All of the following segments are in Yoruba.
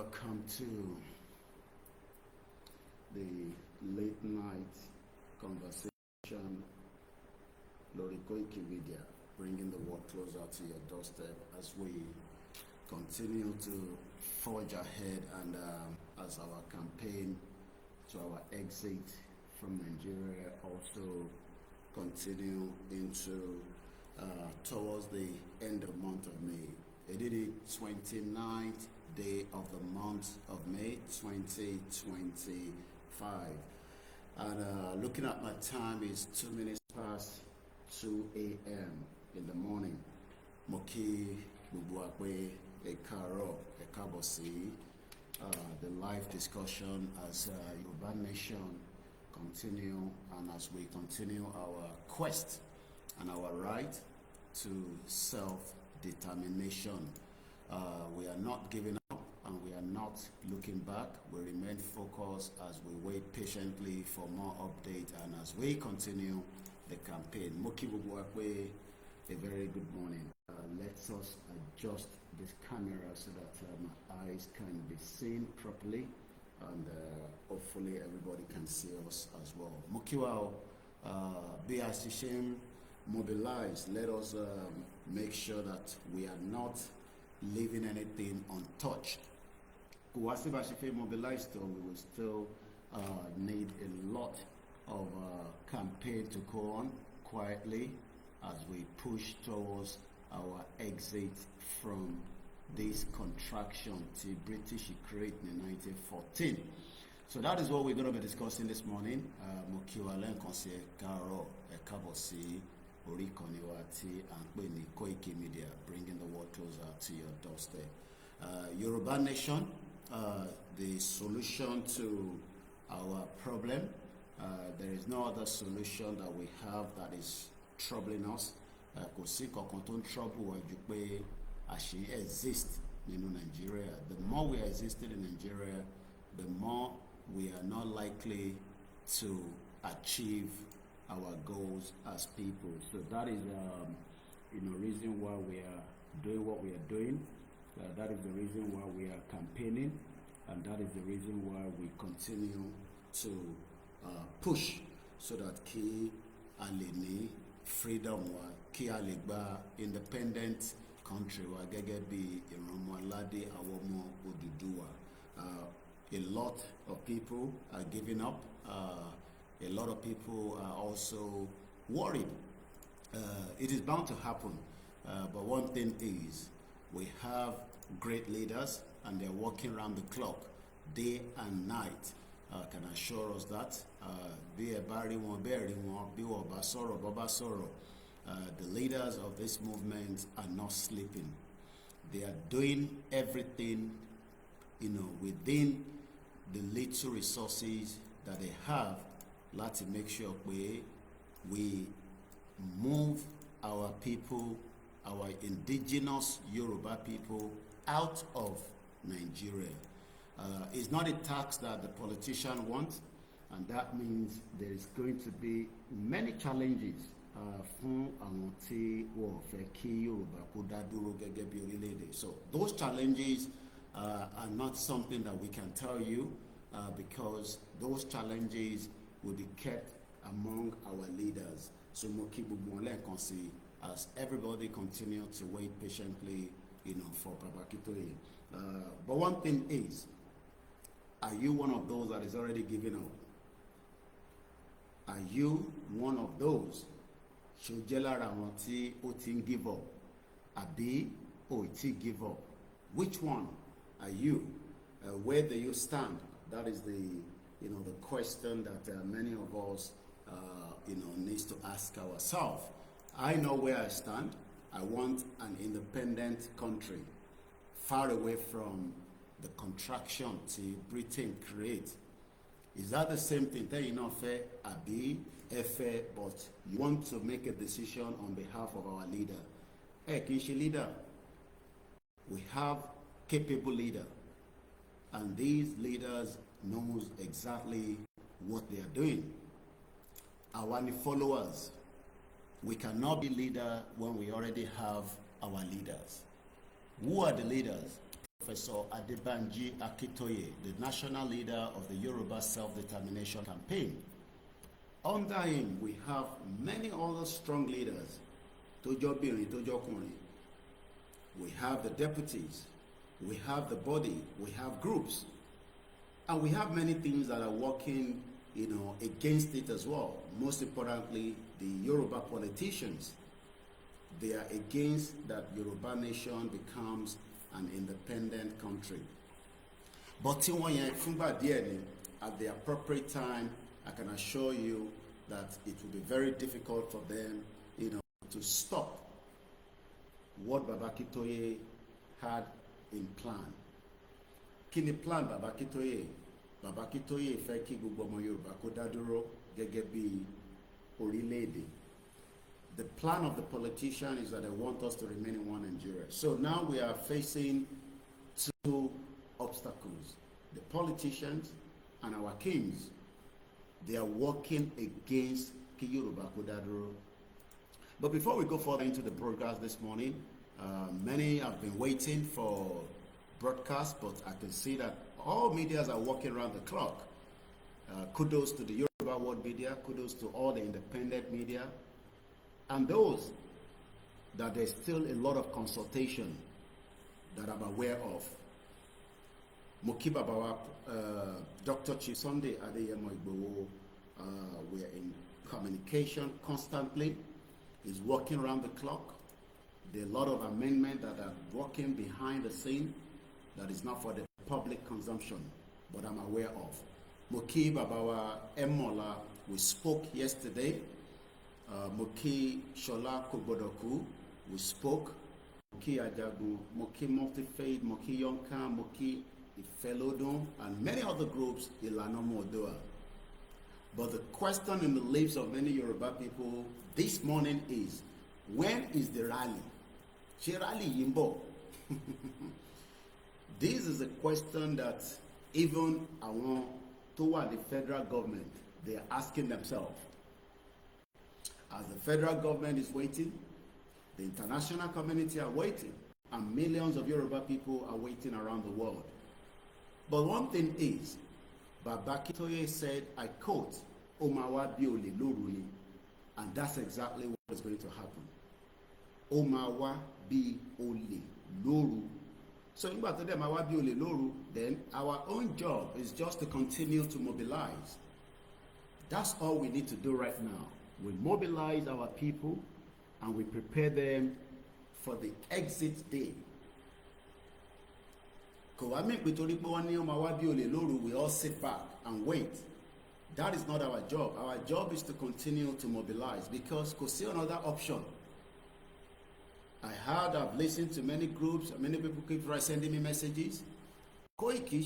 welcome to the late night conversation, Koikimedia, bringing the world closer to your doorstep as we continue to forge ahead and as our campaign to our exit from Nigeria also continue into towards the end of month of May. It is the 29th day of the month of May 2025, and looking at my time is 2 minutes past 2 a.m. in the morning. Moki Bubuakwe Ekaro Ekabosi, the live discussion as Yoruba Nation continue, and as we continue our quest and our right to self-determination. We are not giving up and we are not looking back. We remain focused as we wait patiently for more updates and as we continue the campaign. Moki Bubuakwe, a very good morning. Let's us adjust this camera so that my eyes can be seen properly, and hopefully everybody can see us as well. Mokiwao, be as mobilize. Let us make sure that we are not leaving anything untouched. Kuwasibashife mobilized, we will still need a lot of campaign to go on quietly as we push towards our exit from this contraction to British create in 1914. So that is what we're going to be discussing this morning. Mokiwalen Konse Karo Ekabosi Orikoniwati and Koikimedia, bringing the world closer to your doorstep. Yoruba Nation, the solution to our problem. There is no other solution that we have that is troubling us. Trouble actually exist in Nigeria. The more we are existing in Nigeria, the more we are not likely to achieve our goals as people. So that is reason why we are doing what we are doing. That is the reason why we are campaigning, and that is the reason why we continue to push so that Ki Alini freedom wa Ki Alegba independent country wa gẹ́gẹ́ bí ìrànmọ́ládé àwọn ọmọ Odùduwà. A lot of people are giving up. A lot of people are also worried. It is bound to happen, but one thing is, we have great leaders and they're working around the clock, day and night. Can assure us that the leaders of this movement are not sleeping. They are doing everything, within the little resources that they have, to make sure we move our people, our indigenous Yoruba people, out of Nigeria. It's not a tax that the politician wants, and that means there is going to be many challenges so those challenges are not something that we can tell you because those challenges will be kept among our leaders. So as everybody continue to wait patiently, for Babakitoye. But one thing is, are you one of those that is already giving up? Are you one of those? Shojela Ramonti Otin give up. Abi Oti give up. Which one are you? Where do you stand? That is the the question that many of us needs to ask ourselves. I know where I stand. I want an independent country, far away from the contraction to Britain create. Is that the same thing? That fair, Abi, fair, but you want to make a decision on behalf of our leader. Kinshi leader, we have capable leader, and these leaders knows exactly what they are doing. Our followers, we cannot be leader when we already have our leaders. Who are the leaders? Professor Adebanji Akitoye, the national leader of the Yoruba Self-Determination Campaign. Under him, we have many other strong leaders. Tojo Biri, Tojo Kuni. We have the deputies, we have the body, we have groups, and we have many things that are working, against it as well. Most importantly, the Yoruba politicians. They are against that Yoruba nation becomes an independent country. But at the appropriate time, I can assure you that it will be very difficult for them, to stop what Baba Akitoye had in plan. Kini plan Baba Akitoye? Baba Akitoye fẹ́ kí gbogbo ọmọ Yorùbá kó dá dúró gẹ́gẹ́ bí orílẹ̀-èdè. The plan of the politician is that they want us to remain in one Nigeria. So now we are facing two obstacles. The politicians and our kings, they are working against Ki Yoruba ko dá dúró. But before we go further into the broadcast this morning, many have been waiting for broadcast, but I can see that all medias are working around the clock. Kudos to the Yoruba World Media, kudos to all the independent media, and those that there's still a lot of consultation that I'm aware of. Mokibabawa, Dr. Chisunde Adeyemo Igboho, we are in communication constantly. Is working around the clock. There are a lot of amendments that are working behind the scene that is not for the public consumption, but I'm aware of. Moki Babawa Emola, we spoke yesterday. Moki Shola Kobodoku, we spoke. Moki Ajagu, Moki Multifaith, Moki Yonka, Moki Ifelodon, and many other groups, Ilano Modoa. But the question in the lips of many Yoruba people this morning is, when is the rally? She rally Yimbo. This is a question that even toward the federal government, they are asking themselves. As the federal government is waiting, the international community are waiting, and millions of Yoruba people are waiting around the world. But one thing is, Baba Akitoye said, I quote, Omawa biole loruni, and that's exactly what is going to happen. Omawa biole loru. So then our own job is just to continue to mobilize. That's all we need to do right now. We mobilize our people and we prepare them for the exit day. We all sit back and wait. That is not our job. Our job is to continue to mobilize, because could see another option. I've listened to many groups, many people keep sending me messages. Koiki,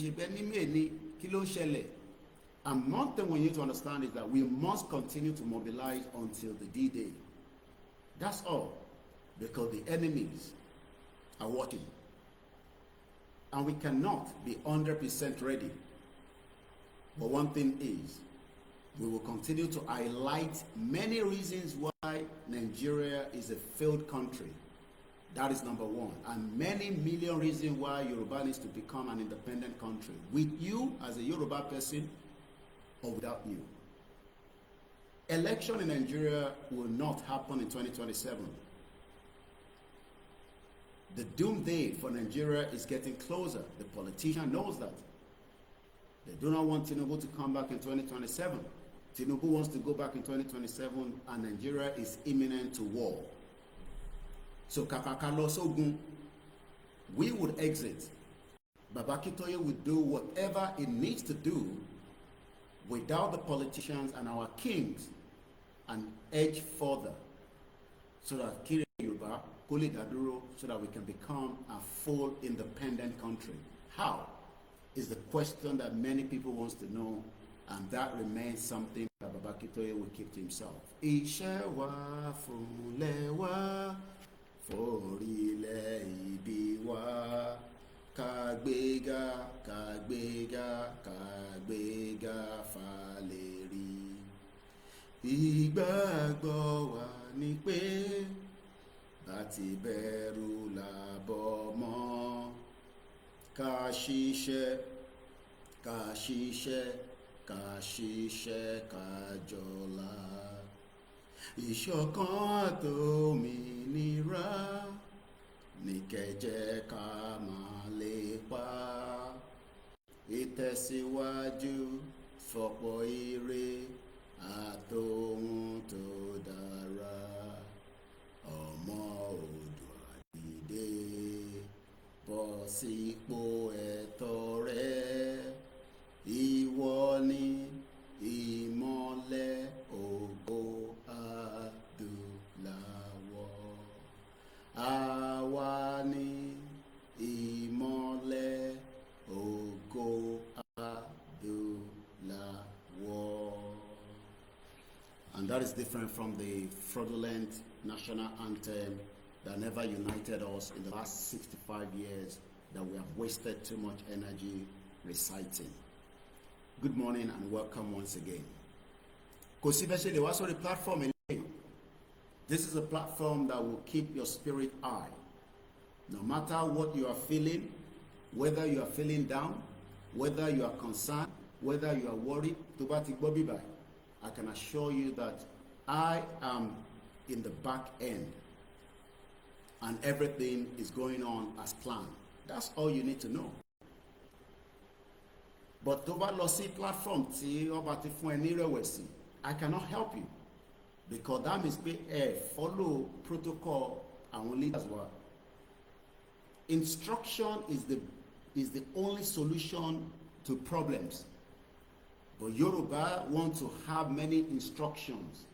and one thing we need to understand is that we must continue to mobilize until the D-Day. That's all. Because the enemies are watching. And we cannot be 100% ready. But one thing is, we will continue to highlight many reasons why Nigeria is a failed country. That is number one. And many million reasons why Yoruba needs to become an independent country. With you as a Yoruba person or without you. Election in Nigeria will not happen in 2027. The doom day for Nigeria is getting closer. The politician knows that. They do not want Tinubu to come back in 2027. Tinubu wants to go back in 2027, and Nigeria is imminent to war. So Kakakalo Sogun, we would exit. Baba Akitoye would do whatever it needs to do without the politicians and our kings, and edge further so that Kiri Yoruba, Kuli Daduro, so that we can become a full independent country. How? Is the question that many people wants to know, and that remains something that Baba Akitoye will keep to himself. Iṣẹ́ wa fúnlẹ̀ wa, forílẹ̀ ìbí wa, kàgbéga, kàgbéga, kàgbéga fàlẹ́rí. Ìgbàgbọ́ wa ni pé bá ti bẹ̀rù làbọ̀ mọ́, ká ṣiṣẹ́, ká ṣiṣẹ́, ká ṣiṣẹ́, ká jọlá. Ìṣọ̀kan àtòmìnira ní kẹ́ ká máa lépa. Ìtẹ̀síwájú fọ̀pọ̀ ire àtòhun tó dára. Ọmọ Oòduà dìde, bọ́ sípò ẹ̀tọ́ rẹ. Ìwọ ni ìmọ́lẹ̀ ògo adúláwọ̀. Àwa ni ìmọ́lẹ̀ ògo adúláwọ̀. And that is different from the fraudulent national anthem that never united us in the last 65 years that we have wasted too much energy reciting. Good morning and welcome once again. Koikimedia was on the platform in This is a platform that will keep your spirit high. No matter what you are feeling, whether you are feeling down, whether you are concerned, whether you are worried, I can assure you that I am in the back end and everything is going on as planned. That's all you need to know. But tó bá lọ sí platform tí ó bá ti fún ẹ ní ìrẹ̀wẹ̀sì, I cannot help you because that means pé follow protocol àwọn leaders wa. Instruction is the only solution to problems. But Yoruba want to have many instructions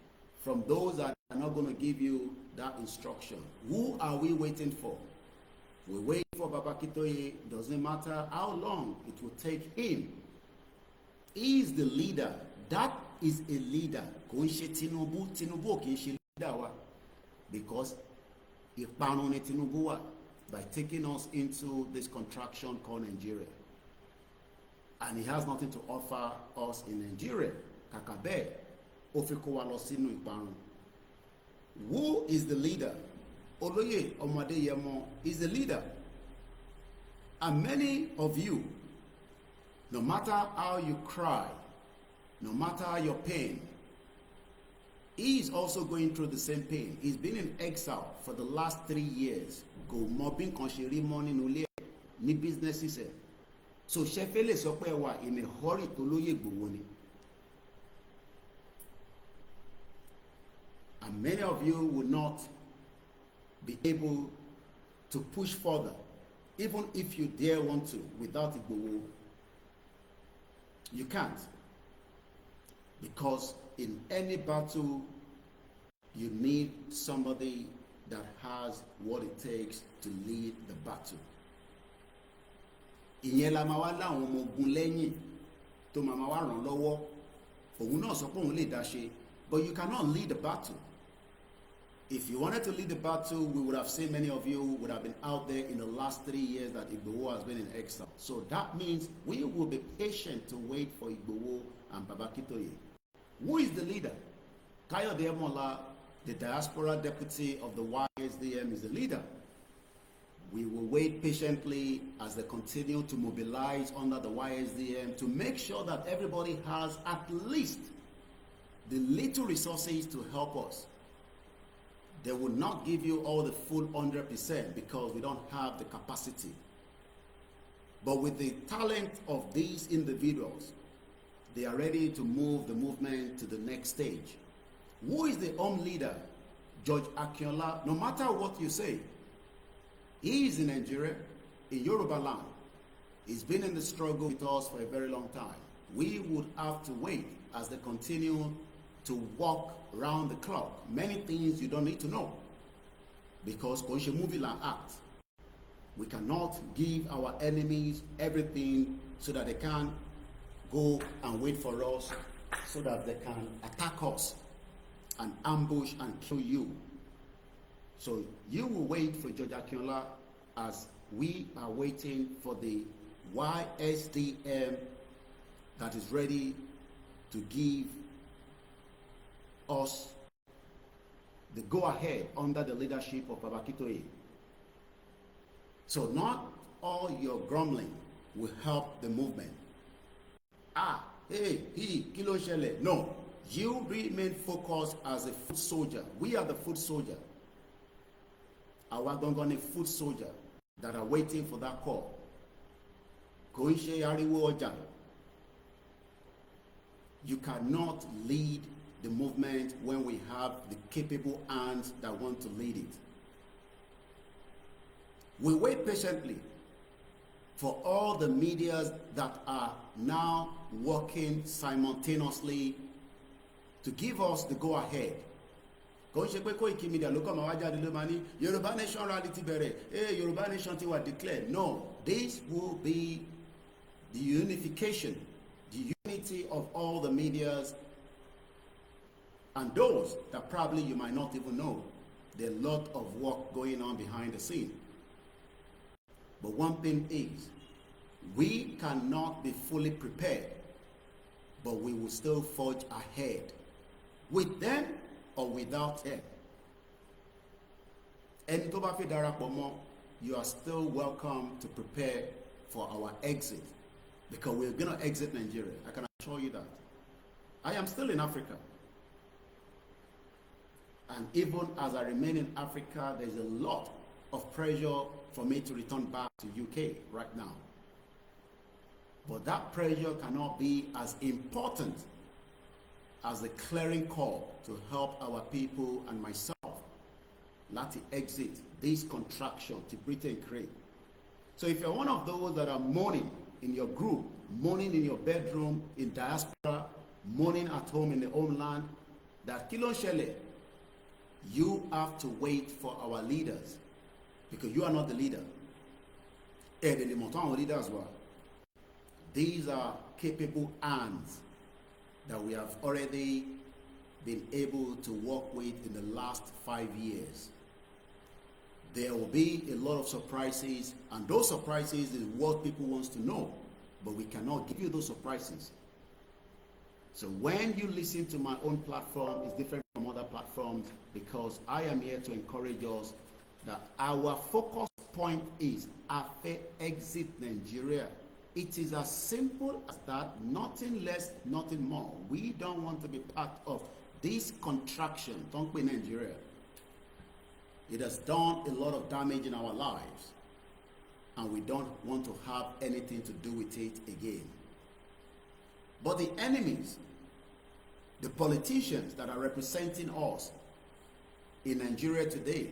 from those that are not going to give you that instruction. Who are we waiting for? We wait for Baba Kitoye. Doesn't matter how long it will take him. He is the leader. That is a leader. Tinubu kì í ṣe leader wa. Because ìparun ni Tinubu wa by taking us into this contraction called Nigeria. And he has nothing to offer us in Nigeria. Kakabe, Ofikowa lọ sínú ìparun. Who is the leader? Oloye Omadeyemo is the leader. And many of you, no matter how you cry, no matter your pain, he is also going through the same pain. He's been in exile for the last 3 years. Go mobbing konshiri money nule ni businesses. So Shefele Sokwewa in a hurry to Loye Gowoni. And many of you will not be able to push further, even if you dare want to, without Igbowo. You can't. Because in any battle, you need somebody that has what it takes to lead the battle. Ìyẹn la máa wá láwọn ọmọ ogun lẹ́yìn tó máa wá ràn lọ́wọ́. Òun náà sọ pé òun lè dá ṣe, but you cannot lead the battle. If you wanted to lead the battle, we would have seen many of you would have been out there in the last 3 years that Igboho has been in exile. So that means we will be patient to wait for Igboho and Baba Kitoye. Who is the leader? Kayode Emola, the diaspora deputy of the YSDM, is the leader. We will wait patiently as they continue to mobilize under the YSDM to make sure that everybody has at least the little resources to help us. They will not give you all the full 100% because we don't have the capacity. But with the talent of these individuals, they are ready to move the movement to the next stage. Who is the home leader? George Akinola. No matter what you say, he is in Nigeria, in Yoruba land. He's been in the struggle with us for a very long time. We would have to wait as they continue to walk around the clock. Many things you don't need to know. Because Konshe movie and act. We cannot give our enemies everything so that they can go and wait for us, so that they can attack us and ambush and kill you. So you will wait for George Akinola as we are waiting for the YSDM that is ready to give us the go-ahead under the leadership of Baba Kitoye. So not all your grumbling will help the movement. Hey, kí ló ṣẹlẹ̀? No, you remain focused as a foot soldier. We are the foot soldier. Àwa gangan ni foot soldier that are waiting for that call. Kò ń ṣe ariwo ọjà. You cannot lead the movement when we have the capable hands that want to lead it. We wait patiently for all the medias that are now working simultaneously to give us the go-ahead. Kò ń ṣe pé Koikimedia ló kọ́ máa wá jáde ló máa ní Yorùbá Nation rally ti bẹ̀rẹ̀, Yorùbá Nation ti wà declared. No, this will be the unification, the unity of all the medias and those that probably you might not even know. There's a lot of work going on behind the scene. But one thing is, we cannot be fully prepared, but we will still forge ahead, with them or without them. And tó bá fẹ́ darapọ̀ mọ́, you are still welcome to prepare for our exit, because we're going to exit Nigeria. I can assure you that. I am still in Africa. And even as I remain in Africa, there's a lot of pressure for me to return back to UK right now. But that pressure cannot be as important as the clearing call to help our people and myself láti exit this contraction to Britain create. So if you're one of those that are mourning in your group, mourning in your bedroom, in diaspora, mourning at home in the homeland, that kí ló ń ṣẹlẹ̀, you have to wait for our leaders, because you are not the leader. Leaders were. These are capable hands that we have already been able to work with in the last 5 years. There will be a lot of surprises, and those surprises is what people want to know, but we cannot give you those surprises. So when you listen to my own platform, it's different from other platforms, because I am here to encourage us that our focus point is Afe exit Nigeria. It is as simple as that, nothing less, nothing more. We don't want to be part of this contraction. Don't be Nigeria. It has done a lot of damage in our lives, and we don't want to have anything to do with it again. But the enemies, the politicians that are representing us in Nigeria today,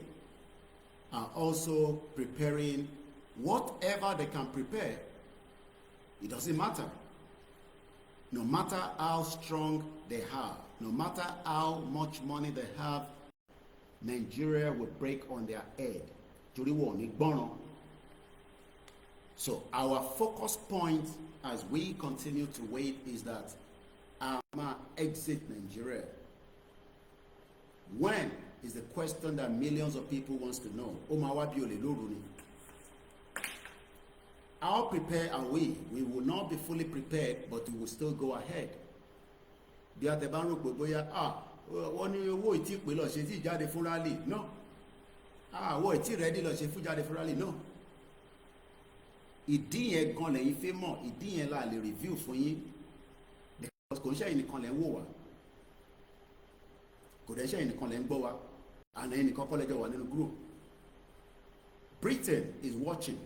are also preparing whatever they can prepare. It doesn't matter. No matter how strong they are, no matter how much money they have, Nigeria will break on their head. So our focus point as we continue to wait is that I'ma exit Nigeria. When is the question that millions of people wants to know. How prepared are we? We will not be fully prepared, but we will still go ahead. Bí a tẹ́ bá rò pé bóyá wọ́n ní owó ìtí pé lọ ṣe tí jáde fún rally. No. Wọ́n ìtí ready lọ ṣe fún jáde fún rally. No. Ìdí yẹn gan lẹ́yìn fẹ́ mọ̀, ìdí yẹn la lè review fún yín. Because kò ń ṣe ẹnìkan lẹ́ ń wò wá. Kò dẹ̀ ṣe ẹnìkan lẹ́ ń gbọ́ wá. And ẹnìkan kọ́ lẹ́jọ́ wà nínú group. Britain is watching,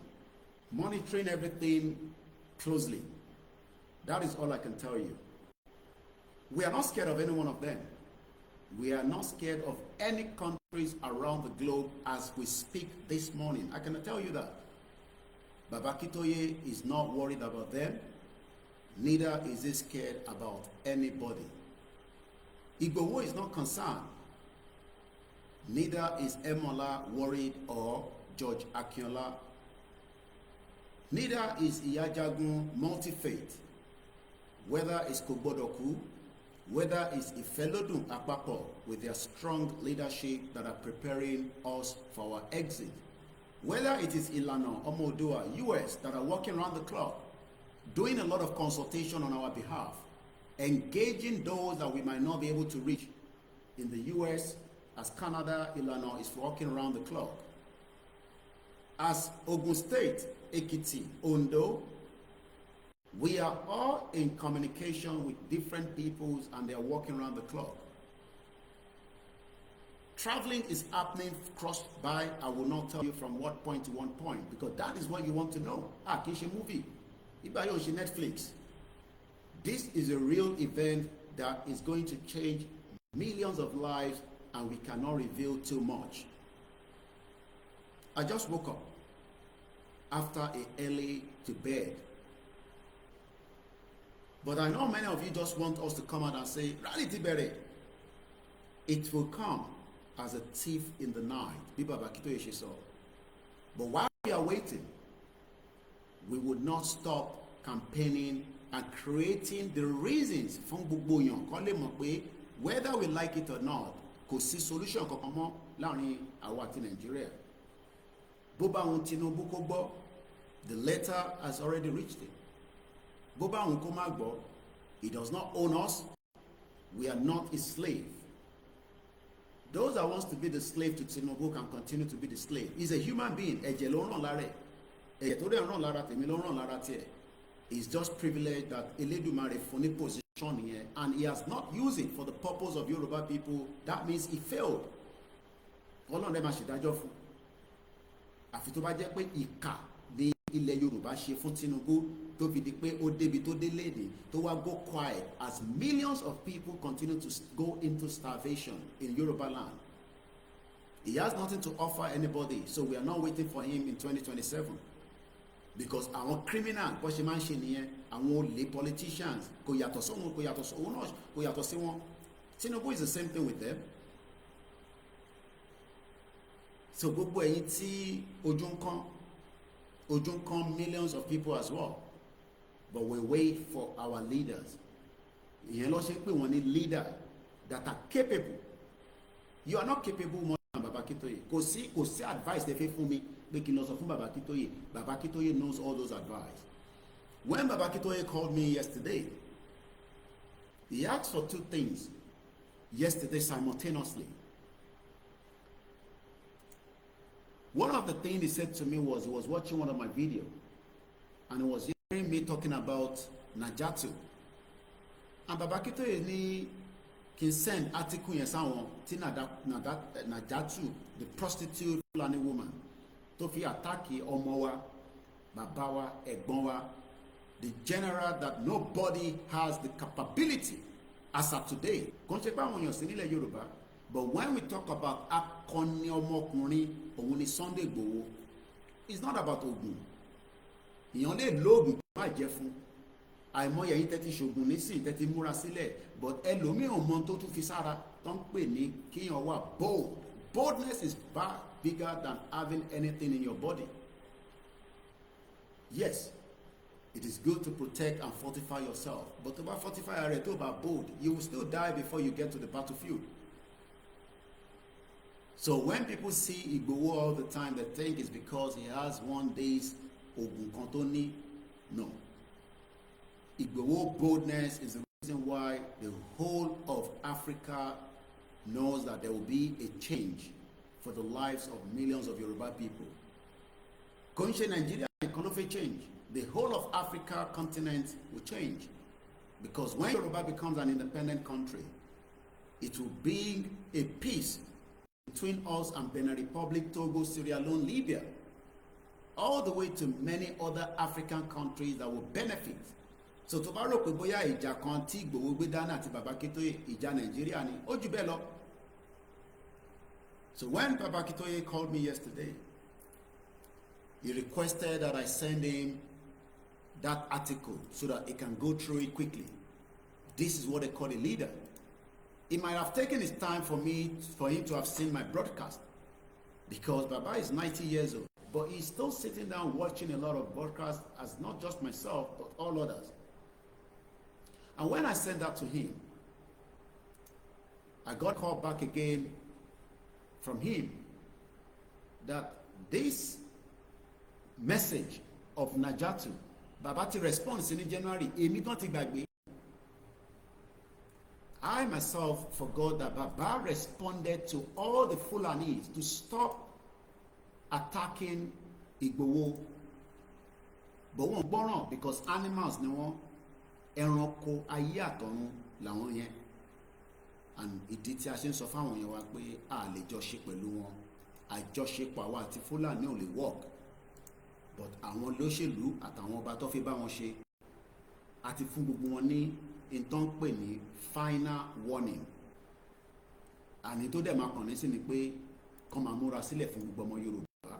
monitoring everything closely. That is all I can tell you. We are not scared of any one of them. We are not scared of any countries around the globe as we speak this morning. I can tell you that. Baba Kitoye is not worried about them. Neither is he scared about anybody. Igbowo is not concerned. Neither is Emola worried, or George Akinola. Neither is Iyajagun multi-faith. Whether it's Kogbodoku, whether it's Ifelodun Akpapo with their strong leadership that are preparing us for our exit. Whether it is Ilana, Omodua, US that are working around the clock, doing a lot of consultation on our behalf, engaging those that we might not be able to reach in the US, as Canada, Illinois is working around the clock. As Ogun State Ekiti, Ondo. We are all in communication with different peoples and they are working around the clock. Traveling is happening crossed by, I will not tell you from what point to one point, because that is what you want to know. Kì í ṣe movie. Ibà yóò ṣe Netflix. This is a real event that is going to change millions of lives, and we cannot reveal too much. I just woke up after an early to bed. But I know many of you just want us to come out and say, Rally Tibere. It will come as a thief in the night. But while we are waiting, we would not stop campaigning and creating the reasons whether we like it or not, kò sí solution kankan mọ́ láàrin àwa àti Nigeria. Bó bá ohun Tinubu kó gbọ́, the letter has already reached him. Bó bá ohun kó má gbọ́, he does not own us. We are not his slave. Those that wants to be the slave to Tinubu can continue to be the slave. He's a human being. Ẹ̀jẹ̀ ló ràn lára ẹ̀. Ẹ̀jẹ̀ tó dẹ̀ ràn lára tèmi ló ràn lára tiẹ̀. He's just privileged that Elédùmarè fún ní position here, and he has not used it for the purpose of Yoruba people. That means he failed. Ọlọ́run dẹ̀ máa ṣèdájọ́ fún. Àfi tó bá jẹ́ pé ìkà ní ilẹ̀ Yorùbá ṣe fún Tinubu tó fi di pé ó débi tó dé léde tó wá go quiet as millions of people continue to go into starvation in Yoruba land. He has nothing to offer anybody, so we are not waiting for him in 2027. Because àwọn criminal bó ṣe máa ń ṣe nìyẹn, àwọn olè politicians kò yàtọ̀ sóhun kò yàtọ̀ sóhun náà kò yàtọ̀ sí wọn. Tinubu is the same thing with them. So gbogbo ẹ̀yin tí ojú ń kán millions of people as well. But we wait for our leaders. Ìyẹn ló ṣe pé wọ́n ní leader that are capable. You are not capable more than Baba Akintoye. Kò sí advice they fẹ́ fún mi pé kí n lọ sọ fún Baba Akintoye. Baba Akintoye knows all those advice. When Baba Akintoye called me yesterday, he asked for two things yesterday simultaneously. One of the things he said to me was he was watching one of my videos and he was hearing me talking about Najatu. And Baba Akintoye ní kí n send article yẹn sáwọn tí Najatu, the prostitute Fulani woman, tó fi attack ọmọ wa, bàbá wa, ẹ̀gbọ́n wa, the general that nobody has the capability as of today. Kò ń ṣe pé àwọn èèyàn sí nílẹ̀ Yorùbá. But when we talk about akọni ọmọkùnrin, òun ni Sunday Igboho, it's not about ogun. Èèyàn lè lóògùn tó máa jẹ fún. Àìmọye yín tẹ́tí ṣògùn nísìn tẹ́tí múra sílẹ̀, but ẹlòmíràn mọ tó tún fi sára tó ń pè ní kéèyàn wà bold. Boldness is bigger than having anything in your body. Yes, it is good to protect and fortify yourself, but tó bá fortify ara rẹ tó bá bold, you will still die before you get to the battlefield. So when people see Igboho all the time, they think it's because he has one day's ogun kan tó ní. No. Igboho boldness is the reason why the whole of Africa knows that there will be a change for the lives of millions of Yoruba people. Kò ń ṣe Nigeria nìkan ló fẹ́ change. The whole of Africa continent will change. Because when Yoruba becomes an independent country, it will bring a peace between us and Benin Republic, Togo, Sierra Leone, Libya, all the way to many other African countries that will benefit. So tó bá rò pé bóyá ìjà kan tí Igboho gbé dání àti Baba Akintoye ìjà Nàìjíríà ni, ó jù bẹ́ẹ̀ lọ. So when Baba Akintoye called me yesterday, he requested that I send him that article so that he can go through it quickly. This is what they call a leader. It might have taken his time for him to have seen my broadcast, because Baba is 90 years old, but he's still sitting down watching a lot of broadcasts, as not just myself, but all others. And when I sent that to him, I got a call back again from him that this message of Najatu, Baba ti response in January, èmi gan ti gbàgbé. I myself forgot that Baba responded to all the Fulanis to stop attacking Igboho but wọ́n gbọ́ràn because animals ni wọ́n, ẹranko ayé àtọ̀run làwọn yẹn. And ìdí tí a ṣe ń sọ fáwọn yẹn wá pé a lè jọ ṣe pẹ̀lú wọn, àjọṣepọ̀ àwa àti Fúlàní ò lè work, but àwọn olóṣèlú àtàwọn ọba tó fi bá wọn ṣe àti fún gbogbo wọn ní ìtàn pè ní final warning. Àní tó dẹ̀ máa kàn ní sí ni pé kán máa múra sílẹ̀ fún gbogbo ọmọ Yorùbá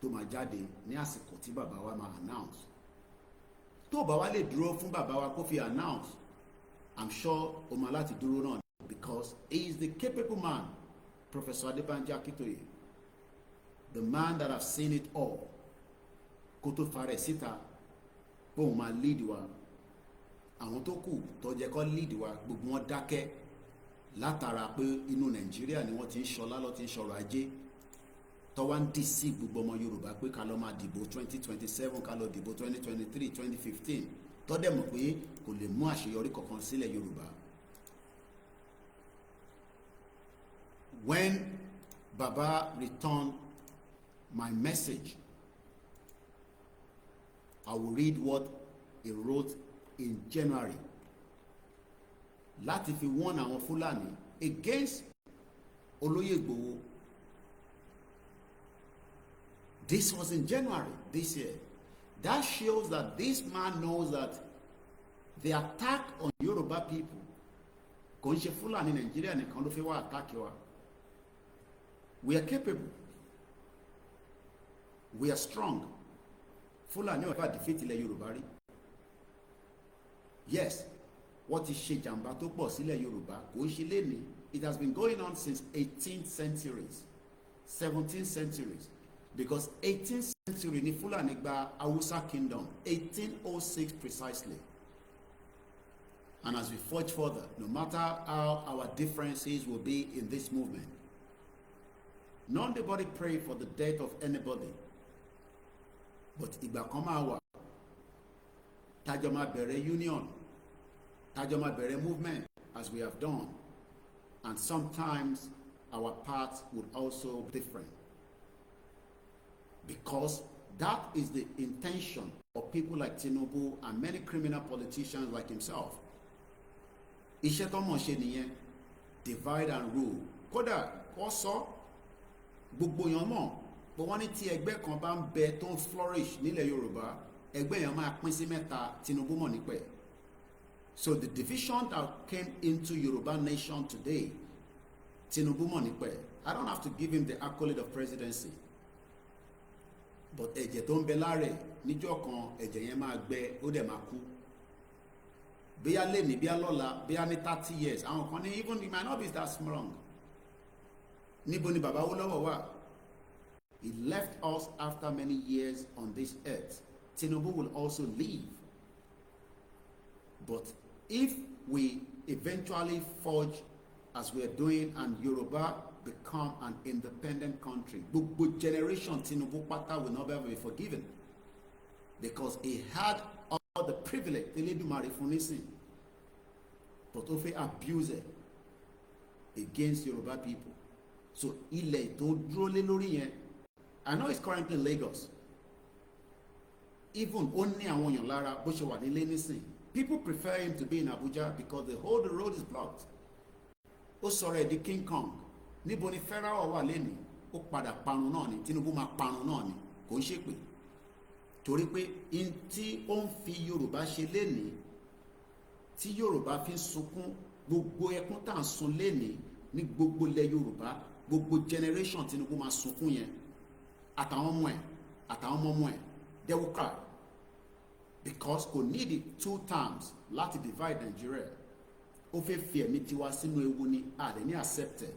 tó máa jáde ní àsìkò tí bàbá wa máa announce. Tó bá wa lè dúró fún bàbá wa kó fi announce, I'm sure o máa láti dúró náà, because he is the capable man, Professor Adebanji Akintoye, the man that have seen it all. Kó tó farẹ̀ síta bóun máa lead wa, àwọn tó kù tó jẹ́ kó lead wa gbogbo wọn dákẹ́ látara pé inú Nàìjíríà ni wọ́n ti ń ṣọlá, lọ́ ti ń ṣọrọ̀ ajé, tó wá ń dì sí gbogbo ọmọ Yorùbá pé ká lọ máa dìbò 2027, ká lọ dìbò 2023, 2015, tó dẹ̀ mọ̀ pé kò lè mú àṣeyọrí kankan sílẹ̀ Yorùbá. When Baba returned my message, I will read what he wrote in January láti fi warn àwọn Fúlàní against Olóyè Ìgbòho. This was in January this year. That shows that this man knows that the attack on Yoruba people, kò ń ṣe Fúlàní Nàìjíríà nìkan ló fẹ́ wá attack wa. We are capable. We are strong. Fúlàní ò bá defeat ilẹ̀ Yorùbá rí. Yes, wọ́n ti ṣe jàǹbá tó pọ̀ sílẹ̀ Yorùbá, kò ń ṣe lénìí. It has been going on since 18th centuries, 17th centuries. Because 18th century ni Fulani gba Hausa kingdom, 1806 precisely. And as we forge further, no matter how our differences will be in this movement, nobody pray for the death of anybody. But ìgbà kan máa wà, tájọ máa bẹ̀rẹ̀ union, tájọ máa bẹ̀rẹ̀ movement, as we have done. And sometimes our paths would also be different. Because that is the intention of people like Tinubu and many criminal politicians like himself. Iṣẹ́ tó mọ̀ ṣe nìyẹn, divide and rule. Kódà kó sọ gbogbo èèyàn mọ̀ pé wọ́n ní tí ẹgbẹ́ kan bá ń bẹ tó ń flourish nílẹ̀ Yorùbá, ẹgbẹ́ yẹn máa pín sí mẹ́ta. Tinubu mọ̀ nípẹ̀. So the division that came into Yoruba nation today, Tinubu mọ̀ nípẹ̀. I don't have to give him the accolade of presidency. But ẹ̀jẹ̀ tó ń bẹ láre níjọ́ kan ẹ̀jẹ̀ yẹn máa gbẹ, ó dẹ̀ máa kú. Bíyá lẹ́ni, bíyá lọ́la, bíyá ní 30 years, àwọn kan ní even it might not be that strong. Níbo ni bàbá Awólọ́wọ̀ wà? He left us after many years on this earth. Tinubu will also leave. But if we eventually forge as we are doing and Yoruba become an independent country, gbogbo generation Tinubu pátá will not ever be forgiven, because he had all the privilege Elédùmarè fún nísìn, but ó fẹ́ abuse it against Yoruba people. So ilẹ̀ tó dúró lé lórí yẹn, I know it's currently in Lagos. Even ó ní àwọn èèyàn lára bó ṣe wà nílé nísìn. People prefer him to be in Abuja because the whole road is blocked. Ó sọ̀rọ̀ ẹ̀ di King Kong. Níbo ni Pharaoh wà lẹ́ni? Ó padà parun náà ni. Tinubu máa parun náà ni. Kò ń ṣépè. Torí pé in tí ó ń fi Yorùbá ṣe lẹ́ni, tí Yorùbá fi ń sunkún, gbogbo ẹkún tá à ń sun lẹ́ni ní gbogbo ilẹ̀ Yorùbá, gbogbo generation Tinubu máa sunkún yẹn. Àtàwọn ọmọ ẹ̀, àtàwọn ọmọ ẹ̀, they will cry. Because kò need it 2 times láti divide Nigeria. Ó fẹ́ fi ẹ̀mí tiwa sínú ewu ni, they ní accepted.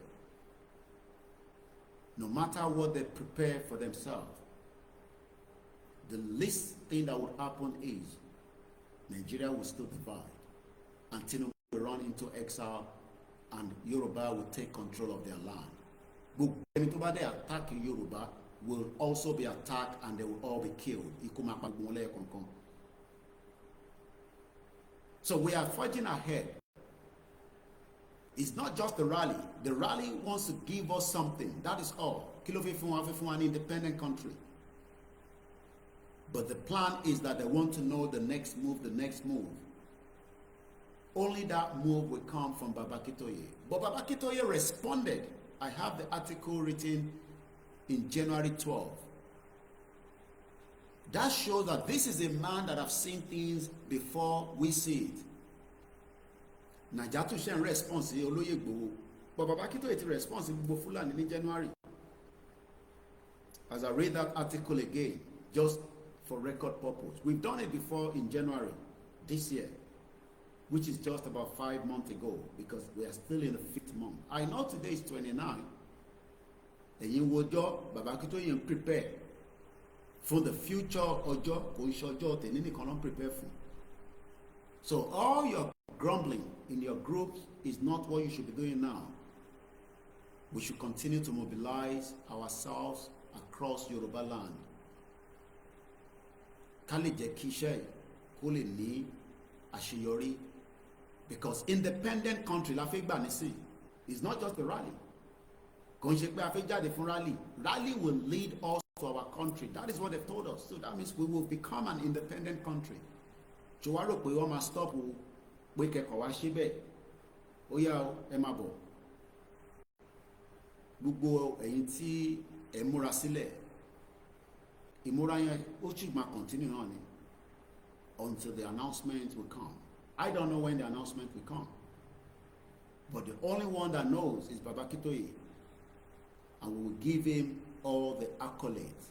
No matter what they prepare for themselves, the least thing that would happen is Nigeria will still divide, and Tinubu will run into exile, and Yoruba will take control of their land. Gbogbo ẹni tó bá dé attack Yoruba will also be attacked, and they will all be killed. Ikú máa pa gbogbo wọn lẹ́ẹ̀kọ̀ọ̀kan. So we are forging ahead. It's not just the rally. The rally wants to give us something. That is all. Kí ló fẹ́ fún wa? Fẹ́ fún wa ní independent country. But the plan is that they want to know the next move, the next move. Only that move will come from Baba Akintoye. But Baba Akintoye responded. I have the article written in January 12. That shows that this is a man that have seen things before we see it. Naija tún ṣe ń response Olóyè Igboho. But Baba Akintoye ti response gbogbo Fulani ní January. As I read that article again, just for record purpose. We've done it before in January this year, which is just about 5 months ago, because we are still in the 5th month. I know today is 29. And you will Baba Akintoye prepare for the future ọjọ́, kò ṣe ọjọ́ tèmi nìkan ló prepare for. So all your grumbling in your groups is not what you should be doing now. We should continue to mobilize ourselves across Yoruba land. Ká lè jẹ́ kí iṣẹ́ kó lè ní àṣeyọrí, because independent country la fẹ́ gbà nísìn. It's not just a rally. Kò ń ṣe pé a fẹ́ jáde fún rally. Rally will lead us to our country. That is what they've told us. So that means we will become an independent country. Ṣùwárò pé wọ́n máa stop o, pé kẹ́kọ̀ọ́ wá ṣe bẹ́ẹ̀. Ó yá o, ẹ máa bọ̀. Gbogbo ẹ̀yin tí ẹ múra sílẹ̀, ìmúra yẹn ó sì máa continue náà ni until the announcement will come. I don't know when the announcement will come. But the only one that knows is Baba Akintoye. And we will give him all the accolades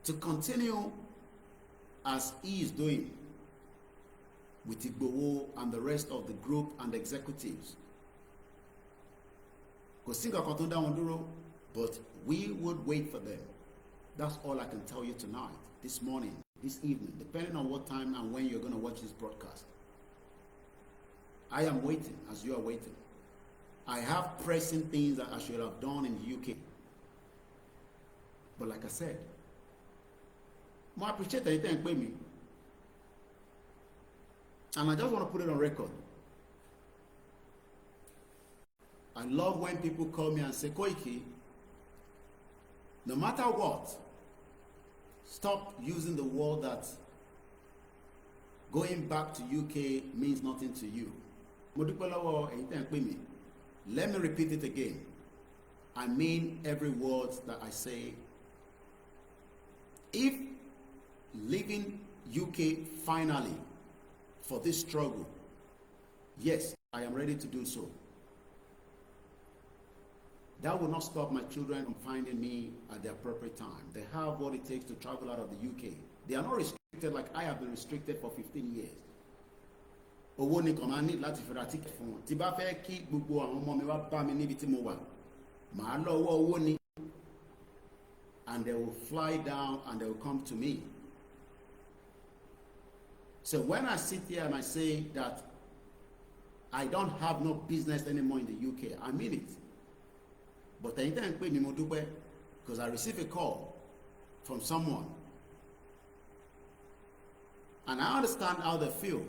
to continue as he is doing with Igboho and the rest of the group and the executives. But we would wait for them. That's all I can tell you tonight, this morning, this evening, depending on what time and when you're going to watch this broadcast. I am waiting as you are waiting. I have pressing things that I should have done in the UK. But like I said, I appreciate anything pay me. And I just want to put it on record. I love when people call me and say, Koiki, no matter what, stop using the word that going back to UK means nothing to you. Let me repeat it again. I mean every word that I say. If leaving UK finally for this struggle, yes, I am ready to do so. That will not stop my children from finding me at the appropriate time. They have what it takes to travel out of the UK. They are not restricted like I have been restricted for 15 years. Owó ni kàn máa ní láti fi ra ticket fún wọn. Tí bá fẹ́ kí gbogbo àwọn ọmọ mi wá bá mi níbi tí mo wà, màá lọ́wọ́ owó ni, and they will fly down and they will come to me. So when I sit here and I say that I don't have no business anymore in the UK, I mean it. But I didn't pay me mo dúpẹ́, because I received a call from someone, and I understand how they feel.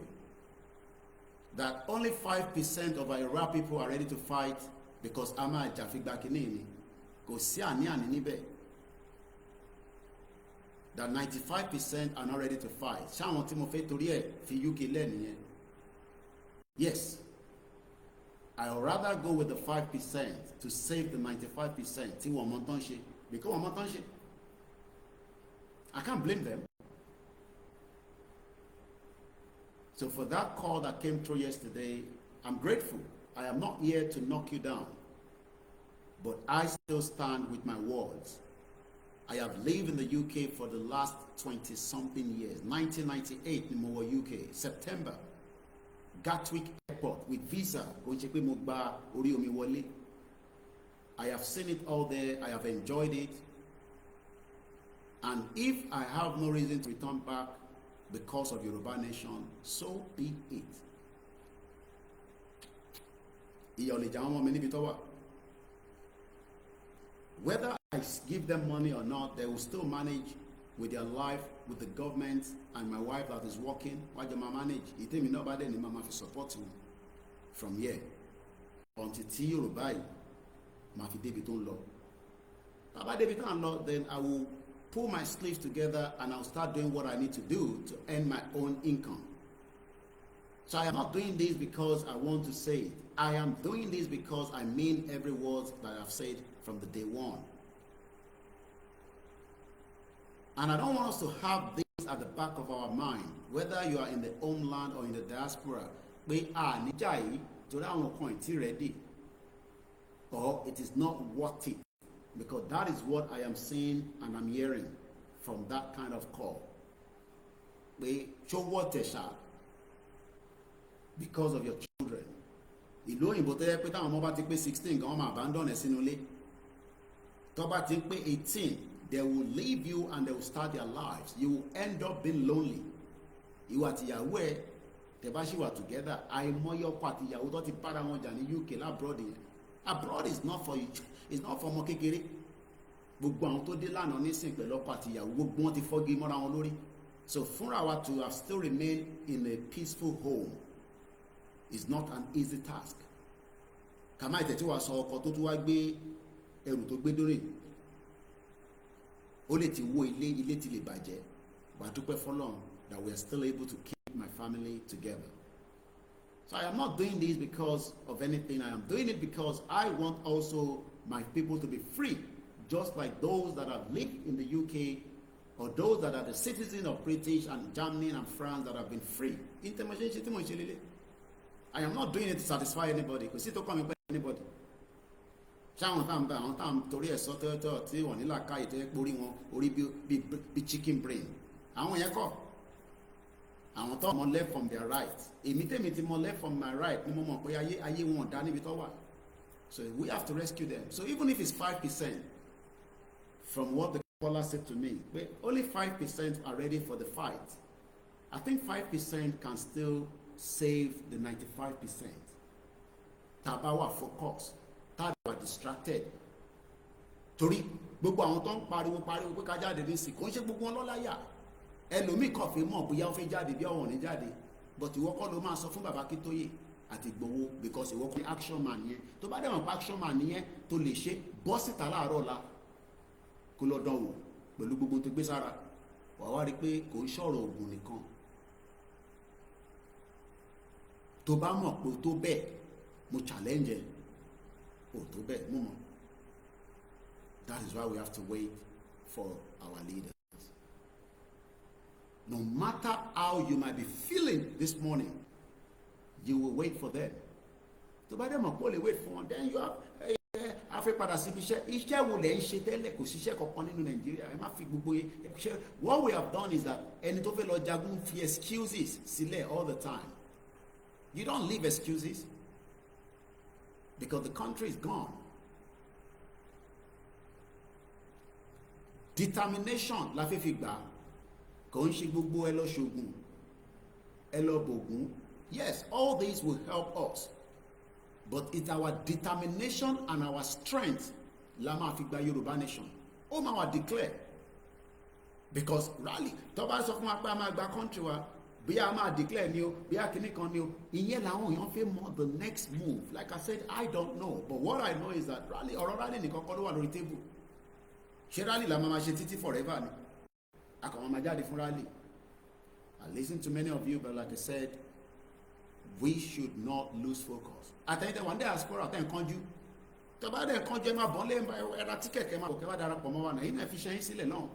That only 5% of our Yoruba people are ready to fight because Ama Jafigbakini go see ani níbẹ̀. That 95% are not ready to fight. Ṣáwọn tí mo fẹ́ torí ẹ̀ fi UK lẹ̀ nìyẹn. Yes, I would rather go with the 5% to save the 95% tí wọ́n mọ̀ tán ṣe, because wọ́n mọ̀ tán ṣe. I can't blame them. So for that call that came through yesterday, I'm grateful. I am not here to knock you down, but I still stand with my words. I have lived in the UK for the last 20-something years. 1998 in Mowa, UK, September, Gatwick Airport with visa. I have seen it all there. I have enjoyed it. And if I have no reason to return back because of Yoruba nation, so be it. Whether I give them money or not, they will still manage with their life, with the government, and my wife that is working. Why do I manage? It tell me nobody any mama to support me from here until Yoruba ma fi David don't law. About David and law, then I will pull my sleeves together and I'll start doing what I need to do to earn my own income. So I am not doing this because I want to say it. I am doing this because I mean every word that I've said from the day one. And I don't want us to have this at the back of our mind, whether you are in the homeland or in the diaspora, or it is not worth it, because that is what I am seeing and I'm hearing from that kind of call. Because of your children. Ìlú òyìnbó tó yẹ pé táwọn ọmọ bá ti pé 16 gan máa abandon ẹ sínú ilé. Tó bá ti pé 18, they will leave you and they will start their lives. You will end up being lonely. Ìwọ àti ìyàwó ẹ tẹ́ bá ṣì wà together. Àìmọye ọkọ àti ìyàwó tó ti bára wọn jà ní UK labroad yẹn. Abroad is not for you. It's not for ọmọ kékeré. Gbogbo àwọn tó dé lánàá nísìn pẹ̀lú ọkọ àti ìyàwó gbogbo wọn ti fọ́gi mọ́ra wọn lórí. So fúnra wa to have still remained in a peaceful home is not an easy task. Kàmá ìtẹ̀tí wa sọ ọkọ tó tún wá gbé ẹrù tó gbé dórí. Ó lè ti wó ilé ti lè bàjẹ́. But dúpẹ́ fọ́lọ́run that we are still able to keep my family together. So I am not doing this because of anything. I am doing it because I want also my people to be free, just like those that have lived in the UK or those that are the citizens of British and Germany and France that have been free. I am not doing it to satisfy anybody, because it don't come by anybody. Torí ẹ̀sọ́ tọ́tọ́ tí wọ́n nílà káyì tó yẹ pé orí wọn orí bí chicken brain. Àwọn yẹn kọ́. Àwọn tó mọ left from their right. Èmi tèmi ti mọ left from my right ni mo mọ̀ pé ayé wọn dá níbi tó wà. So we have to rescue them. So even if it's 5% from what the caller said to me, but only 5% are ready for the fight. I think 5% can still save the 95%. Tabawa focus, tabawa distracted. Torí gbogbo àwọn tó ń pariwo pé ká jáde nísìn kò ń ṣe gbogbo wọn lọ́láyà. Ẹlòmíì kàn fi mọ̀ bóyá ó fẹ́ jáde bí ọ̀wọ̀n ní jáde, but ìwọ kọ́ ló máa sọ fún bàbá Akíntóyè àti Ìgbòho, because ìwọ kọ́ ní action man yẹn. Tó bá dẹ̀wọ̀n pa action man yẹn tó lè ṣe bọ́ síta láàárọ̀ ọ̀la kó lọ dánwò pẹ̀lú gbogbo tó gbé sára. Wàá wá rí pé kò ń ṣọ̀rọ̀ ògùn nìkan. Tó bá mọ̀ pé tó bẹ́ẹ̀ mo challenge ò tó bẹ́ẹ̀ mo mọ̀. That is why we have to wait for our leaders. No matter how you might be feeling this morning, you will wait for them. Tó bá dẹ̀ mọ̀ pé o lè wait for them, then you have afẹ́ padà síbi iṣẹ́ wo lẹ̀ ń ṣe tẹ́lẹ̀, kò síṣẹ́ kankan nínú Nàìjíríà. Ẹ má fi gbogbo iṣẹ́. What we have done is that ẹni tó fẹ́ lọ jagun fi excuses sílẹ̀ all the time. You don't leave excuses, because the country is gone. Determination la fi gbà. Kò ń ṣe gbogbo ẹ lọ ṣògùn, ẹ lọ bògùn. Yes, all these will help us, but it's our determination and our strength la máa fi gba Yorùbá nation. Ó máa wà declare, because rally tó bá sọ fún wa pé a máa gba country wa, bí a máa declare ni o, bí a kìíní kan ni o, ìyẹn làwọn èèyàn fẹ́ mọ̀ the next move. Like I said, I don't know, but what I know is that rally nìkan kọ́ ló wà lórí table. Ṣé rally la máa ṣe títí forever ni? A kàn máa jáde fún rally. I listen to many of you, but like I said, we should not lose focus. Àtẹ̀yìntẹ̀ wà ní diaspora àtẹ̀ nǹkanjú. Tó bá dẹ̀ nǹkanjú ẹ máa bọ́ lé ẹ̀rọ tíkẹ̀kẹ́ máa bọ̀ kẹ́ wá darapọ̀ mọ́ wa náà. Yìí náà fi ṣe yín sílẹ̀ náà.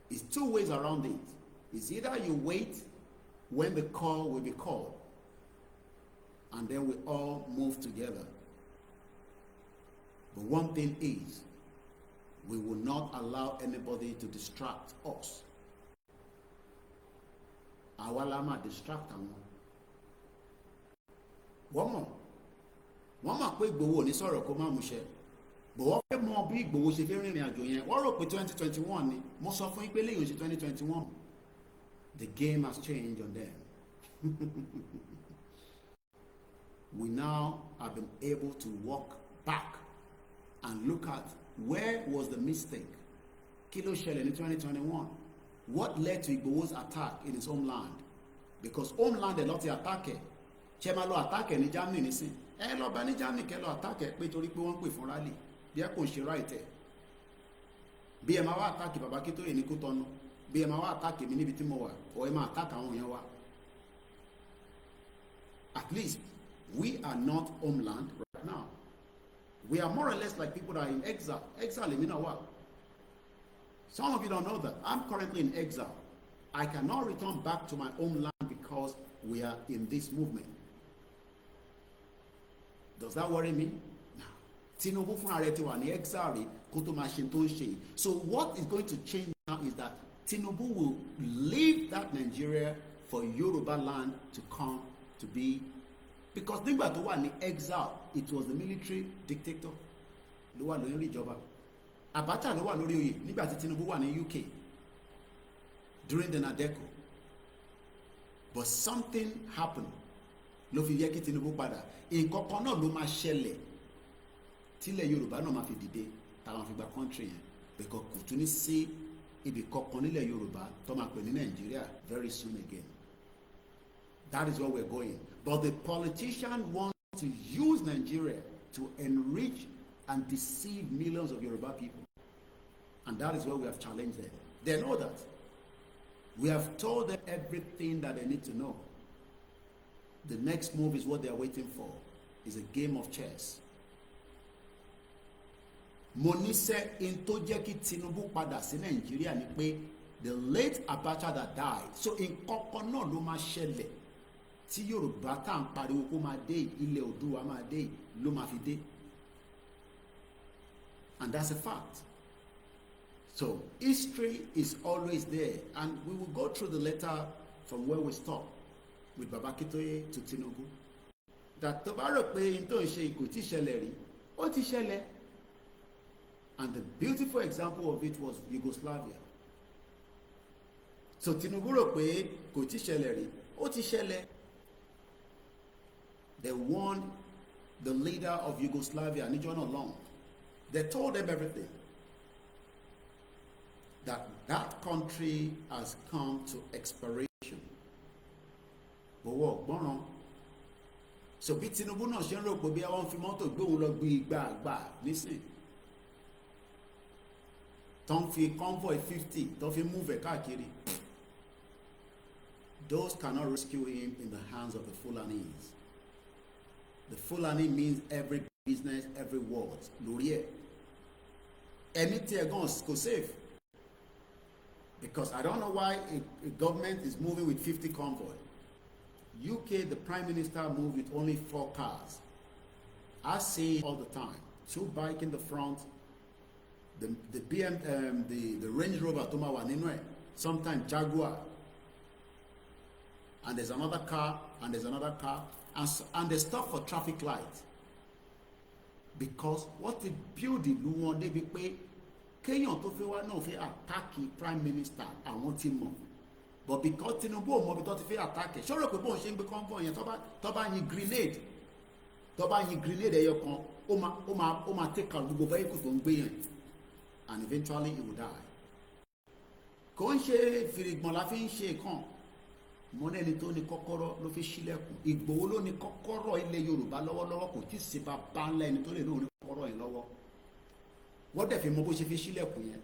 It's two ways around it. It's either you wait when the call will be called, and then we all move together. But one thing is, we will not allow anybody to distract us. Àwa la máa distract àwọn. Wọ́n mọ̀ pé Ìgbòho ò ní sọ̀rọ̀ kó má múṣẹ. But wọ́n fẹ́ mọ bí Ìgbòho ṣe fẹ́ rìnrìn àjò yẹn. Wọ́n rò pé 2021 ni. Mo sọ fún yín pé lẹ́yìn oṣù 2021. The game has changed on them. We now have been able to walk back and look at where was the mistake. Kí ló ṣẹlẹ̀ ní 2021? What led to Igboho's attack in his homeland? Because homeland ẹ̀ lọ́ ti attack ẹ̀. Ṣé máa lọ attack ẹ̀ ní Germany nísìn? Ẹ lọ bá ní Germany kẹ́ lọ attack ẹ̀ pé torí pé wọ́n ń pè fún rally. Bí ẹ kò ń ṣe right ẹ̀. bí ẹ máa wá attack bàbá Akíntóyè ní Kútọ́nù, bí ẹ máa wá attack mi níbi tí mo wà, or ẹ máa attack àwọn èèyàn wa. At least we are not homeland right now. We are more or less like people that are in exile. Exile, you know what? Some of you don't know that. I'm currently in exile. I cannot return back to my homeland because we are in this movement. Does that worry me? No. Tinubu fún ààrẹ ti wà ní exile kó tó máa ṣe tó ń ṣe. So what is going to change now is that Tinubu will leave that Nigeria for Yoruba land to come to be, because nígbà tó wà ní exile, it was the military dictator ló wà lórí ìjọba. Abacha ló wà lórí oyè nígbà tí Tinubu wà ní UK during the Nadeco. But something happened ló fi yẹ kí Tinubu padà. Nǹkan kan náà ló máa ṣẹlẹ̀ tílẹ̀ Yorùbá náà máa fi dìde táwọn fi gba country yẹn, because kò tún ní sí ibi kankan nílẹ̀ Yorùbá tó máa pè ní Nàìjíríà very soon again. That is where we're going. But the politician wants to use Nigeria to enrich and deceive millions of Yoruba people. And that is where we have challenged them. They know that. We have told them everything that they need to know. The next move is what they are waiting for. It's a game of chess. Monise into jẹ́ Tinubu padà sí Nigeria ni pé the late Abacha that died. So in kọ́kọ́ náà ló máa ṣẹlẹ̀ tí Yorùbá tá à ń pariwo kó máa dé, ilẹ̀ Oòduà máa dé, ló máa fi dé. And that's a fact. So history is always there, and we will go through the letter from where we stop with Baba Akintoye to Tinubu. That tó bá rò pé n tó ń ṣe kò tí ṣẹlẹ̀ rí, ó ti ṣẹlẹ̀. And the beautiful example of it was Yugoslavia. So Tinubu rò pé kò tí ṣẹlẹ̀ rí, ó ti ṣẹlẹ̀. They warned the leader of Yugoslavia, Nijon Long. They told them everything. That country has come to expiration. So bí Tinubu náà ṣe ń rò pé bí àwọn fi mọ́tò gbóhùn lọ gbé ìgbà nísìn. Tó ń fi convoy 50 tó fi move ẹ̀ káàkiri. Those cannot rescue him in the hands of the Fulanis. The Fulani means every business, every word. Lórí ẹ̀. Ẹ̀mí tí ẹ̀ gan kò safe. Because I don't know why a government is moving with 50 convoy. UK, the Prime Minister moved with only 4 cars. I see all the time. 2 bikes in the front, the Range Rover, sometimes Jaguar, and there's another car, and there's another car, and they stop for traffic light. Because what they build the blue one, they be paid. Kéèyàn tó fẹ́ wá náà fẹ́ attack Prime Minister àwọn tí mọ̀, but because Tinubu ò mọ̀ bí tó ti fẹ́ attack ẹ̀ ṣọ́rọ̀ pé bóun ṣe ń gbé convoy yẹn tó bá yin grenade ẹyọ kan ó máa take out gbogbo vehicle tó ń gbé yẹn, and eventually he will die. Kò ń ṣe fìrìgbọ̀n la fi ń ṣe kàn mọ́ lẹ́ni tó ní kọ́kọ́rọ́ ló fi ṣílẹ̀kùn. Ìgbòho ló ní kọ́kọ́rọ́ ilẹ̀ Yorùbá lọ́wọ́lọ́wọ́, kò tí ì sí bàbá ńlá ẹni tó lè lóun ní kọ́kọ́rọ́ yẹn lọ́wọ́. Wọ́n dẹ̀ fi mọ bó ṣe fi ṣílẹ̀kùn yẹn.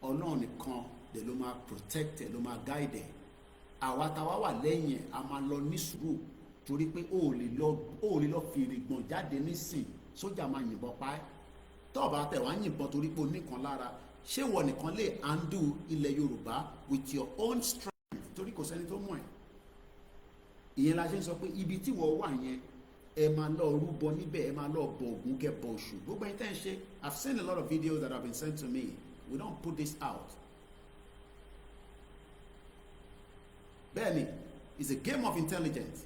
Ọlọ́run nìkan dẹ̀ ló máa protect ẹ̀, ló máa guide ẹ̀. Àwa táwa wà lẹ́yìn ẹ̀ a máa lọ ní sùúrù, torí pé ó lè lọ fi ìrìgbọ̀n jáde nísìn sójà máa yìnbọn pa ẹ́. Tó bá tẹ̀ wá yìnbọn torí pé o nìkan lára, ṣé ìwọ nìkan lè handle ilẹ̀ Yorùbá with your own strength, torí kò sẹ́ni tó mọ̀ ẹ́. Ìyẹn la ṣe ń sọ pé ibi tí wọ́n wà yẹn ẹ máa lọ rúbọ níbẹ̀, ẹ máa lọ bọ Ògún kẹ́ bọ Ọ̀ṣun. Gbogbo ẹni tẹ́ ń ṣe, I've seen a lot of videos that have been sent to me. We don't put this out. Bẹ́ẹ̀ni, it's a game of intelligence.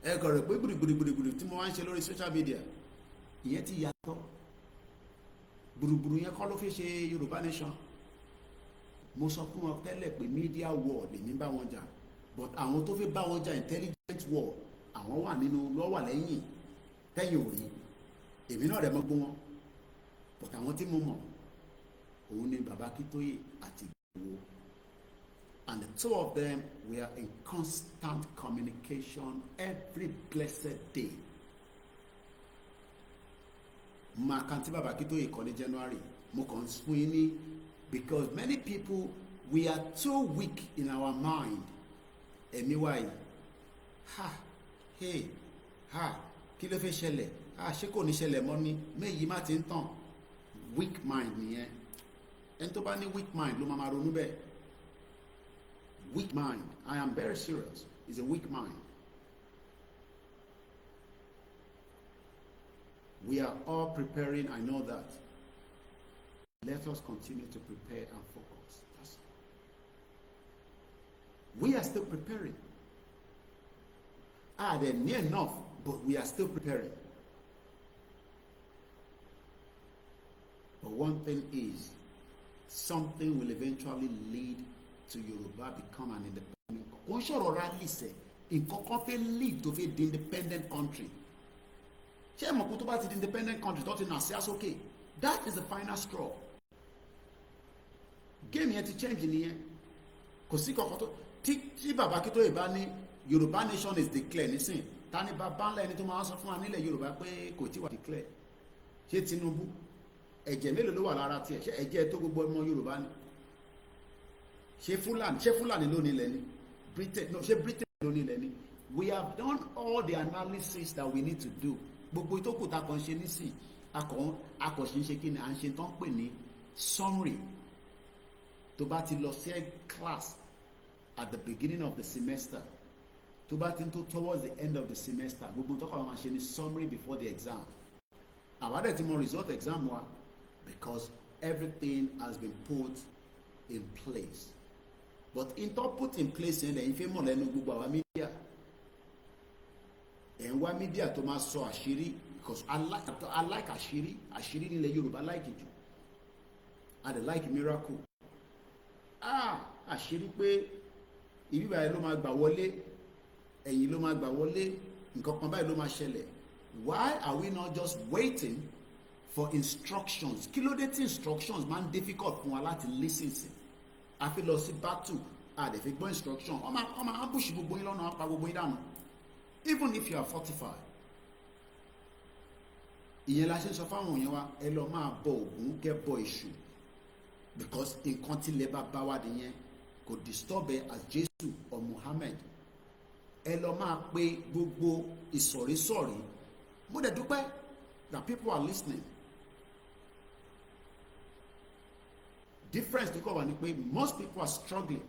Ẹ kọ̀ rẹ̀ pé gbùrùgbùrù tí mo wá ń ṣe lórí social media, ìyẹn ti yàtọ̀. Gbùrùgbùrù yẹn kọ́ ló fi ṣe Yorùbá Nation. Mo sọ fún wọn tẹ́lẹ̀ pé media war lèmi bá wọn jà, but àwọn tó fi bá wọn jà intelligent war, àwọn wà nínú lọ́wọ́ lẹ́yìn tẹ́yìn òrí. Èmi náà rẹ̀ mọ́ gbọ́ wọn, but àwọn tí mo mọ̀ òun ni Baba Akintoye àti Igboho. And the two of them were in constant communication every blessed day. Màkàntí Baba Akintoye kọ́ ní January mo kàn fún yín ní because many people we are too weak in our mind ẹ̀mí wa yìí kí ló fẹ́ ṣẹlẹ̀ ṣé kò ní ṣẹlẹ̀ mọ́ ni méjì má ti ń tàn weak mind nìyẹn ẹni tó bá ní weak mind ló máa ronú bẹ́ẹ̀ weak mind I am very serious it's a weak mind. We are all preparing, I know that. Let us continue to prepare and focus. That's all. We are still preparing. They're near enough, but we are still preparing. But one thing is, something will eventually lead to Yoruba become an independent country. Lead to the independent country. Independent country that is the final straw. Game here to change in here. Because Baba Kito Ibani Yoruba nation is declared. Listen, Tani Baba any to my answer for Anile Yoruba Koti was declared. She Tinubu, a Gemelo Larati, a jet to go more Yoruba. She Fulan Loni Lenny. Britain, no, she Britain Loni Lenny. We have done all the analysis that we need to do. Gbogbo ìtókù ta kan ṣe nísìn akọ̀ṣe ṣe kí ni à ń ṣe tán pè ní summary tó bá ti lọ sí class at the beginning of the semester tó bá ti ń tó towards the end of the semester gbogbo tó kọ́ máa ṣe ní summary before the exam àwádẹ́ tí mo result exam wa because everything has been put in place but in tó put in place yẹn lẹ́yìn fẹ́ mọ̀ lẹ́nu gbogbo àwa media and one media to máa sọ àṣírí because I like àṣírí nílẹ̀ Yorùbá like it I like miracle àṣírí pé ibi báyìí ló máa gbà wọlé ẹ̀yìn ló máa gbà wọlé nǹkan kan báyìí ló máa ṣẹlẹ̀ why are we not just waiting for instructions kí ló dé tí instructions máa ń difficult fún wa láti listen sí a fi lọ sí battle dẹ̀ fi gbọ́ instruction ọmọ ambush gbogbo yín lọ́nà apá gbogbo yín dànù. Even if you are fortified, ìyẹn la ṣe sọ fáwọn èèyàn wa ẹ lọ máa bọ Ògún kẹ́ bọ Èṣù because nǹkan tí lè bá bá wá nìyẹn kò disturb ẹ as Jésù or Muhammad ẹ lọ máa pe gbogbo ìsọ̀rísọ̀rí mo dẹ̀ dúpẹ́ that people are listening. Difference tó kọ̀ wá ni pé most people are struggling.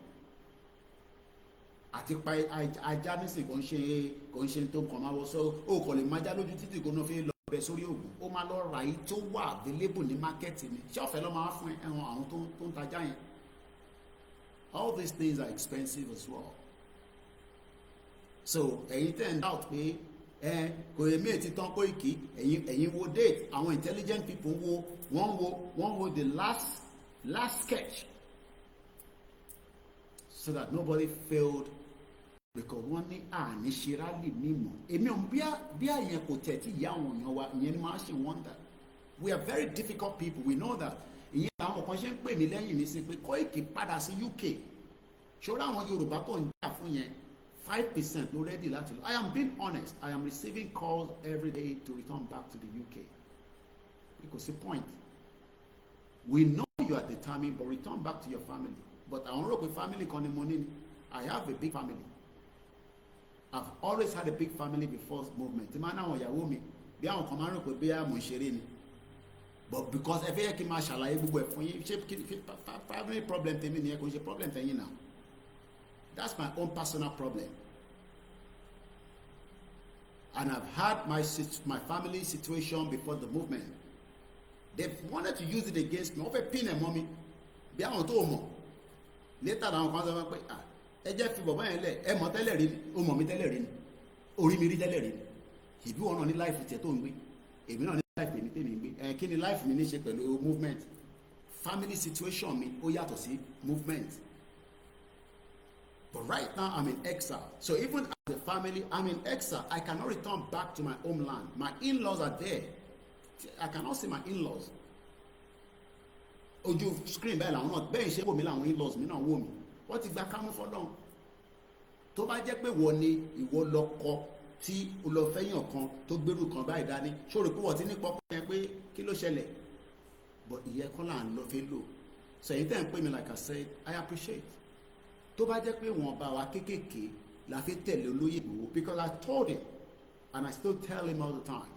Àti pa ajá nísìn kò ń ṣe tó kàn máa wọ sọ ó kò lè máa já lójú títì kó náà fi lọ bẹ sórí Ògùn ó máa lọ ra yìí tó wà available ní market ni ṣé ọ̀fẹ́ ló máa fún ẹran àwọn tó ń tajà yẹn all these things are expensive as well so ẹ̀yin tẹ̀ ń doubt pé kò lè mí ètí tán Koiki ẹ̀yin wo date àwọn intelligent people wọ́n wo the last sketch so that nobody failed because wọ́n ní àní ṣe rálì mímọ́ èmi ò bí àyẹn kò tẹ̀ tí ìyá àwọn èèyàn wa ìyẹn ni máa ṣe wonder we are very difficult people we know that ìyẹn àwọn kan ṣe ń pè mí lẹ́yìn mi sí pé Koiki padà sí UK ṣọ́ra àwọn Yorùbá tó ń jà fún yẹn 5% ló ready láti lọ I am being honest I am receiving calls every day to return back to the UK because the point we know you are determined but return back to your family but àwọn rò pé family kan ni mo ní I have a big family I've always had a big family before movement tí máa ń àwọn ìyàwó mi bí àwọn kan máa ń rò pé bí àmọ̀ ìṣeré ni but because ẹ fẹ́ yẹ kí n máa ṣàlàyé gbogbo ẹ̀ fún yín ṣé family problem tèmi nìyẹn kò ń ṣe problem tẹ̀yìn náà that's my own personal problem and I've had my family situation before the movement they wanted to use it against me wọ́n fẹ́ pin ẹ̀ mọ́ mi bí àwọn tó mọ̀ later àwọn kan sọ pé ẹ jẹ́ fi bọ̀bọ̀ yẹn lẹ̀ ẹ mọ̀ tẹ́lẹ̀ rí ni ó mọ̀ mi tẹ́lẹ̀ rí ni orí mi rí tẹ́lẹ̀ rí ni ìbí wọn náà ní láìfù tiẹ̀ tó ń gbé èmi náà ní láìfù èmi tèmi ń gbé kí ni láìfù mi ní ṣe pẹ̀lú movement family situation mi ó yàtọ̀ sí movement but right now I'm in exile so even as a family I'm in exile I cannot return back to my homeland my in-laws are there I cannot see my in-laws ojú screen bẹ́ẹ̀ làwọn náà bẹ́ẹ̀ ṣe wò mí làwọn in-laws mi náà wò mí wọ́n ti gba kámú fọ́lọ́run tó bá jẹ́ pé wọ́n ní ìwọ lọ́kọ tí o lọ fẹ́yàn kan tó gbérù kan báyìí dání ṣòro pé wọ́n ti ní pọ́pọ́ yẹn pé kí ló ṣẹlẹ̀ but ìyẹn kọ́ là ń lọ fẹ́ lò. So èyí tẹ́ ń pè mí, like I said, I appreciate. Tó bá jẹ́ pé wọ́n bá wa kéékèèké la fi tẹ̀lé olóyè Ìgbòho, because I told him and I still tell him all the time,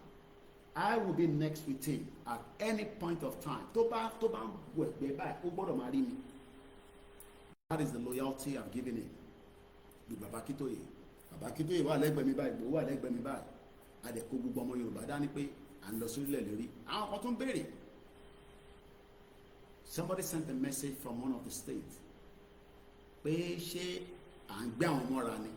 I will be next with him at any point of time. Tó bá ń wọ ẹgbẹ́ báyìí, ó gbọ́dọ̀ máa rí mi. That is the loyalty I've given him. Bí Bàbá Akíntóyè. Bàbá Akíntóyè wà lẹ́gbẹ̀ẹ́ mi báyìí, Ìgbòho wà lẹ́gbẹ̀ẹ́ mi báyìí. A dẹ̀ kó gbogbo ọmọ Yorùbá dání pé à ń lọ sórílẹ̀ lórí. Àwọn kan tún béèrè. Somebody sent a message from one of the states. Pé ṣé à ń gbé àwọn mọ́ra ni?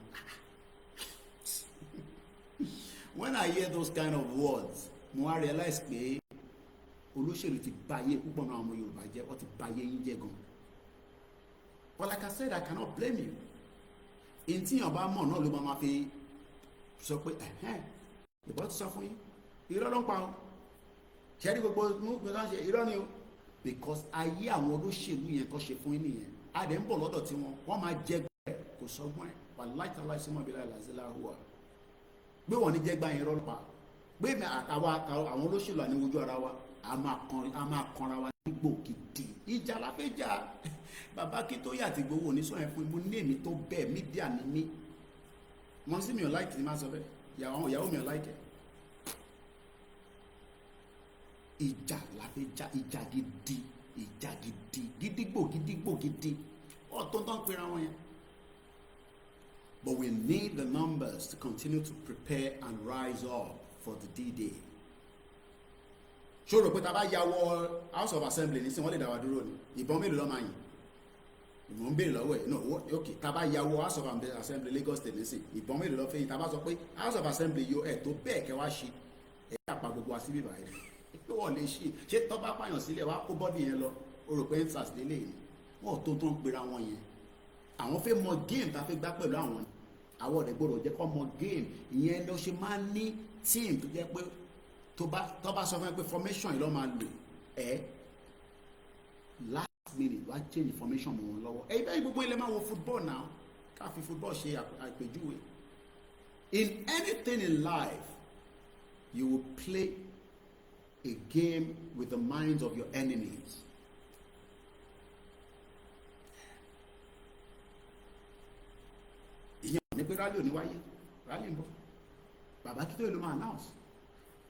When I hear those kind of words, mo wá realize pé olóṣèlú ti báyé púpọ̀ náà ọmọ Yorùbá jẹ́, wọ́n ti báyé yín jẹ́ gan. But like I said, I cannot blame you. In tí yàn bá mọ̀ náà ló máa fi sọ pé ìbọn ti sọ fún yín, irọ́ ló ń pa o. Ṣé ní gbogbo mú gbogbo ṣe irọ́ ni o? Because ayé àwọn olóṣèlú yẹn kan ṣe fún yín nìyẹn. A dẹ̀ ń bọ̀ lọ́dọ̀ tí wọ́n máa jẹ́ gbẹ́ kò sọgbọ́n ẹ̀ wà láìtàláì sí mọ́bílá ìlàzílà hùwà. Gbé wọn ní jẹ́ gbá yẹn rọ́lọ́pàá. Gbé mi àwọn olóṣèlú àníwójú ara wa, a máa kanra wa nígbò gidi. Ìjà la fẹ́ jà. Bàbá Akíntóyè àti Ìgbòho oníṣọ́ yẹn fún mi, mo ní èmi tó bẹ́ẹ̀ mídíà ni mí. Wọ́n sì mi ò láìkì ní máa sọ bẹ́ẹ̀. Ìyàwó mi ò láìkì. Ìjà la fẹ́ jà, ìjà gidi, gídígbò gidi. Ọ̀tọ̀ tó ń pera wọn yẹn. But we need the numbers to continue to prepare and rise up for the D-Day. Ṣó rò pé tá bá ya wọ House of Assembly ní sí wọ́n lè dá wa dúró ni? Ìbọn mélòó ló máa yìn? Ìbọn ń béèrè lọ́wọ́ ẹ̀. No, okay, tá bá ya wọ House of Assembly Lagos State ní sí, ìbọn mélòó ló fẹ́ yìn? Tá bá sọ pé House of Assembly yóò ẹ̀ tó bẹ́ẹ̀ kẹ́ wá ṣe, ẹ̀ àpá gbogbo wa síbí báyìí. Wọ́n lè ṣe, ṣé tó bá pààyàn sílẹ̀ wá kó bọ́dì yẹn lọ? O rò pé ń sàṣìlélẹ̀ yìí? Wọ́n tó ń pera wọn yẹn. Àwọn fẹ́ mọ game tá fẹ́ gbá pẹ̀lú àwọn. Àwọn ọ̀dẹ̀ gbọ́dọ̀ jẹ́ kó mọ game. Ìyẹn ló ṣe máa ń ní team tó jẹ́ pé tó bá sọ fún ẹ pé formation yìí ló máa lò last minute wá change formation mọ́ wọn lọ́wọ́. Bẹ́ẹ̀ gbogbo ilẹ̀ máa wo football now, ká fi football ṣe àpèjúwe. In anything in life, you will play a game with the minds of your enemies. Ìyẹn ní pé rally ò ní wáyé, rally ń bọ̀. Bàbá Akíntóyè ló máa announce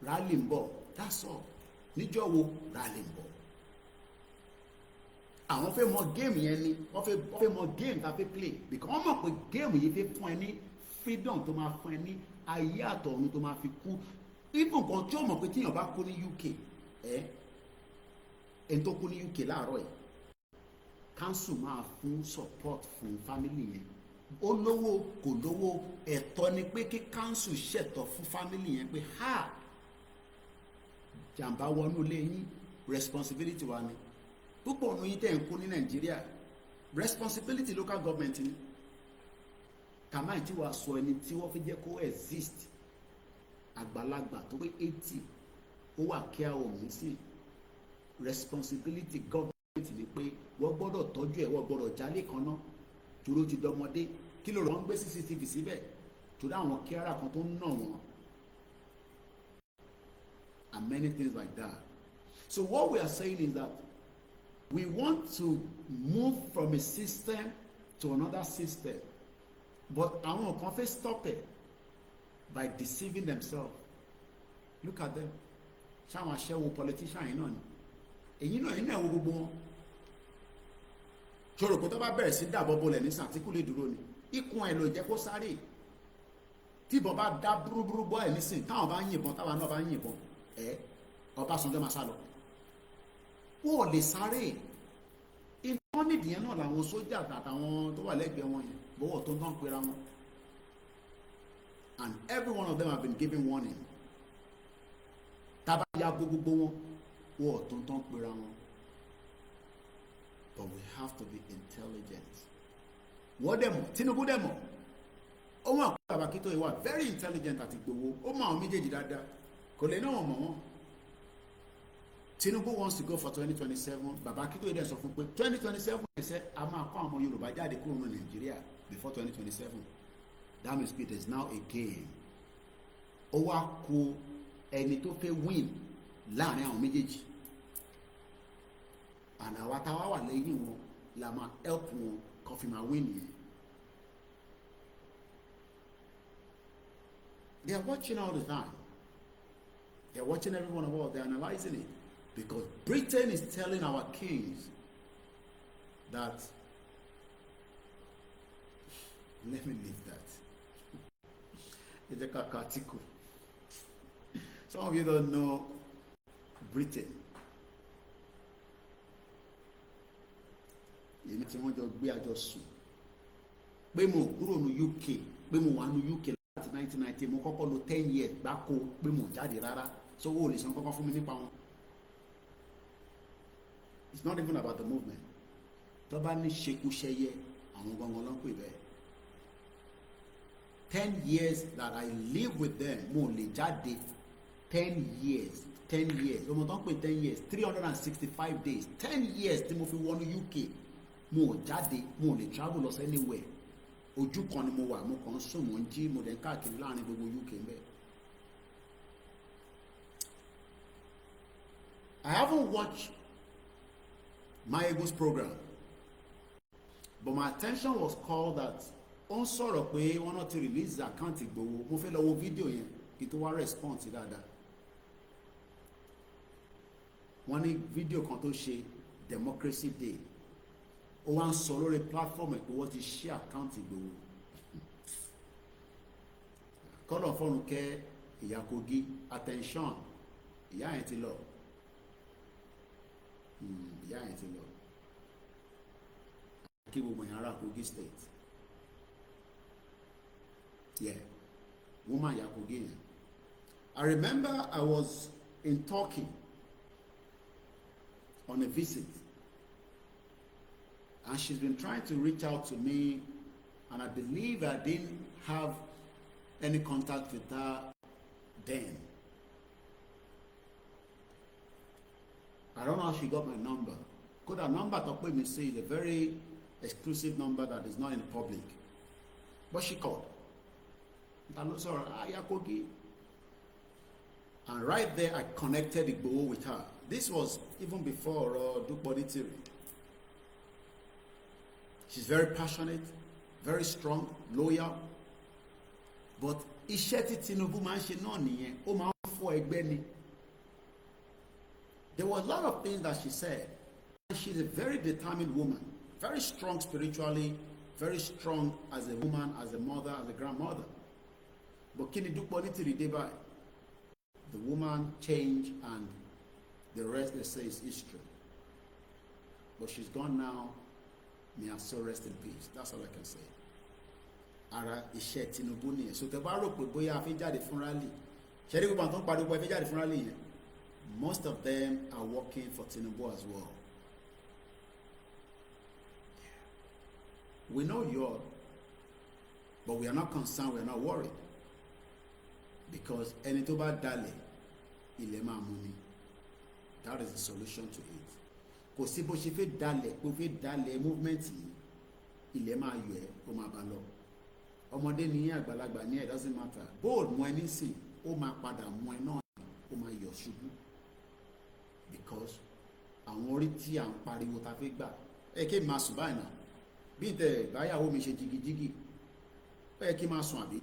rally ń bọ̀, that's all. Níjọ́ wo rally ń bọ̀? Àwọn fẹ́ mọ game yẹn ni, wọ́n fẹ́ mọ game tá fẹ́ play, because wọ́n mọ̀ pé game yìí fẹ́ fún ẹ ní freedom tó máa fún ẹ ní ayé àtọ̀run tó máa fi kú. Even kan tí ó mọ̀ pé tíyàn bá kú ní UK, ẹni tó kú ní UK láàárọ̀ yìí, council máa fún support fún family yẹn. Ó lówó kò lówó, ẹ̀tọ́ ni pé kí council ṣẹ̀tọ́ fún family yẹn pé jàǹbá wọnú ilé yín, responsibility wa ni. Púpọ̀ ọ̀nà yín tẹ̀ ń kú ní Nàìjíríà, responsibility local government ni. Kàmáì tí wàá sọ ẹni tí wọ́n fi jẹ́ kó exist, àgbàlagbà tó pé 80, ó wà kí a ò mí sí. Responsibility government ni pé wọ́n gbọ́dọ̀ tọ́jú ẹ̀, wọ́n gbọ́dọ̀ jálè kan náà torí ó ti dọmọdé. Kí ló rọ̀ ń gbé CCTV síbẹ̀ torí àwọn kíára kan tó ń nà wọ́n, and many things like that. So what we are saying is that we want to move from a system to another system, but àwọn kan fẹ́ stop it by deceiving themselves. Look at them. Ṣáwọn aṣẹ́wó politician yìí náà ni. Èyí náà yìí náà wo gbogbo wọn. Ṣòro kó tó bá bẹ̀rẹ̀ sí dàbọ̀ bolẹ̀ ní sàtíkù lè dúró ni. Ikùn ẹ̀ ló jẹ́ kó sáré. Tí ìbọn bá dá búrúbúrú bọ́ ẹ̀ nísìn, táwọn bá ń yìnbọn, táwọn náà bá ń yìnbọn, Ọbásanjọ́ máa sá lọ. Wọ́n ò lè sáré. Wọ́n nídìí yẹn náà làwọn sójà àtàwọn tó wà lẹ́gbẹ̀ẹ́ wọn yẹn bọ́wọ́ tó ń tán pera wọn. And every one of them have been given warning. Tábà ya gbogbo wọn, wọ́n tó ń tán pera wọn. But we have to be intelligent. Wọ́n dẹ̀ mọ̀, Tinubu dẹ̀ mọ̀. Ó mọ̀ àpò Bàbá Akíntóyè wà very intelligent àti Ìgbòho. Ó mọ̀ àwọn méjèèjì dáadáa. Kò lè náà mọ̀ wọ́n. Tinubu wants to go for 2027. Bàbá Akíntóyè dẹ̀ sọ fún pé 2027 ẹsẹ̀ a máa kọ́ àwọn Yorùbá jáde kúrò ní Nàìjíríà before 2027. That means it is now a game. Ó wá kù ẹni tó fẹ́ win láàrin àwọn méjèèjì. and àwa táwa wà lẹ́yìn wọn la máa help wọn kó fi máa win yẹn. They are watching all the time. They are watching every one of us. They are analyzing it. Because Britain is telling our kings that, let me leave that. It's a article. Some of you don't know Britain. Èmi tí wọ́n jọ gbé àjọ sùn pé mo kúrò ní UK, pé mo wà ní UK láti 1990, mo kọ́kọ́ lò 10 years gbáko pé mo jáde rárá, so wo lè san kọ́kọ́ fún mi nípa wọn. It's not even about the movement. Tó bá ní ṣekúṣẹyẹ àwọn gangan ló ń pè bẹ́ẹ̀. 10 years that I live with them, mo lè jáde 10 years. Ọmọ tó ń pè 10 years, 365 days. 10 years tí mo fi wọnú UK, mo jáde, mo lè travel lọ anywhere. Ojú kan ni mo wà, mo kàn sùn, mo ń jí, mo dẹ̀ ń káàkiri láàrin gbogbo UK mbẹ̀. I haven't watched my Eagles program, but my attention was called that on sọ̀rọ̀ pé wọ́n náà ti release account Igboho. Mo fẹ́ lọ wo fídíò yẹn kí tó wá response dáadáa. Wọ́n ní fídíò kan tó ṣe Democracy Day, ó wá ń sọ lórí platform ẹ̀ pé wọ́n ti ṣí account Igboho. Kọ́lọ̀ fọ́run kẹ́ ìyá Kogi, attention, ìyá yẹn ti lọ. Ìyá yẹn ti lọ. Kí gbogbo yẹn ará Kogi state. Yeah, woman ìyá Kogi yẹn. I remember I was in Turkey on a visit, and she's been trying to reach out to me, and I believe I didn't have any contact with her then. I don't know how she got my number. Could her number to put me say is a very exclusive number that is not in the public. But she called. And right there, I connected Igboho with her. This was even before Dukbodi theory. She's very passionate, very strong, loyal. But iṣẹ́ tí Tinubu máa ń ṣe náà nìyẹn, ó máa ń fọ́ ẹgbẹ́ ni. There were a lot of things that she said. She's a very determined woman, very strong spiritually, very strong as a woman, as a mother, as a grandmother. But kí ni Dukbodi theory dé báyìí? The woman changed, and the rest they say is history. But she's gone now. May her soul rest in peace. That's all I can say. Ara iṣẹ́ Tinubu nìyẹn. So tẹ́ bá rò pé bóyá a fẹ́ jáde fún rally, ṣé rí gbogbo àwọn tó ń pariwo a fẹ́ jáde fún rally yẹn? Most of them are working for Tinubu as well. We know you're, but we are not concerned. We are not worried, because ẹni tó bá dalẹ̀ ilẹ̀ máa mú ni. That is the solution to it. Kò sí bó ṣe fẹ́ dalẹ̀, kó fẹ́ dalẹ̀ movement yìí, ilẹ̀ máa yọ ẹ́, ó máa bá lọ. Ọmọdé ní àgbàlagbà ní, it doesn't matter. Bold mú ẹ nísìn, ó máa padà mú ẹ náà, ó máa yọ ṣubú. Because àwọn orí tí à ń pariwo ta fẹ́ gbà, ẹ kí n máa sùn báyìí náà. Bí tẹ báyàwó mi ṣe jigijigi, ẹ kí n máa sùn àbí?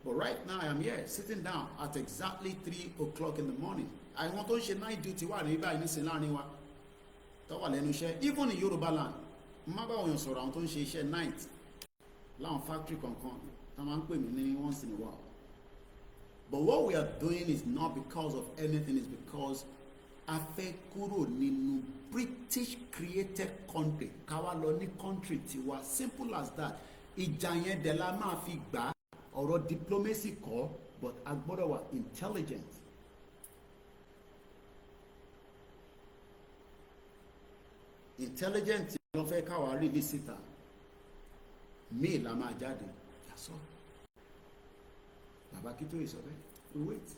But right now I am here sitting down at exactly 3 o'clock in the morning. Àwọn tó ń ṣe night duty wà ní báyìí nísìn láàrin wa tó wà lẹ́nu iṣẹ́, even in Yoruba land. Má bá wọn sọ̀rọ̀ àwọn tó ń ṣe iṣẹ́ night láwọn factory kankan tó máa ń pè mí ní once in a while. But what we are doing is not because of anything, it's because a fẹ́ kúrò nínú British created country ká wá lọ ní country tiwa, simple as that. Ìjà yẹn dẹ̀ la máa fi gbà, ọ̀rọ̀ diplomacy kọ́, but a gbọ́dọ̀ wà intelligent. Intelligent ló fẹ́ káwa rí visitor mi la máa jáde yasọ bàbá kí tó yìí sọ bẹ́ẹ̀ we wait.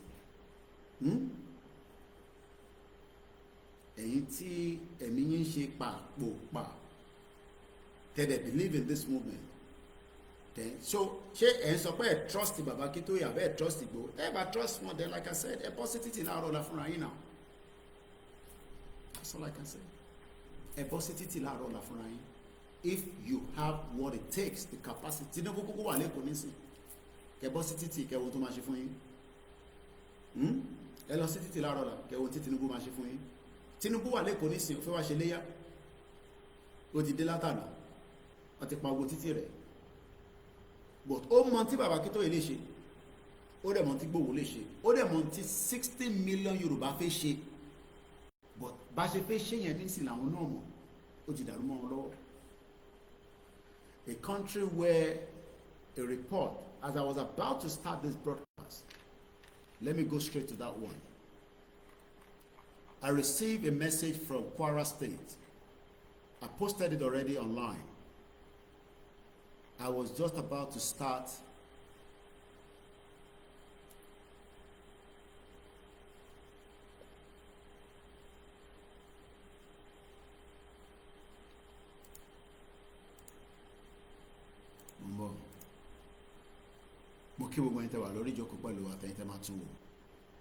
Ẹ̀yin tí ẹ̀mí yín ṣe pàpòpà tẹ̀lé believe in this movement, then so ṣé ẹ̀ ń sọ pé ẹ̀ trust bàbá kí tó yìí àbẹ́ ẹ̀ trust Igboho? Ẹ̀ bá trust wọn, then like I said, ẹ̀ positivity láàárọ̀ la fúnra yín náà. That's all I can say. ẹ bọ́ sí títì láàárọ̀ ọ̀la fúnra yín if you have what it takes, the capacity. Tinubu kúkú wà lẹ́kọ̀ọ́ nísìn, kẹ bọ́ sí títì kẹwo tó máa ṣe fún yín. Ẹ lọ sí títì láàárọ̀ ọ̀la kẹwo tí Tinubu máa ṣe fún yín. Tinubu wà lẹ́kọ̀ọ́ nísìn, ó fẹ́ wá ṣe léyà, ó ti dé látàná, wọ́n ti pa owó títì rẹ̀, but ó mọ tí bàbá Akíntóyè lè ṣe, ó dẹ̀ mọ tí Gbòwó lè ṣe, ó dẹ̀ mọ tí 60 million Yorùbá fẹ́ ṣe, but bá ṣe fẹ́ ṣe yẹn nísìn làwọn náà mọ̀, ó ti dàrú mọ́ wọn lọ́wọ́. A country where a report, as I was about to start this broadcast, let me go straight to that one. I received a message from Kwara State. I posted it already online. I was just about to start mo kí gbogbo ẹ̀yin tẹ́ wà lórí ìjókòó pẹ̀lú àtẹ̀yin tẹ́ máa tún wò,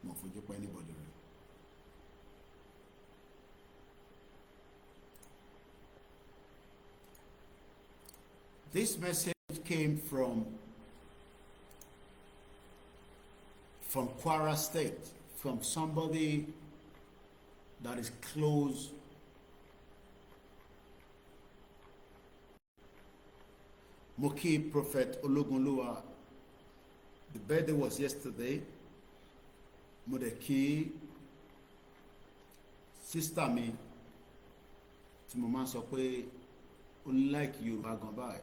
mo fojú pẹ́ anybody rẹ̀. This message came from Kwara State, from somebody that is close Moki Prophet Ologunlua. The birthday was yesterday. Modeki, sister mi, tí mo máa sọ pé unlike you, Agambai.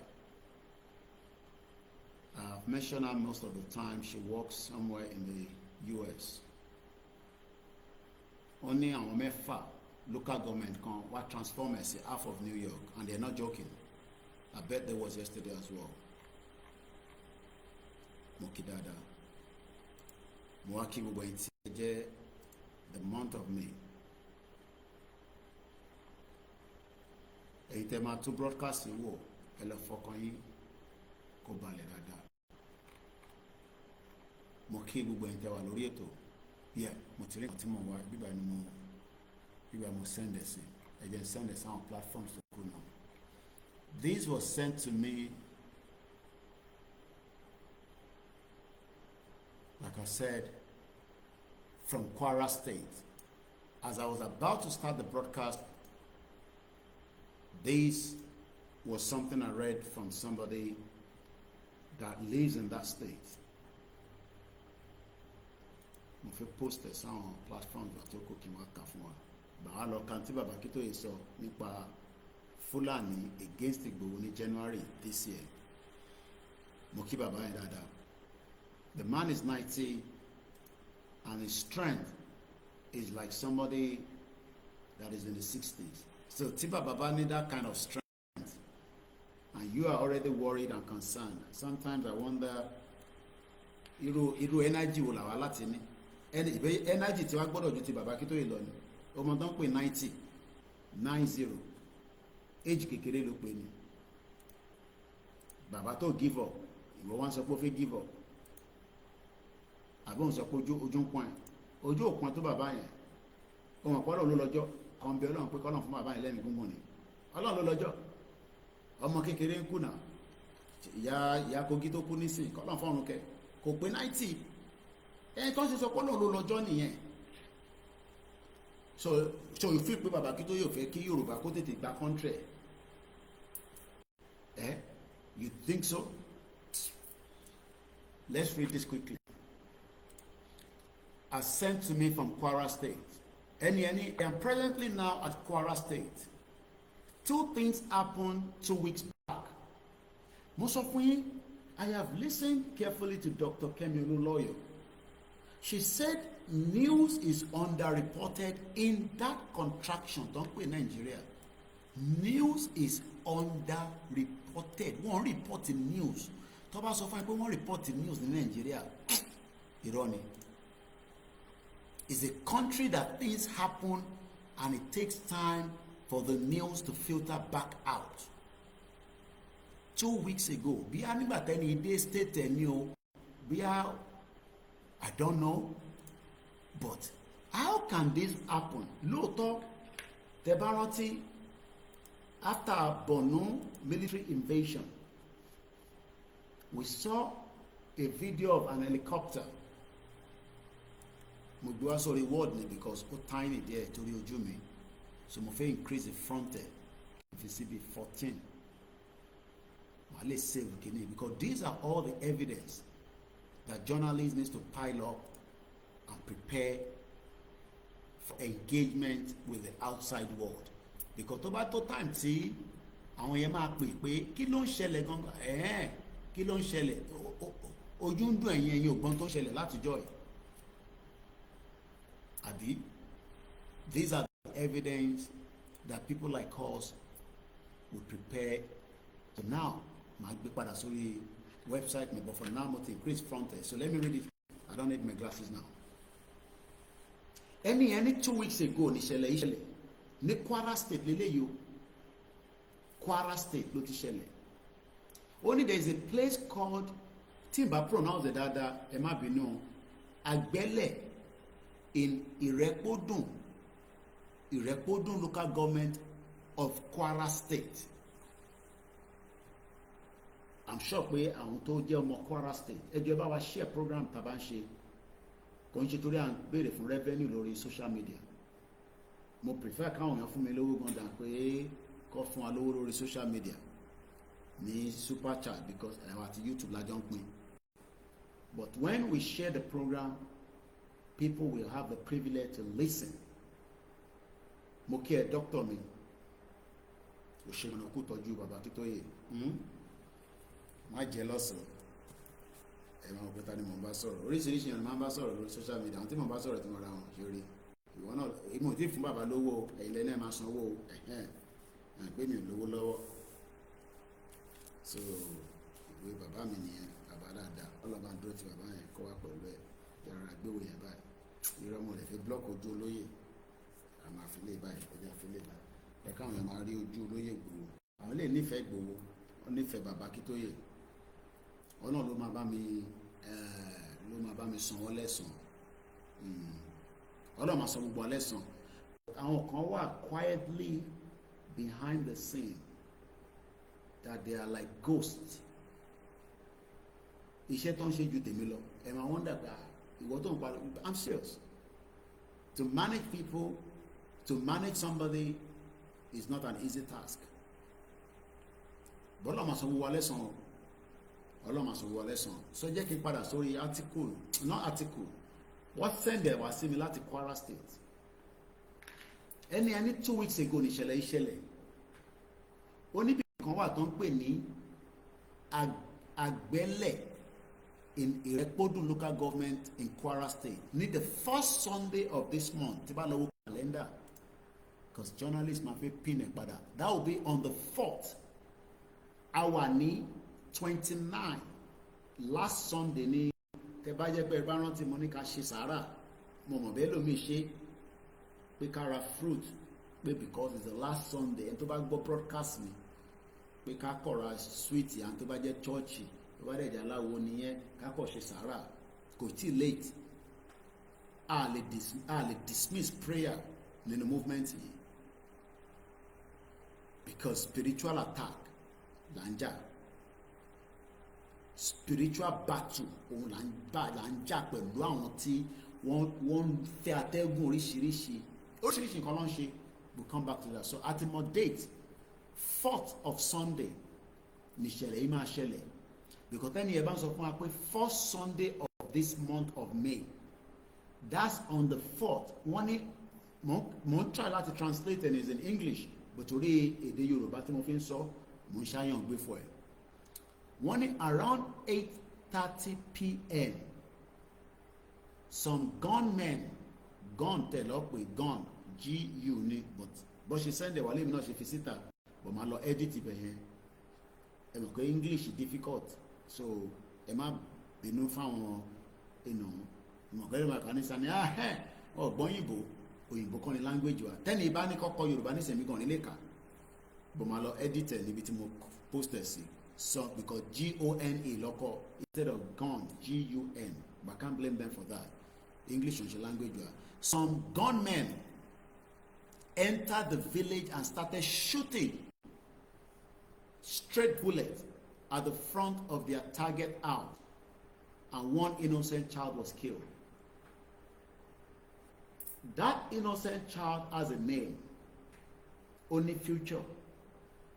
I've mentioned her most of the time. She works somewhere in the US. Only àwọn mẹ́fà local government kan wá transform as half of New York, and they're not joking. I bet there was yesterday as well. Mokidada. Mwaki gbogbo ẹ̀yin tí jẹ́ the month of May. Ẹ̀yin tẹ́ máa tún broadcast wò, ẹ lọ fọkàn yín kó balẹ̀ dáadáa. Mo kí gbogbo ẹ̀yin tẹ́ wà lórí ètò. Yeah, mo ti rí nǹkan tí mo wá bíbá mo send ẹ̀ sí. Ẹ jẹ́ send ẹ̀ sí àwọn platforms tó kù náà. This was sent to me, like I said, from Kwara State. As I was about to start the broadcast, this was something I read from somebody that lives in that state. Mo fi post ẹ̀ sáwọn platforms tó kò kí wọ́n kà fún wa. Bàá lọ kan tí Bàbá Akíntóyè sọ nípa Fulani against Igboho ní January this year. Mo kí bàbá yẹn dáadáa. The man is 90 and his strength is like somebody that is in the 60s. So tí bàbá bá ní that kind of strength and you are already worried and concerned, sometimes I wonder irú energy wo làwa láti ní. Energy tí wàá gbọ́dọ̀ ju ti Bàbá Akíntóyè lọ ni. Ọmọ tó ń pè 90 age kékeré ló pè ní. Bàbá tó give up, ìwọ wá ń sọ pé ó fẹ́ give up. Àbí òun sọ pé ojú ń pọ́n ẹ̀. Ojú òpin tó bàbá yẹn. Ọmọ pọ́lọ̀ ló lọ́jọ́. Kan bí Ọlọ́run pé kọ́lọ́run fún bàbá yẹn lẹ́nu gúngun ni. Ọlọ́run ló lọ́jọ́. Ọmọ kékeré ń kùnà. Ìyá Kogi tó kú nísìn, kọ́lọ́run fọ́run kẹ. Kò pé 90. Ẹni tó ṣe sọ pé Ọlọ́run ló lọ́jọ́ nìyẹn. So you feel pé Bàbá Akíntóyè ò fẹ́ kí Yorùbá kó tètè gba country. You think so? Let's read this quickly. As sent to me from Kwara State. I am presently now at Kwara State. Two things happened 2 weeks back. Most of me, I have listened carefully to Dr. Kemi Ololoyo. She said news is underreported in that contraction. Don't pay Nigeria. News is underreported. One reporting news. Toba so fine, one reporting news in Nigeria. Irony. It's a country that things happen and it takes time for the news to filter back out. 2 weeks ago, bí a nígbà tẹ́ni ìdé state ẹni o, bí a, I don't know, but how can this happen? Lóòótọ́, tẹ́ bá rántí After Borno military invasion, we saw a video of an helicopter. Mo gbé wá sórí word ni because ó tiny there torí ojú mi, so mo fẹ́ increase the front end if you see be 14. Màá lè save kìíní because these are all the evidence that journalists need to pile up and prepare for engagement with the outside world. Because tó bá tó time tí àwọn yẹn máa pè pé kí ló ń ṣẹlẹ̀ gangan kí ló ń ṣẹlẹ̀ ojú ń dùn ẹ̀yin ògbọ́n tó ń ṣẹlẹ̀ látijọ́ yìí àbí. These are the evidence that people like us will prepare. So now màá gbé padà sórí website mi, but for now mo ti increase front end, so let me read it. I don't need my glasses now. Any 2 weeks ago ní ṣẹlẹ̀ ìṣẹ̀lẹ̀ ní Kwara State lélẹ́yìí o, Kwara State ló ti ṣẹlẹ̀. Only there is a place called, tí n bá pronounce it dáadáa ẹ má bínú, Agbẹ́lẹ̀ in Ìrẹ́pódùn local government of Kwara State. I'm sure pé àwọn tó jẹ́ ọmọ Kwara State ẹ jọ̀ọ́ bá wa share program tá a bá ń ṣe, kò ń ṣe torí à ń béèrè fún revenue lórí social media. Mo prefer káwọn èèyàn fún mi lówó gan dàn pé kó fún wa lówó lórí social media ní super chat, because àwọn àti YouTube la jọ ń pín. But when we share the program, people will have the privilege to listen. Mo kí ẹ doctor mi òṣèlú kú tọ́jú bàbá Akíntóyè, má jẹ́ lọ́sọ̀ọ́ ẹ máa pẹ́ta ni mo bá sọ̀rọ̀ oríṣiríṣi èèyàn máa ń bá sọ̀rọ̀ lórí social media. Àwọn tí mo bá sọ̀rọ̀ tí mo ra wọn ṣe rí ìwọ náà, èmi ò tí fún bàbá lówó, ẹ̀yin lẹ́nu ẹ̀ máa sanwó pé mi ò lówó lọ́wọ́. So ìwé bàbá mi nìyẹn, bàbá dáadáa, ọlọ́ba ń dúró ti bàbá yẹn kó wá pẹ̀lú ẹ̀ yàrá gbéwò yẹn báyìí. Irọ́ mo lè fi blọ́ọ̀kì ojú olóyè, àmọ́ àfilé báyìí ọjà àfilé báyìí ẹ káwọn yẹn máa rí ojú olóyè Ìgbòho. Àwọn lè nífẹ̀ẹ́ Ìgbòho, wọ́n nífẹ̀ẹ́ bàbá Akíntóyè. Ọlọ́run ló máa bá mi san wọ́n lẹ́san. Ọlọ́run máa san gbogbo lẹ́san. Àwọn kan wà quietly behind the scene that they are like ghosts. Iṣẹ́ tó ń ṣe ju tèmi lọ, ẹ máa wọ́n dàgbà ìwọ tó ń parí. I'm serious. To manage people, to manage somebody is not an easy task. But Ọlọ́run máa san gbogbo lẹ́san. Ọlọ́run máa san gbogbo lẹ́san. So jẹ́ kí n padà sórí article, not article, wọ́n sẹ́ndẹ̀ wá sí mi láti Kwara State. Ẹni 2 weeks ago ní ìṣẹ̀lẹ̀ oníbì kan wà tó ń pè ní Agbẹ́lẹ̀ in Ìrẹ́pódùn local government in Kwara State ní the first Sunday of this month. Tí bá lọ wo calendar, because journalists máa fi pin ẹ̀ padà, that will be on the 4th. Àwa ní 29 last Sunday ní tẹ́ bá jẹ́ pé ẹ bá rántí mo ní ká ṣe sàárà, mo mọ̀ bẹ́ẹ̀ lómi ṣe pé ká ra fruit pé because it's the last Sunday, ẹni tó bá gbọ́ broadcast mi pé ká kọ̀ra sweet, àwọn tó bá jẹ́ chọ́ọ̀chì tó bá dẹ̀ jẹ́ aláwo nìyẹn ká kọ̀ ṣe sàárà, kò tí late. A lè dismiss prayer nínú movement yìí because spiritual attack là ń jà, spiritual battle òun là ń jà pẹ̀lú àwọn tí wọ́n ń fẹ́ atẹ́gùn oríṣiríṣi nǹkan ló ń ṣe. We'll come back to that. So at the date 4th of Sunday ní ìṣẹ̀lẹ̀ yìí máa ṣẹlẹ̀, because ẹni ẹ bá ń sọ fún wa pé 1st Sunday of this month of May, that's on the 4th. Wọ́n ní mo ń try láti translate it in English, but torí èdè Yorùbá tí mo fi ń sọ mo ń ṣàyàn gbé fún ẹ. Wọ́n ní around 8:30 p.m. some gunmen, gun tẹ̀lé ọ̀pẹ̀ gun GU ni, but bó ṣe sẹ́ndẹ̀ wà lẹ́yìn náà ṣe fi síta, but máa lọ edit ibẹ̀ yẹn. Ẹ mọ̀ pé English difficult, so ẹ má bínú fáwọn ìmọ̀gbẹ́rẹ́ máa kà ní sani ọ̀gbọ́n òyìnbó kan ní language wa. Tẹ́ni ibà ní kọ́kọ́ Yorùbá ní sẹ̀mí gan nílé kà, but máa lọ edit ẹ̀ níbi tí mo post ẹ̀ sí. So because GONE lọ́kọ̀ instead of gun GUN, but I can't blame them for that. English is your language. Some gunmen entered the village and started shooting straight bullet at the front of their target house, and one innocent child was killed. That innocent child has a name, only future,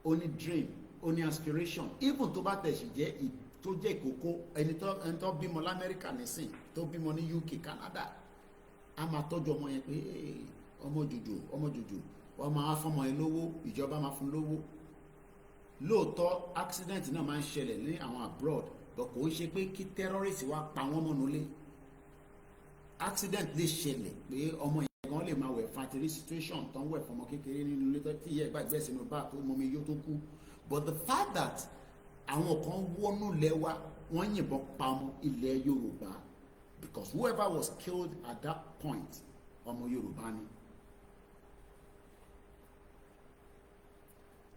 only dream, only aspiration. Even tó bá tẹ̀sí jẹ́ tó jẹ́ ìkókó ẹni tó bímọ l'Amẹ́ríkà nísìn tó bímọ ní UK, Canada, a máa tọ́jú ọmọ yẹn pé ọmọ jòjò wọ́n máa fọmọ yẹn lówó, ìjọba máa fún lówó. Lóòótọ́ accident náà máa ń ṣẹlẹ̀ ní àwọn abroad, but kò ń ṣe pé kí terrorist wá pa wọ́n mọ́nú lé. Accident lè ṣẹlẹ̀ pé ọmọ yẹn gan lè máa wẹ̀ fatiri situation tó ń wẹ̀ fọmọ kékeré nínú ilé tó tí ìyá ìgbàgbé sínú bá tó mọ mi yó tó kú. But the fact that àwọn kan wọnú lẹ́wà wọ́n yìnbọn pa ọmọ ilẹ̀ Yorùbá, because whoever was killed at that point ọmọ Yorùbá ni.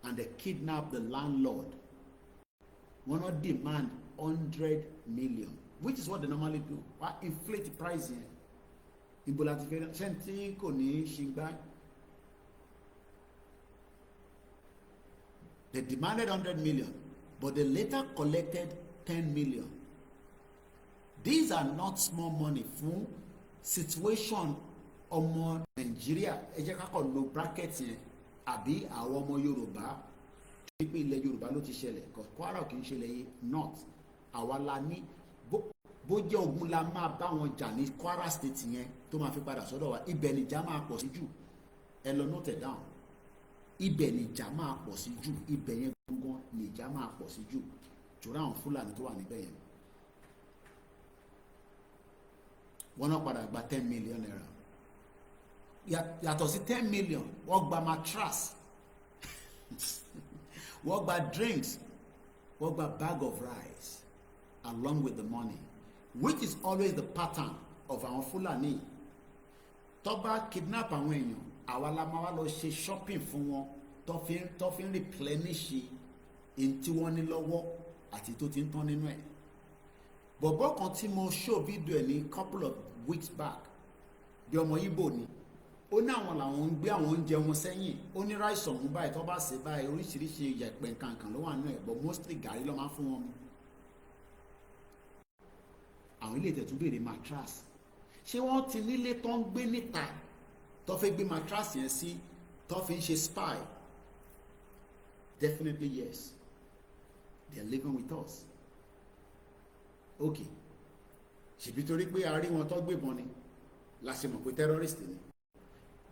And they kidnapped the landlord. Wọ́n not demand 100 million, which is what they normally do. Why inflate the price yẹn? Ibo láti fẹ́ ṣẹ́ntì kò ní ṣìgbà. They demanded 100 million, but they later collected 10 million. These are not small money fún situation ọmọ Nàìjíríà. Ẹ jẹ́ ká kọ́ lo bracket yẹn. Àbí àwọn ọmọ Yorùbá tó pé ilẹ̀ Yorùbá ló ti ṣẹlẹ̀, Kwara kì í ṣẹlẹ̀ yìí north. Àwa la ní bó jẹ́ ogun la máa bá wọn jà ní Kwara state yẹn tó máa fi padà sọ́dọ̀ wa, ibẹ̀ nìjà máa pọ̀ sí jù. Ẹ lọ note it down. Ibẹ̀ nìjà máa pọ̀ sí jù, ibẹ̀ yẹn gbọ́ngàn nìjà máa pọ̀ sí jù jùlọ àwọn Fúlàní tó wà níbẹ̀ yẹn. Wọ́n náà padà gba 10 million naira. Yàtọ̀ sí 10 million wọ́n gba mattress wọ́n gba drinks, wọ́n gba bag of rice along with the money, which is always the pattern of our Fulani. Tó bá kidnap àwọn èèyàn, àwa la máa wá lọ ṣe shopping fún wọn tó fi ń replenish in tí wọ́n ní lọ́wọ́ àti tó ti ń tán nínú ẹ̀. Bọ̀bọ́ kan tí mo show video ẹ̀ ní couple of weeks back, bí ọmọ Igbo ni, ó ní àwọn làwọn ń gbé àwọn oúnjẹ wọn sẹ́yìn, ó ní rice ọ̀hún báyìí tó bá ṣe báyìí oríṣiríṣi ìyẹ̀pẹ̀ kankan ló wà nínú ẹ̀, but mostly gàrí ló máa ń fún wọn mu. Àwọn ilé ìtẹ̀tún béèrè mattress. Ṣé wọ́n ti nílé tó ń gbé níta tó fẹ́ gbé mattress yẹn sí tó fi ń ṣe spy? Definitely yes. They are living with us. Okay. Ṣèbí torí pé a rí wọn tó gbébọn ni la ṣe mọ̀ pé terrorist ni.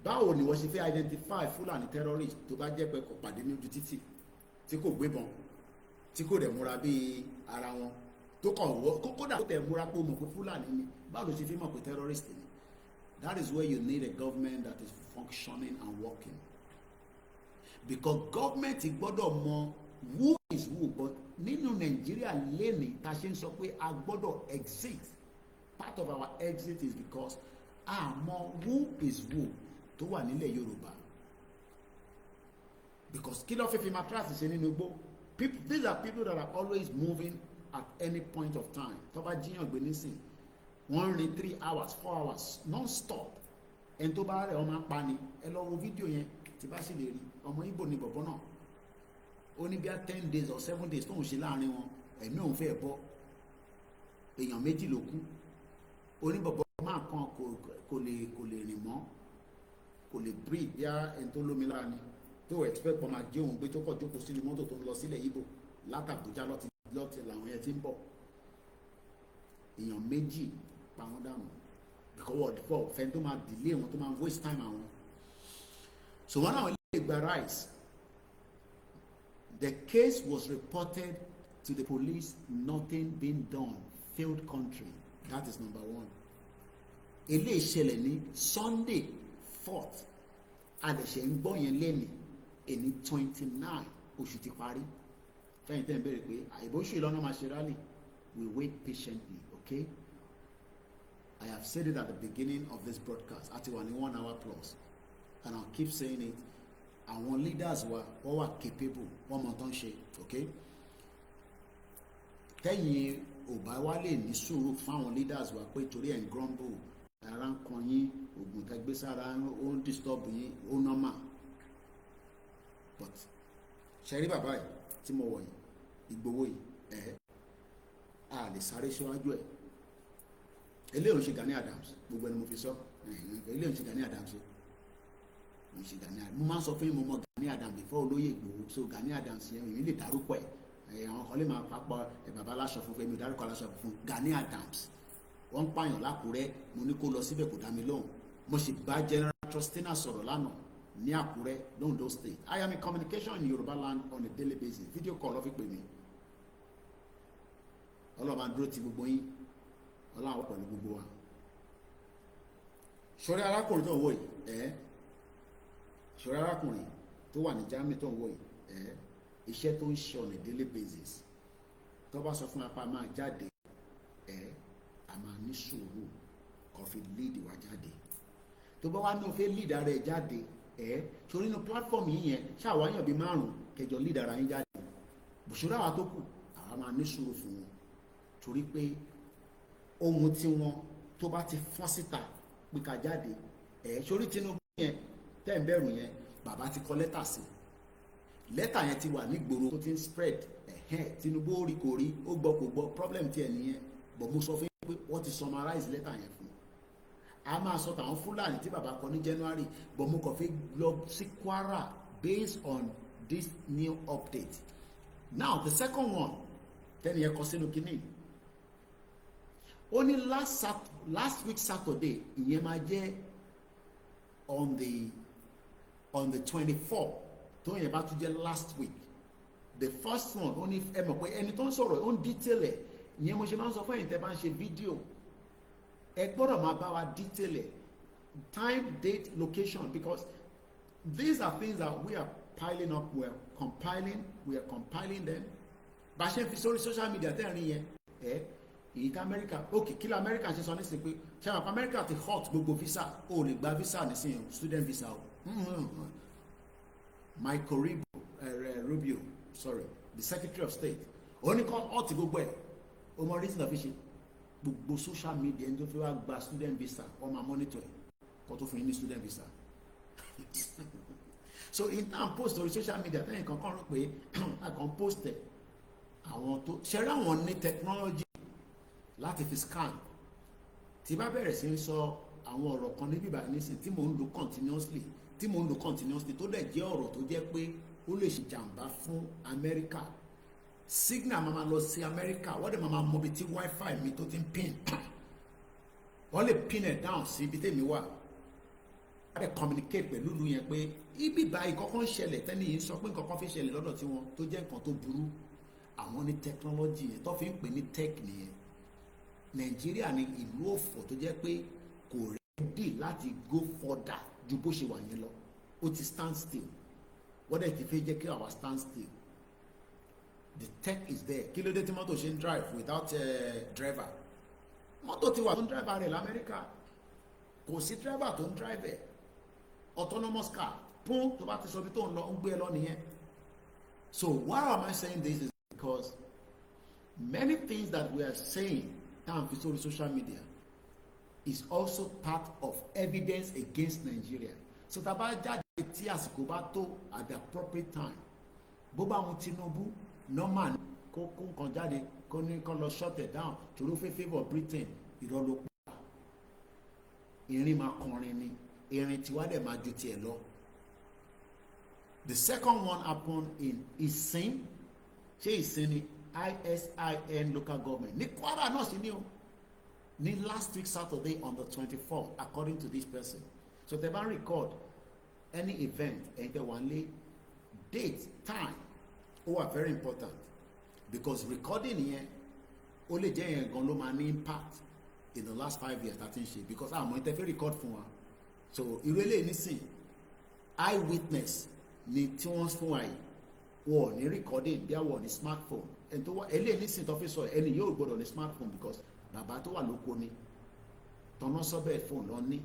Báwo ni wọ́n ṣe fẹ́ identify Fúlàní terrorist tó bá jẹ́ pé kò pàdé ní ojú títì tí kò gbébọn tí kò dẹ̀ múra bí ara wọn tó kàn wọ́ kódà tó tẹ̀ múra pé ó mọ̀ pé Fúlàní ni? Báwo ló ṣe fi mọ̀ pé terrorist ni? That is where you need a government that is functioning and working, because government gbọ́dọ̀ mọ who is who. But nínú Nàìjíríà lẹ́nìí ta ṣe ń sọ pé a gbọ́dọ̀ exit. Part of our exit is because mọ who is who tó wà nílẹ̀ Yorùbá, because kí ló fẹ́ fi mattress ṣe nínú igbó? These are people that are always moving at any point of time. Tó bá jíyàn gbé nísìn wọ́n rìn 3 hours 4 hours non-stop. Ẹni tó bá rẹ̀ ọmọ apá ni, ẹ lọ wo fídíò yẹn tí bá sì lè rí. Ọmọ Ìgbò ni bọ̀bọ̀ náà, ó ní bí i 10 days or 7 days tóun ṣe láàrin wọn, ẹ̀mí òun fẹ́ bọ́, èèyàn méjì ló kú. Ó ní bọ̀bọ̀ máa kan kò lè rìn mọ́, kò lè breathe bí ẹni tó lómi lára ni, tó expect pọ̀ máa jẹ́ òun gbé tó kọ̀ jókòó sínú mọ́tò tó ń lọ sílẹ̀ Ìgbò látàbújá lọ́ti làwọn yẹn ti ń bọ̀. Èèyàn méjì pa wọ́n dànù because fẹ́ tó máa delay wọn, tó máa waste time àwọn. So wọ́n náà lè gba rice. The case was reported to the police, nothing being done. Failed country. That is number one. Ilé ìṣẹ̀lẹ̀ ní Sunday 4th. Àdẹ̀ṣẹ̀ ń gbọ́ yẹn lẹ́nìí ẹni 29 oṣù ti parí. Fẹ́yìn tẹ́ ń bẹ̀rẹ̀ pé àìbóṣù ìlọ́nà máa ṣe rally. We wait patiently, okay? I have said it at the beginning of this broadcast. Àti wà ní 1 hour plus. And I'll keep saying it. Àwọn leaders wa wọ́n wà capable, wọ́n mọ̀ tán ṣe, okay? Tẹ́yìn ò bá wá lè ní sùúrù fún àwọn leaders wa pé torí ẹ̀ ń grumble, ara ń kan yín, oògùn tẹ́gbé sára ó ń disturb yín, ó normal. But ṣe rí bàbá yìí, tí mo wọ̀ yìí Ìgbòho yìí a lè sáré síwájú ẹ̀. Eléyìí ò ń ṣe Gani Adams, gbogbo ẹni mo fi sọ, eléyìí ò ń ṣe Gani Adams o, ò ń ṣe Gani Adams. Mo máa ń sọ fún yín, mo mọ Gani Adams before olóyè Ìgbòho, so Gani Adams yẹn èyí lè dárúkọ ẹ̀, àwọn kan lè máa papọ̀ bàbá aláṣọ funfun, èmi ò dárúkọ aláṣọ funfun. Gani Adams wọ́n ń pààyàn l'Ákúrẹ́, mo ní kó lọ síbẹ̀ kò dá mi lóhùn. Mo sì bá General Trustina sọ̀rọ̀ lánàá ní Àkúrẹ́, l'Ondo State. I am in communication in Yoruba land on a daily basis. Video call ló fi pè mí. Ọlọ́run máa dúró ti gbogbo yín, Ọlọ́run àwọn pẹ̀lú gbogbo wa. Ṣọ̀rẹ́ arákùnrin tó ń wò yìí, ṣọ̀rẹ́ arákùnrin tó wà ní Germany tó ń wò yìí, iṣẹ́ tó ń ṣe on a daily basis. Tó bá sọ fún apá máa jáde, a máa ní sùúrù kó fi lead wa jáde. Tó bá wá ní o fẹ́ lead ara ẹ̀ jáde, torí inú platform yìí yẹn ṣàwáyàn bíi 5 kẹjọ lead ara yín jáde. Bùṣúrà wa tó kù, àwa máa ní sùúrù fún wọn. Torí pé ohun tí wọn tó bá ti fọ́n síta pé ká jáde, sórí Tinubu yẹn tẹ́ ń bẹ̀rù yẹn, bàbá ti kọ lẹ́tà sí. Lẹ́tà yẹn ti wà nígboro tó ti ń spread. Tinubu ó rí kò rí, ó gbọ́ kò gbọ́, problem tiẹ̀ nìyẹn. But mo sọ fún yín pé wọ́n ti summarize lẹ́tà yẹn fún. A máa sọ tàwọn Fúlàní tí bàbá kọ ní January, but mo kàn fi lọ sí Kwara based on this new update. Now the second one, tẹ́ni yẹn kọ sínú kínní. Only last week Saturday, ìyẹn máa jẹ́ on the 24th, tó yẹn bá tún jẹ́ last week. The first one, ó ní ẹ mọ̀ pé ẹni tó ń sọ̀rọ̀ ó ń detail ẹ̀, ìyẹn mo ṣe máa ń sọ fún ẹ̀yin tẹ́ bá ń ṣe fídíò, ẹ gbọ́dọ̀ máa bá wa detail ẹ̀, time, date, location, because these are things that we are piling up, we are compiling them. Bá ṣe ń fi sórí social media tẹ́rin yẹn, èyí tí America, okay, kí ló America ṣe sọ nísìnyí pé ṣe àwọn America ti hot gbogbo visa, o lè gba visa nísìnyí, student visa o. Michael Rubio, sorry, the Secretary of State, only call hot gbogbo ẹ̀, o mọ reason of ṣe gbogbo social media ẹni tó fi wá gba student visa, wọ́n máa monitor ẹ̀ kó tó fún yín ní student visa. So in time post lórí social media tẹ́yìn kankan rò pé a kàn post ẹ̀, àwọn tó ṣẹ́rí àwọn ní technology láti fi scan. Tí bá bẹ̀rẹ̀ sí ń sọ àwọn ọ̀rọ̀ kan níbí báyìí nísìn tí mò ń lò continuously tó dẹ̀ jẹ́ ọ̀rọ̀ tó jẹ́ pé ó lè ṣe jàǹbá fún Amẹ́ríkà. Signal máa lọ sí Amẹ́ríkà, wọ́n dẹ̀ máa mọ ibi tí wifi mi tó ti ń pin. Wọ́n lè pin ẹ̀ down sí ibi tèmi wà. Wọ́n dẹ̀ communicate pẹ̀lú ìlú yẹn pé ibi báyìí kọ́kọ́ ń ṣẹlẹ̀, tẹ́ni yìí sọ pé nǹkan fi ṣẹlẹ̀ lọ́dọ̀ tí wọn tó jẹ́ nǹkan tó burú. Àwọn ní technology yẹn tó fi ń pè ní tech nìyẹn. Nàìjíríà ní ìlú òfò tó jẹ́ pé kò ready láti go further ju bó ṣe wà yẹn lọ. Ó ti stand still. Wọ́n dẹ̀ ti fẹ́ jẹ́ kí àwa stand still. The tech is there. Kí ló dé tí mọ́tò ṣe ń drive without driver? Mọ́tò ti wà tó ń driver rẹ̀ l'Amẹ́ríkà. Kò sí driver tó ń drive ẹ̀. Autonomous car. Pún tó bá ti sọ bí tó ń lọ ń gbé ẹ lọ nìyẹn. So why am I saying this is because many things that we are saying on social media is also part of evidence against Nigeria. So tá bá jáde tí àsìkò bá tó at the appropriate time. Bó bá wọn Tinubu normal kó nǹkan jáde kó ní kó lọ shut it down torí ó fẹ́ favour Britain, irọ́ ló pa. Irin máa kọrin ni, irin tiwa dẹ̀ máa ju tiẹ̀ lọ. The second one happened in Isin. Ṣé Isin ni? ISIN local government. Ní Kwara náà sí ni o. Ní last week Saturday on the 24th, according to this person. So tẹ́ bá record any event, ẹ̀yin tẹ́ wà nílé, date, time, ó wà very important. Because recording yẹn, ó lè jẹ́ yẹn gan ló máa ní impact in the last 5 years that ń ṣe. Because àmọ́ ìtẹ́ fẹ́ record fún wa. So irú eléyìí nísìn, eyewitness ni tí wọ́n fún wa yìí. Wọ́n ní recording bí àwọn ní smartphone. Ẹni tó wá eléyìí nísìn tó fi sọ ẹni yóò gbọ́dọ̀ ní smartphone because bàbá tó wà lóko ni. Tọ́nà sọ́bẹ̀ phone lọ ní.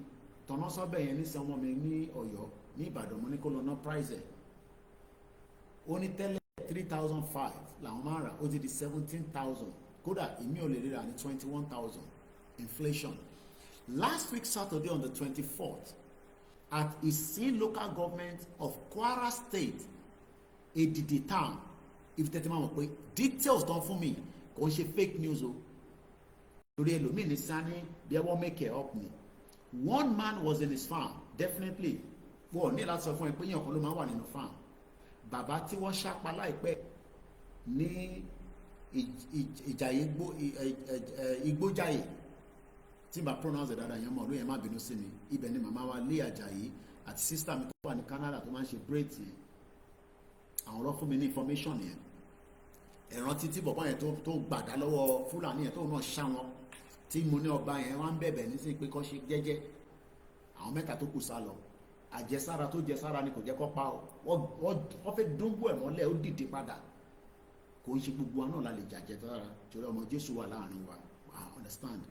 Tọ́nà sọ́bẹ̀ yẹn nísìn ọmọ mi ní Ọ̀yọ́ ní Ìbàdàn mo ní kó lọ ná price ẹ̀. Ó ní tẹ́lẹ̀ 3,500 làwọn máa rà, ó ti di 17,000. Kódà èmi ò lè rí rà ní 21,000 inflation. Last week Saturday on the 24th at Isin local government of Kwara State, Edidi town, if tẹ́tí máa mọ̀ pé details tán fún mi kò ń ṣe fake news o torí ẹlòmíì ní sani bí ẹ wọ́n make it up ni. One man was in his farm definitely wọ́n ní láti sọ fún ẹ pé yẹn kan ló máa wà nínú farm. Bàbá tí wọ́n ṣápa láìpẹ́ ní ìjàyè igbójàyè tí bá pronounce it dáadáa yẹn mọ̀ ló yẹn má bínú sí mi. Ibẹ̀ ni màmá wa Lé Àjàyí àti sister mi tó wà ní Canada tó máa ń ṣe braid yẹn àwọn lọ fún mi ní information yẹn. Ẹ̀ràn títí bọ̀bọ̀ yẹn tó gbàdá lọ́wọ́ Fúlàní yẹn tó náà ṣá wọn tí mo ní ọba yẹn wọ́n ń bẹ̀bẹ̀ nísìnyí pé kó ṣe jẹ́jẹ́. Àwọn mẹ́ta tó kù sá lọ àjẹsára tó jẹsára ni kò jẹ́ kó pa ọ́ wọ́n fẹ́ dúnbò ẹ̀ mọ́lẹ̀ ó dìde padà. Kò ń ṣe gbogbo wa náà la lè jàjẹ́ sára torí ọmọ Jésù wà láàrin wa I understand.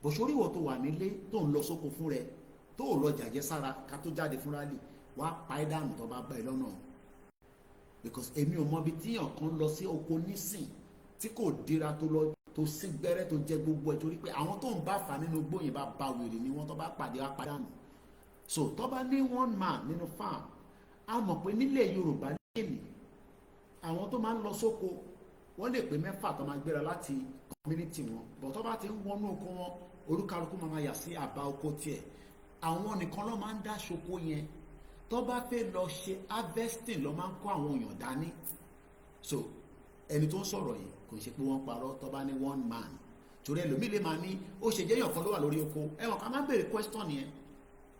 Bó ṣorí ìwọ tó wà nílé tó ń lọ sóko fún rẹ tó lọ jàjẹ́ sára ká tó jáde fúnra lè wá pa ẹ́ dànù tó bá bá ẹ lọ́nà. Because èmi ò mọ ibi tíyàn kan lọ sí oko nísìn tí kò dira tó lọ tó sí gbẹ́rẹ́ tó jẹ gbogbo ẹ̀ torí pé àwọn tó ń bá fà nínú gbóyìn bá ba wèrè ni wọ́n tó bá pàdé wá padà nù. So tó bá ní one man nínú farm a mọ̀ pé nílẹ̀ Yorùbá lẹ́yìn àwọn tó máa ń lọ sóko wọ́n lè pé mẹ́fà tó máa gbéra láti community wọn but tó bá ti ń wọnú oko wọn olúkálukú máa yà sí àbá oko tiẹ̀ àwọn nìkan ló máa ń dá ṣoko yẹn tó bá fẹ́ lọ ṣe harvesting ló máa ń kó àwọn èèyàn dání. So ẹni tó ń sọ̀rọ̀ yìí kò ṣe pé wọ́n parọ́ tó bá ní one man torí ẹlòmíì lè máa ní ó ṣe jẹ́yàn kan ló wà lórí oko ẹ̀wọ̀n ká máa béèrè question yẹn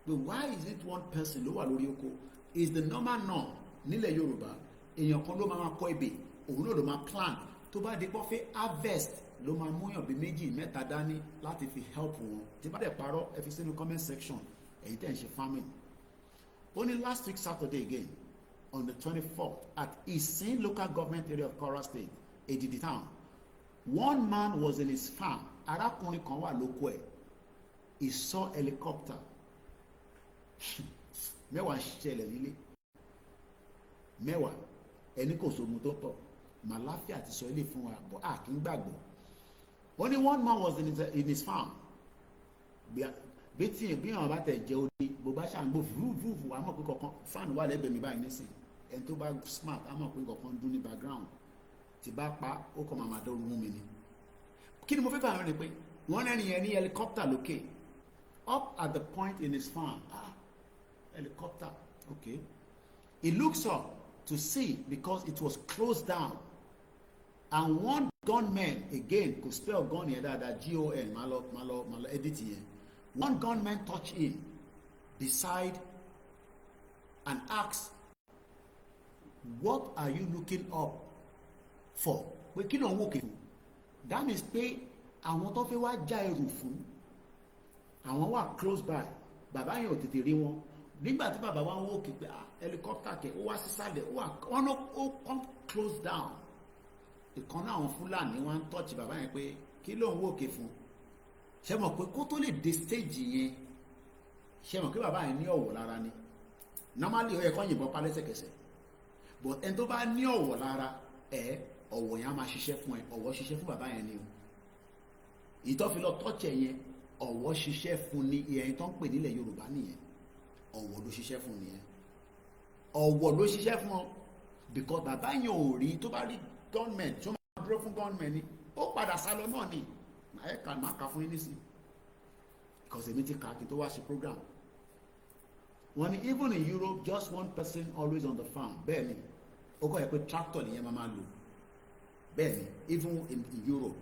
but why is it one person ló wà lórí oko is the normal norm nílẹ̀ Yorùbá èèyàn kan ló máa kọ́ ebè òun náà ló máa plant tó bá di pọ́ fẹ́ harvest ló máa múyàn bí méjì mẹ́ta dání láti fi help wọn tí bá dẹ̀ parọ́ ẹ fi sínú comment section èyí tẹ̀ ń ṣe farming. Only last week Saturday again on the 24th at Isin local government area of Kwara State Edidi town one man was in his farm arákùnrin kan wà lóko ẹ̀ he saw helicopter mẹ́wàá ṣẹlẹ̀ nílé mẹ́wàá ẹni kò sógun tó tọ̀ màláfíà ti sọ ilé fún wa bọ́ a kì í gbàgbọ́. Only one man was in his farm bí tí bí àwọn bá tẹ̀ jẹ́ odi bó bá ṣàǹgbò fúfúfú àmọ́ pé kankan fan wà lẹ́gbẹ̀ẹ́ mi báyìí nísìnyí ẹni tó bá smart àmọ́ pé kankan dún ní background tí bá pa ó kọ́ màmá dọ́rùn mú mi ni. Kí ni mo fẹ́ fàmì rẹ̀ pé wọ́n rẹ́ni yẹn ní helicopter lókè up at the point in his farm helicopter okay he looks up to see because it was closed down and one gunman again kò spell gun yẹn dáadáa gun malo edit yẹn one gunman touch him beside and asks what are you looking up for pé kí ló ń wòkè fún that means pé àwọn tó fẹ́ wá já ẹrù fún àwọn wà close by bàbá yẹn ò tètè rí wọn nígbà tí bàbá wa ń wòkè pé helicopter kẹ ó wá sísàlẹ̀ ó come close down ìkan náà àwọn Fúlàní wọn ń touch bàbá yẹn pé kí ló ń wòkè fún ṣe mọ̀ pé kó tó lè dé stage yẹn ṣe mọ̀ pé bàbá yẹn ní ọ̀wọ̀ lára ni normally ó yẹ kó yìnbọn pa lẹ́sẹ̀kẹsẹ̀ but ẹni tó bá ní ọ̀wọ̀ lára ọ̀wọ̀ yẹn á máa ṣiṣẹ́ fún ẹ ọ̀wọ̀ ṣiṣẹ́ fún bàbá yẹn ni o ìtọ́filọ́ tọ́ọ̀chẹ̀ yẹn ọ̀wọ̀ ṣiṣẹ́ fún ni ìyẹn tó ń pè nílẹ̀ Yorùbá nìyẹn ọ̀wọ̀ ló ṣiṣẹ́ fún nìyẹn ọ̀wọ̀ ló ṣiṣẹ́ fún ọ because bàbá yẹn ò rí tó bá rí gunmen tó máa dúró fún gunmen ni ó padà sálọ náà ni ẹ̀ka máa kà fún yín nísìn because èmi ti kà kí tó wá ṣe program wọ́n ní even in Europe just one person always on the farm bẹ́ẹ̀ ni ó kọ́ ẹ̀ pé tractor nìyẹn máa lò bẹ́ẹ̀ ni even in Europe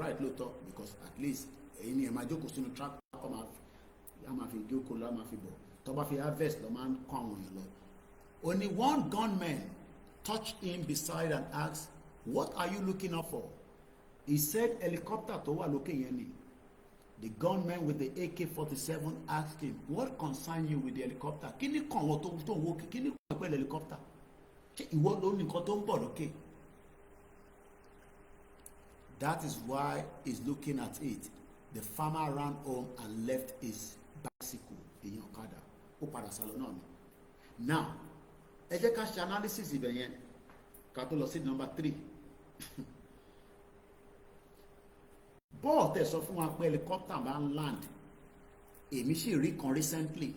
right lóòótọ́ because at least èyí ni ẹ̀ máa jókòó sínú tractor a máa fi jókòó lọ a máa fi bọ̀ tó bá fi harvest lọ máa ń kọ́ àwọn èèyàn lọ. Only one gunman touched him beside and asked what are you looking up for? He said helicopter tó wà lókè yẹn ni. The gunman with the AK-47 asked him what concern you with the helicopter? Kí ni kàn wọ́n tó ń wò kí ni kàn pẹ̀lú helicopter? Ṣé ìwọ ló ní nǹkan tó ń bọ̀ lókè? That is why he's looking at it. The farmer ran home and left his bicycle in ọ̀kadà ó padà sálọ náà ni. Now ẹ jẹ́ ká ṣe analysis ibẹ̀ yẹn ká tó lọ sí number 3. bọ́ọ̀ tẹ̀ sọ fún wa pé helicopter bá ń land èmi sì rí kan recently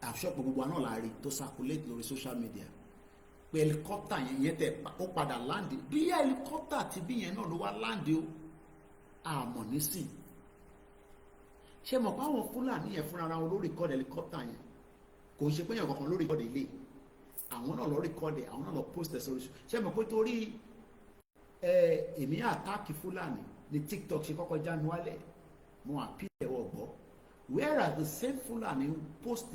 àṣọpọ̀ gbogbo àná la rí tó circulate lórí social media pé helicopter yẹn tẹ̀ ó padà láǹdì bí helicopter ti bí yẹn náà ló wá láǹdì o àmọ́ nísìn ṣé mọ̀ pé àwọn Fúlàní yẹn fúnra wọn ló rìkọ́dì helicopter yẹn kò ń ṣe pé yẹn kankan ló rìkọ́dì ilé àwọn náà lọ rìkọ́dì àwọn náà lọ post ẹ̀ sórí ṣé mọ̀ pé torí èmi àtàkì Fúlàní ní TikTok ṣe kọ́kọ́ já mi wálẹ̀ mo àpilẹ̀ wọ̀ gbọ́ whereas the same Fúlàní post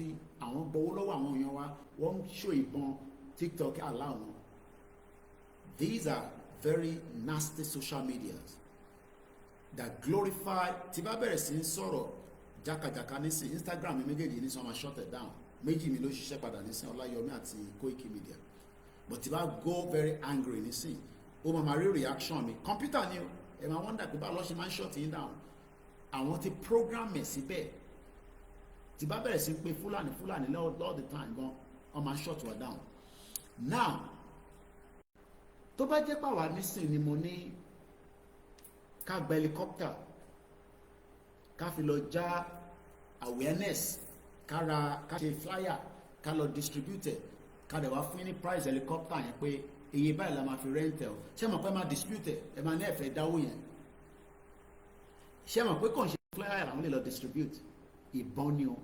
àwọn gbowó lọ́wọ́ àwọn èèyàn wa wọ́n ń ṣó ìbọn TikTok aláwọn. These are very nasty social medias that glorify. Tí bá bẹ̀rẹ̀ sí ń sọ̀rọ̀ jákàjàká nísìn Instagram mi méjèèjì ní sọ ma shut it down méjì mi ló ṣiṣẹ́ padà nísìn Ọláyọmí àti Koikimedia but tí bá go very angry nísìn ó máa rí reaction mi computer ni o ẹ máa wonder pé báwo ló ṣe máa ń shut yín down àwọn ti program ẹ̀ síbẹ̀ tí bá bẹ̀rẹ̀ sí pé Fúlàní all the time gan wọ́n máa shut wa down. Now tó bá jẹ́ pàwá nísìn ni mo ní ká gba helicopter ká fi lọ já awareness ká ṣe flyer ká lọ distribute ká dẹ̀ wá fún ní price helicopter yẹn pé iye báyìí la máa fi rent ẹ̀ o ṣé mọ̀ pé máa distribute ẹ̀ máa ní ẹ̀fẹ̀ dáwó yẹn ṣé mọ̀ pé kàn ṣe flyer làwọn lè lọ distribute ìbọn ni o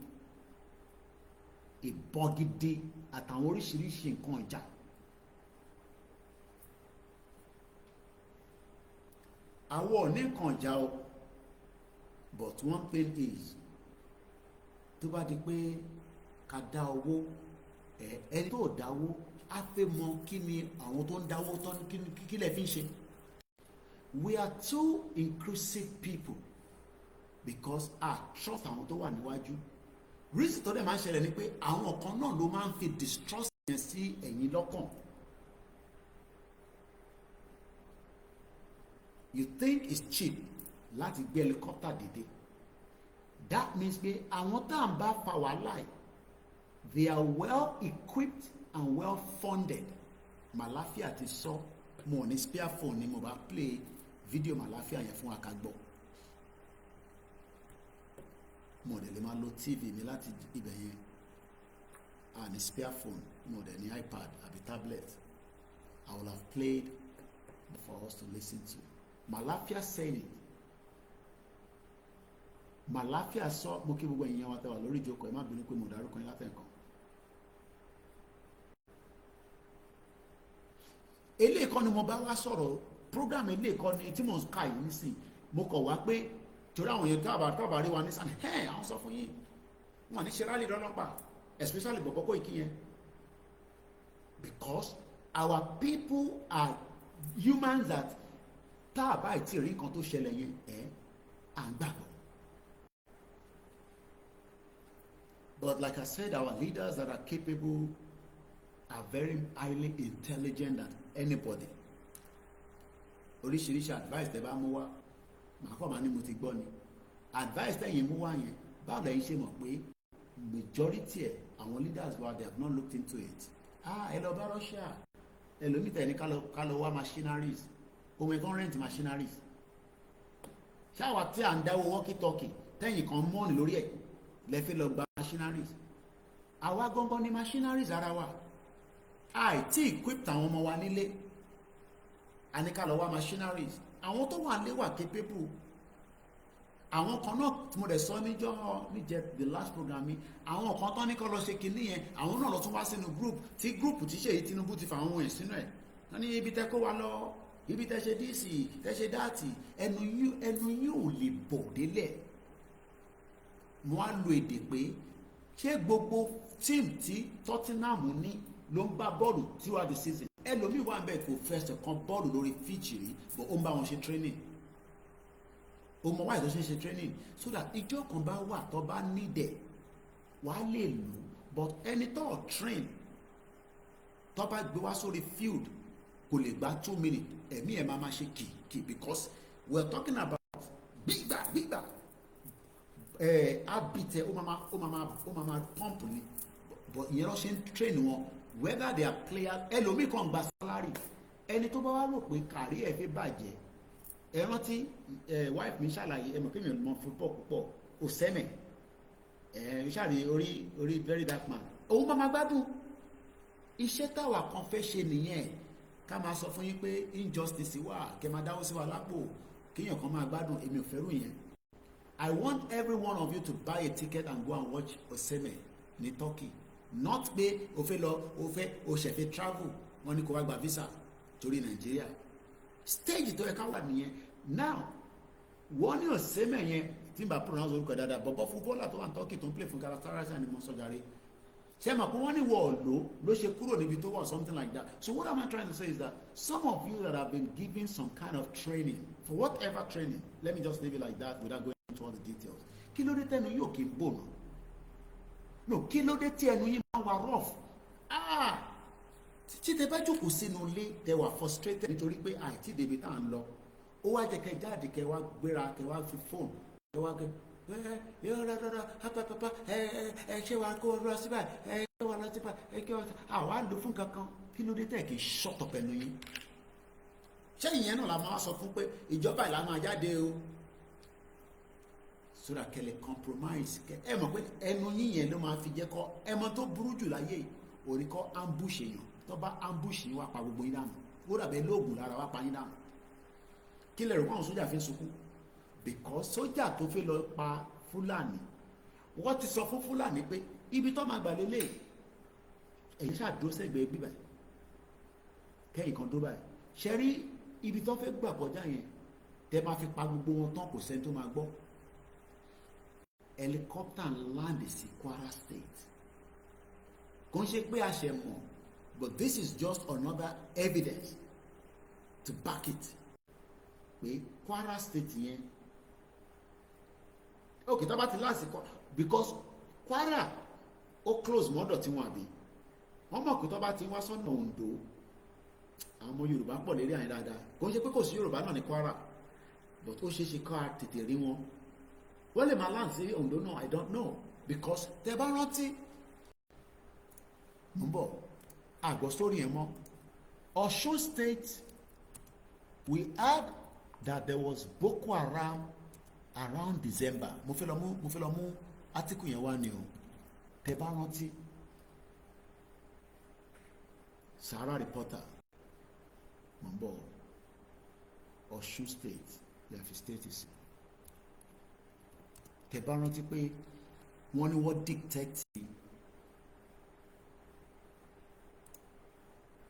ìbọn gidi àtàwọn oríṣiríṣi nǹkan ìjà àwọn ò ní nǹkan ìjà o but one thing is tó bá di pé ká dá owó ẹni tó dáwó á fẹ́ mọ kí ni àwọn tó ń dáwó tán kí lè fi ṣe. We are too inclusive people because trust àwọn tó wà níwájú reason tó dẹ̀ máa ń ṣẹlẹ̀ ni pé àwọn kan náà ló máa ń fi distrust yẹn sí ẹ̀yin lọ́kàn. You think it's cheap láti gbé helicopter dìde that means pé àwọn tá à ń bá fa wàhálà they are well equipped and well funded. Màláfíà ti sọ mo ní spare phone ni mo bá play video Màláfíà yẹn fún akagbọ́ mo dẹ̀ lè máa lo TV mi láti ibẹ̀ yẹn ní spare phone mo dẹ̀ ní iPad àbí tablet I will have played for us to listen to. Màláfíà said it. Màláfíà sọ mo kí gbogbo èèyàn wa tẹ́wà lórí ìjókòó ẹ má bínú pé mo dárúkọ yín látẹ̀kọ́. Eléyìí kọ́ ni mo bá wá sọ̀rọ̀ program eléyìí kọ́ ni tí mo ń ka yìí nísìn mo kọ̀ wá pé torí àwọn èèyàn tábà rí wa ní sàn àwọn sọ fún yín wọn ní ṣe rálì lọ́lọ́pàá especially bọ̀bọ̀ Koiki yẹn because our people are humans that tá a bá ti rí nǹkan tó ṣẹlẹ̀ yẹn à ń gbàgbọ́. But like I said, our leaders that are capable are very highly intelligent than anybody. Oríṣiríṣi advice tẹ́ bá mú wá màá kọ́ máa ní mo ti gbọ́ ni advice tẹ́yìn mú wá yẹn báwo lẹ́yìn ṣe mọ̀ pé majority ẹ̀ àwọn leaders wa they have not looked into it. Ẹ lọ bá Russia ẹlòmítẹ̀ ní ká lọ wá machineries ohun ẹ̀kan rent machineries ṣáwa tí à ń dáwọ́ walkie-talkie tẹ́yìn kan mọ́ọ̀nì lórí ẹ̀ lẹ́fẹ́ lọ gba machineries àwa gangan ní machineries ara wa àìtí equipped àwọn ọmọ wa nílé àníkàlọ́ wa machineries àwọn tó wà nílé wà capable àwọn kan náà tí mo rẹ̀ sọ níjẹ́ the last program mi àwọn kan tán ní kọ́ lọ ṣe kinní yẹn àwọn náà lọ tún wá sínú group tí group tí ṣèyí Tinubu ti fa àwọn ohun ẹ̀ sínú ẹ̀ wọ́n ní ibi tẹ́ kó wa lọ ibi tẹ́ ṣe díìsì tẹ́ ṣe dáàtì ẹnu yín ò lè bọ̀ délẹ̀ wọ́n á lo èdè pé ṣé gbogbo team tí Tottenham ní ló ń bá bọ́ọ̀lù throughout the season ẹlòmíì wà bẹ́ẹ̀ kò fẹsẹ̀ kan bọ́ọ̀lù lórí pitch rí but ó ń bá wọn ṣe training ó mọ wáyé tó ṣe training so that ìjọ kan bá wà tó bá nídẹ̀ wàá lè lò but ẹni tó train tó bá gbé wá sórí field kò lè gba 2 minutes ẹ̀mí ẹ̀ máa ṣe kì because we are talking about gbígbà abitẹ ó máa pump ni but ìyẹn lọ ṣe ń train wọn whether they are players ẹlòmíì kan gba salary ẹni tó bá wá rò pé kárí ẹ̀ fi bàjẹ́ ẹ rántí wife mi ṣàlàyé ẹ mọ̀ pé mi ò mọ football púpọ̀ òsẹ́mẹ̀ ṣàlàyé orí very dark man òun máa gbádùn iṣẹ́ táwa kan fẹ́ ṣe nìyẹn, ká máa sọ fún yín pé injustice wà, kẹ́ máa dáwọ́ sí wa lápò, kéèyàn kan máa gbádùn, èmi ò fẹ́rù yẹn. I want every one of you to buy a ticket and go and watch Oseme ní Turkey. Not pé o fẹ́ lọ, o ṣẹ̀fẹ̀ travel, wọ́n ní kó wá gba visa torí Nàìjíríà. Stage tó yẹ ká wà nìyẹn. Now, wọ́n ní Oseme yẹn, tí n bá pronounce orúkọ dáadáa, bọ̀bọ̀ footballer tó wà ní Turkey tó ń play fún Galatasaray ni mo sọ jàre. Ṣé mọ̀ pé wọ́n ní wọ́ọ̀ ló ṣe kúrò níbi tó wà, something like that. So what am I trying to say is that some of you that have been given some kind of training, for whatever training, let me just leave it like that without going into all the details. Kí ló dé tẹ́nu yóò kí n bò nù? No, kí ló dé tí ẹnu yín máa wà rough? Tí tẹ bá jókòó sínú ilé, tẹ wà frustrated nítorí pé àìtí débi tá à ń lọ. Ó wá jẹ́ kẹ́ jáde, kẹ́ wá gbéra, kẹ́ wá fi fóònù, kẹ́ wá kẹ́ ṣé wàá kó lọ síbẹ̀, ṣé wàá lọ síbẹ̀, kí wàá àwa lò fún kankan. Kí ló dé tẹ̀ kí shut up ẹnu yín? Ṣé ìyẹn náà la máa sọ fún pé ìjọba ìlànà àjáde o, sódà kẹlẹ̀ compromise ẹ mọ̀ pé ẹnu yín yẹn ló máa fi jẹ́ kọ́ ẹmọ tó burú jù láyé òní kọ́ ambush èèyàn, tó bá ambush yín wá pa gbogbo yín dànù, ó dàbẹ̀ lóògùn lára wá pa yín dànù. Kí lè rò pé àwọn sójà fi ń sunkún? Because sójà tó fẹ́ lọ pa Fúlàní, wọ́n ti sọ fún Fúlàní pé ibi tó máa gbà lélẹ̀, ẹ̀yin ṣàdúró sẹ́gbẹ̀ẹ́ bíbà kẹ́yìn kan tó báyìí, ṣe rí ibi tó fẹ́ gbà kọjá yẹn, tẹ́ máa fi pa gbogbo wọn tán, kò sẹ́ni tó máa gbọ́. Helicopter land sí Kwara State, kò ń ṣe pé a ṣe mọ̀, but this is just another evidence to back it pé Kwara State yẹn okay tó bá ti lásìkò, because Kwara ó close mọ́dọ̀ tí wọ́n àbí wọ́n mọ̀ pé tó bá ti wá sọ́nà Ondo àwọn ọmọ Yorùbá pọ̀ lérí àyìn dáadáa, kò ń ṣe pé kò sí Yorùbá náà ní Kwara, but ó ṣeé ṣe ká tètè rí wọn. Wọ́n lè máa land sí Ondo náà, I don't know, because tẹ bá rántí mo ń bọ̀ àgbọ̀ sórí ẹ̀ mọ́. Osun State, we heard that there was Boko Haram around December. Mo fẹ́ lọ mú article yẹn wá ni o, tẹ bá rántí. Sahara Reporter, mo ń bọ̀ Osun State, Defiance State is. Tẹ bá rántí pé wọ́n ní wọ́n dictate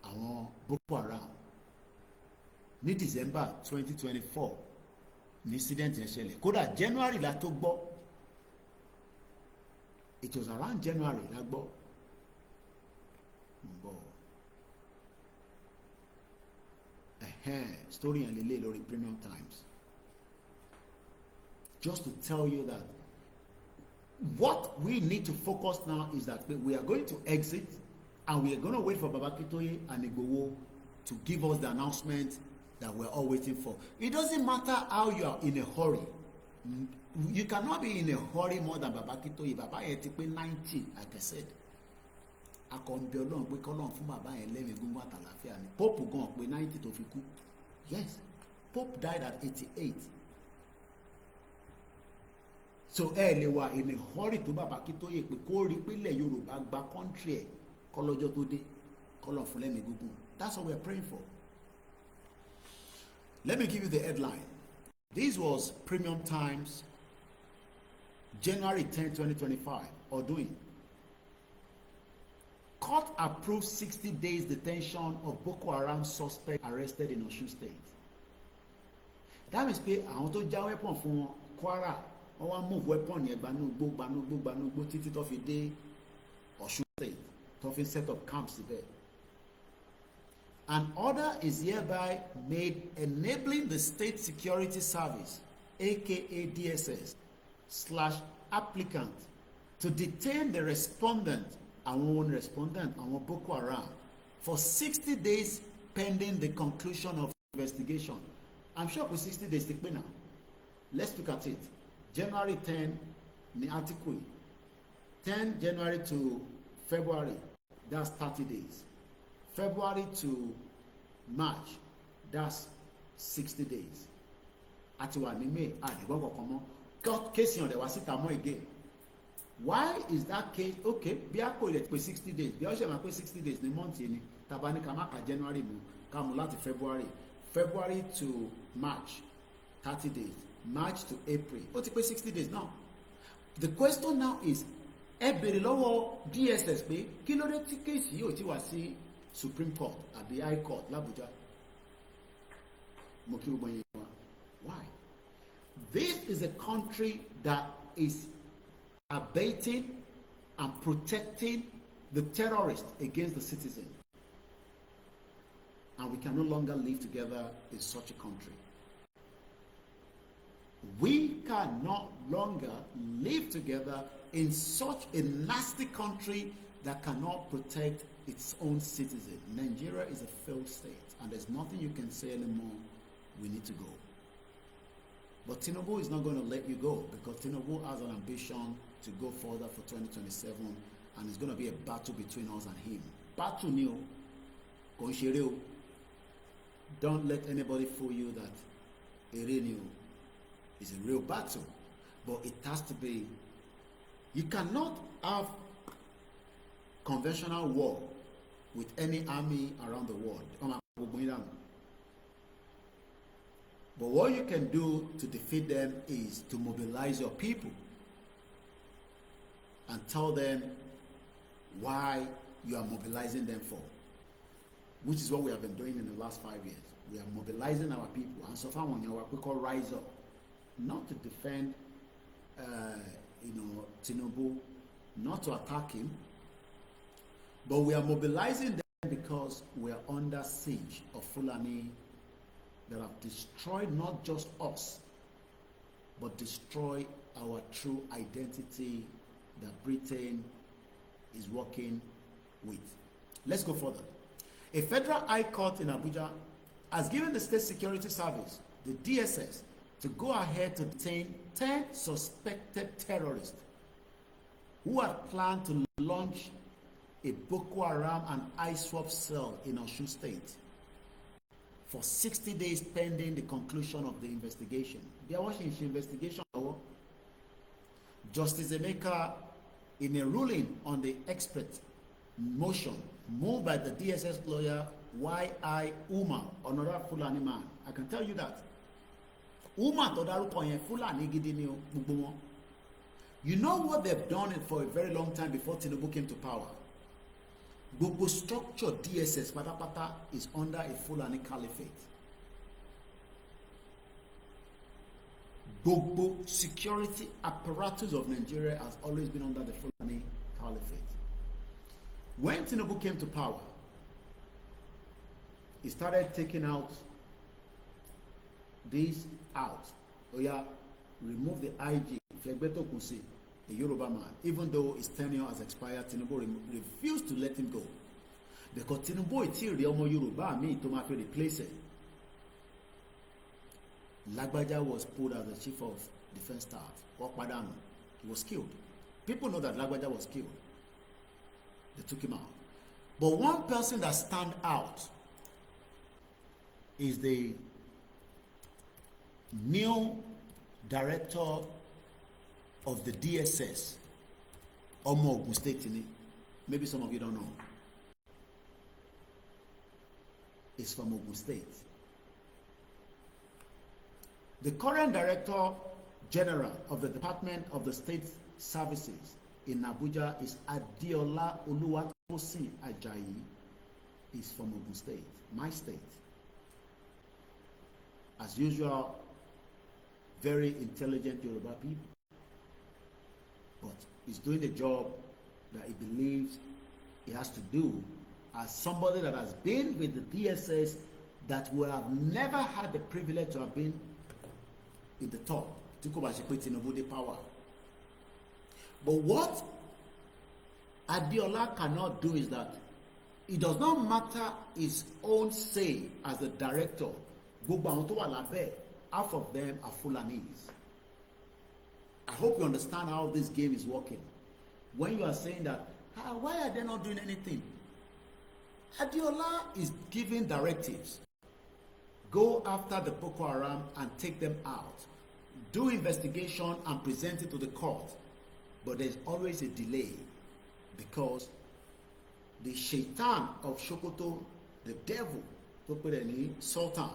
àwọn Boko Haram ní December 2024 ní incident yẹn ṣẹlẹ̀, kódà January la tó gbọ́, it was around January la gbọ́. Story yẹn lélẹ̀ lórí Premium Times. Just to tell you that what we need to focus now is that we are going to exit and we are going to wait for Baba Akintoye and Igboho to give us the announcement that we're all waiting for. It doesn't matter how you are in a hurry. You cannot be in a hurry more than Baba Akintoye. Baba yẹn ti pé 90, like I said. Akọ̀ǹbẹ̀ Ọlọ́run pé kọ́lọ́run fún bàbá yẹn lẹ́mìí gúngbọ́n àtàlàfíà ni. Pope gan pé 90 tó fi kú. Yes, Pope died at 88. So ẹ lè wà in a hurry tó Baba Akintoye pé kó rí pé ilẹ̀ Yorùbá gba country ẹ̀ kọ́lọ́jọ́ tó dé kọ́lọ́run fún lẹ́mìí gúngbọ́n. That's what we are praying for. Let me give you the headline. This was Premium Times, January 10, 2025, Ọdún. Court approved 60 days detention of Boko Haram suspect arrested in Osun State. That means pé àwọn tó já weapon fún wọn Kwara, wọ́n wá move weapon yẹn gbanúgbó títí tó fi dé Osun State, tó fi set up camps there. An order is hereby made enabling the State Security Service, aka DSS, / applicant to detain the respondent, àwọn Boko Haram, for 60 days pending the conclusion of investigation. I'm sure for 60 days take now. Let's look at it. January 10, the article. 10 January to February, that's 30 days. February to March, that's 60 days. Àti wà ní May, àdìgbọ́n kọ̀ọ̀kan mọ́. Case yàn dẹ̀ wá síta mọ́ again. Why is that case? Okay, bí a kò lè pé 60 days, bí a ṣe máa pé 60 days ní mọ́ǹtì ni, tàbá ní ká má ka January mu, ká mú láti February to March, 30 days, March to April, ó ti pé 60 days now. The question now is, ẹ bèrè lọ́wọ́ DSS pé kí ló dé tí kéèsì yìí ò ti wá sí Supreme Court àbí High Court l'Abuja? Mo kí gbogbo yẹn wá. Why? This is a country that is abating and protecting the terrorists against the citizen. And we can no longer live together in such a country. We can no longer live together in such a nasty country that cannot protect its own citizen. Nigeria is a failed state, and there's nothing you can say anymore. We need to go. But Tinubu is not going to let you go, because Tinubu has an ambition to go further for 2027, and it's going to be a battle between us and him. Battle new. Don't let anybody fool you that it is a real battle. But it has to be. You cannot have conventional war with any army around the world. But what you can do to defeat them is to mobilize your people and tell them why you are mobilizing them for, which is what we have been doing in the last 5 years. We are mobilizing our people, and so far when we call rise up, not to defend Tinubu, not to attack him, but we are mobilizing them because we are under siege of Fulani that have destroyed not just us, but destroy our true identity that Britain is working with. Let's go further. A federal high court in Abuja has given the State Security Service, the DSS, to go ahead to detain 10 suspected terrorists who had planned to launch a Boko Haram and ISWAP cell in Osun State for 60 days pending the conclusion of the investigation. They are watching the investigation. Justice Emeka, in a ruling on the expert motion moved by the DSS lawyer Y.I. Umar, another Fulani man, I can tell you that. Umar tó dárúkọ yẹn Fulani gidi ni gbogbo wọn. You know what they've done for a very long time before Tinubu came to power? Gbogbo structure DSS pátápátá is under a Fulani caliphate. Gbogbo security apparatus of Nigeria has always been under the Fulani caliphate. When Tinubu came to power, he started taking out these out. Oh yeah, remove the IG, Fegbeto Kunsi, a Yoruba man. Even though his tenure has expired, Tinubu refused to let him go. Because Tinubu is still the Yoruba, me to my replace it. Lagbaja was put as the chief of defense staff. He was killed. People know that Lagbaja was killed. They took him out. But one person that stand out is the new director of the DSS, Ogun State. Maybe some of you don't know. It's from Ogun State. The current director general of the Department of the State Services in Abuja is Adiola Oluwatosin Ajayi. Is from Ogun State, my state. As usual, very intelligent Yoruba people. But he's doing the job that he believes he has to do as somebody that has been with the DSS that will have never had the privilege to have been in the top. Power. But what Adiola cannot do is that it does not matter his own say as a director. Half of them are Fulanese. I hope you understand how this game is working. When you are saying that, why are they not doing anything? Adiola is giving directives. Go after the Boko Haram and take them out. Do investigation and present it to the court. But there's always a delay because the shaitan of Sokoto, the devil, tó pè rẹ̀ ní Sultan,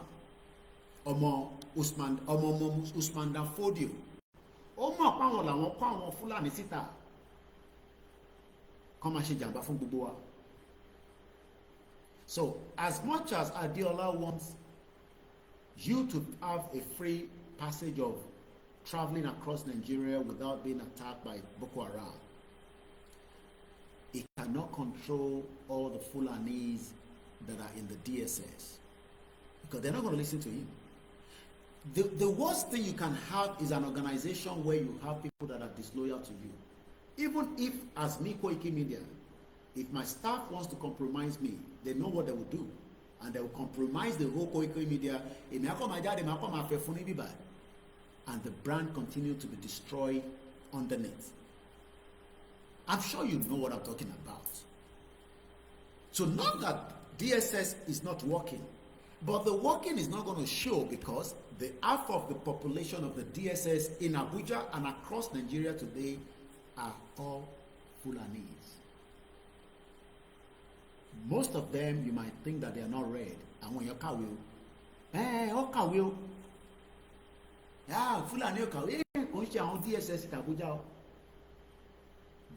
ọmọ Usman Dan Fodio, ó mọ̀ páwọn làwọn kọ́ àwọn Fúlàní síta kọ́ máa ṣe jàǹbá fún gbogbo wa. So as much as Adeola wants you to have a free passage of traveling across Nigeria without being attacked by Boko Haram, he cannot control all the Fulanis that are in the DSS because they're not going to listen to him. The worst thing you can have is an organization where you have people that are disloyal to you. Even if, as me, Koikimedia, if my staff wants to compromise me, they know what they will do. And they will compromise the whole Koikimedia. And the brand continues to be destroyed underneath. I'm sure you know what I'm talking about. So not that DSS is not working, but the working is not going to show because the half of the population of the DSS in Abuja and across Nigeria today are all Fulanis. Most of them, you might think that they are not red. And when you're Kawil, Kawil. Yeah, Fulani Kawil, DSS in Abuja.